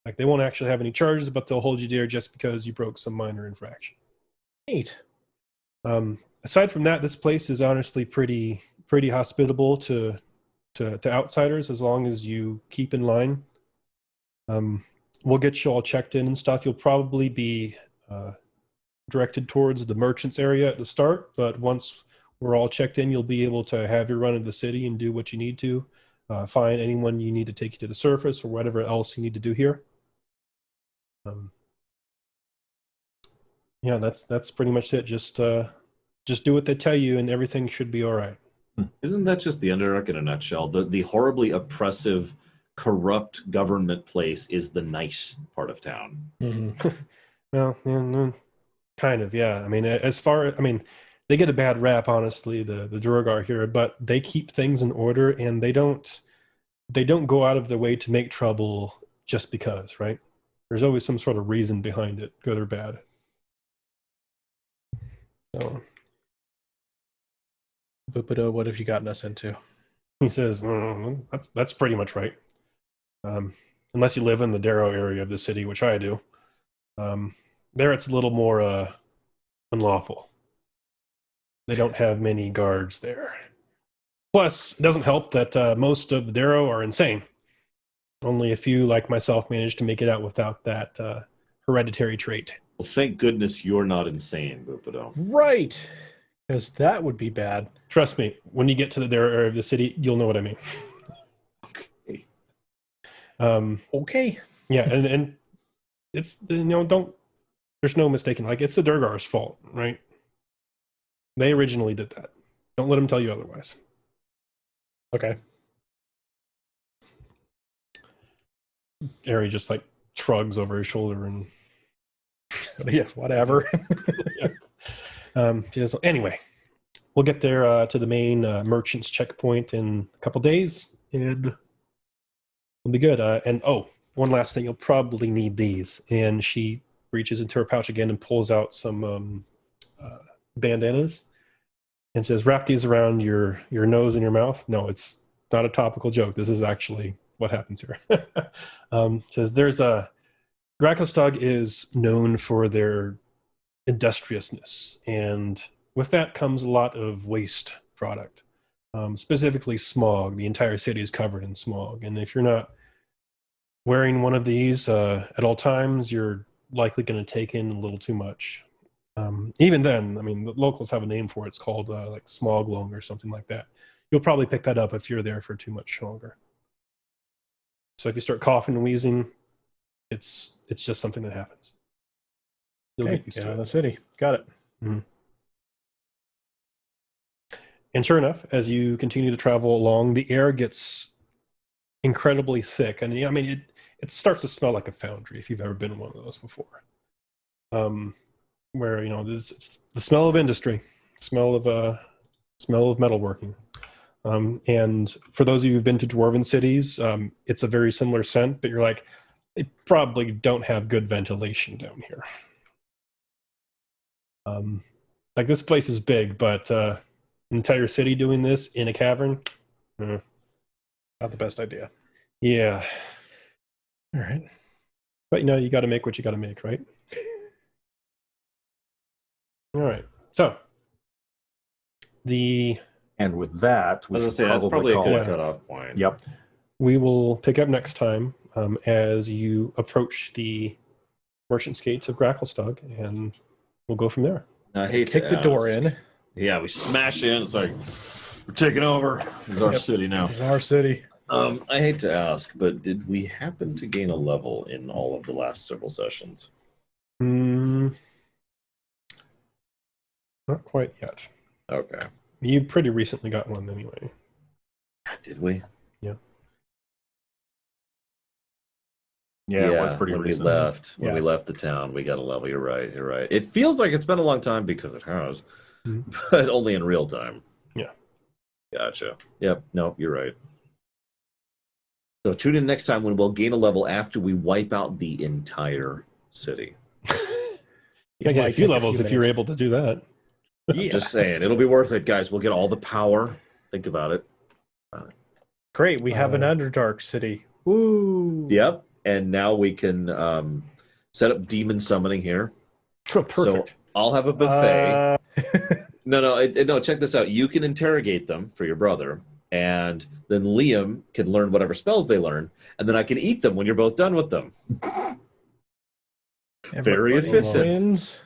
Like, they won't actually have any charges, but they'll hold you there just because you broke some minor infraction. Neat. Aside from that, this place is honestly pretty hospitable to outsiders, as long as you keep in line. We'll get you all checked in and stuff. You'll probably be directed towards the merchants area at the start, but once we're all checked in, you'll be able to have your run of the city and do what you need to. Find anyone you need to take you to the surface or whatever else you need to do here. Yeah, that's pretty much it. Just do what they tell you, and everything should be all right. Isn't that just the Underdark in a nutshell? The horribly oppressive, corrupt government place is the nice part of town. Mm-hmm. Well, yeah, kind of, yeah. I mean, they get a bad rap, honestly, the Duragar here, but they keep things in order, and they don't go out of their way to make trouble just because, right? There's always some sort of reason behind it, good or bad. So, but what have you gotten us into? He says, that's pretty much right. Unless you live in the Darrow area of the city, which I do. There it's a little more unlawful. They don't have many guards there. Plus, it doesn't help that most of the Darrow are insane. Only a few, like myself, managed to make it out without that hereditary trait. Well, thank goodness you're not insane, Bupido. Right. Because that would be bad. Trust me, when you get to the Darrow area of the city, you'll know what I mean. Okay. Okay. Yeah, and it's, don't, there's no mistaking. Like, it's the Durgar's fault, right? They originally did that. Don't let them tell you otherwise. Okay. Ari just, like, shrugs over his shoulder and... Yes, whatever. She does, anyway, we'll get there to the main merchant's checkpoint in a couple days, and we'll be good. And one last thing, you'll probably need these. And she reaches into her pouch again and pulls out some bandanas and says, wrap these around your nose and your mouth. No, it's not a topical joke. This is actually what happens here. Says there's a... Grakostag is known for their industriousness, and with that comes a lot of waste product, specifically smog. The entire city is covered in smog, and if you're not wearing one of these at all times, you're likely going to take in a little too much. Even then, I mean, the locals have a name for it. It's called like smog lung or something like that. You'll probably pick that up if you're there for too much longer. So if you start coughing and wheezing, it's just something that happens. You'll Okay, get used get to out of it. the city. Got it. Mhm. And sure enough, as you continue to travel along, the air gets incredibly thick. And I mean, it starts to smell like a foundry if you've ever been in one of those before. Where, it's the smell of industry, smell of metalworking. And for those of you who've been to dwarven cities, it's a very similar scent, but you're like, they probably don't have good ventilation down here. Like, this place is big, but entire city doing this in a cavern, Not the best idea. yeah. All right. But you got to make what you got to make, right? All right. So And with that, we As I should say, that's probably a call good it. cutoff point. Yep. we will pick up next time as you approach the merchant's gates of Gracklestug, and we'll go from there. I hate Kick to the door ask. in. Yeah, we smash in. It's like, we're taking over. This is our Yep. city now. It's our city. I hate to ask, but did we happen to gain a level in all of the last several sessions? Not quite yet. Okay. You pretty recently got one anyway. Did we? Yeah, it was pretty when recent. When we left the town, we got a level. You're right. It feels like it's been a long time because it has, but only in real time. Yeah. Gotcha. Yep. No, you're right. So tune in next time when we'll gain a level after we wipe out the entire city. You get a few levels if you're able to do that. I'm just saying, it'll be worth it, guys. We'll get all the power. Think about it. Great. We have an Underdark city. Woo. Yep. And now we can set up demon summoning here. Oh, perfect. So I'll have a buffet. No, check this out. You can interrogate them for your brother, and then Liam can learn whatever spells they learn, and then I can eat them when you're both done with them. Very efficient. Wins.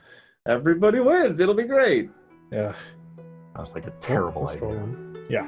Everybody wins. It'll be great. Yeah. Sounds like a terrible Let's idea. roll one. Yeah.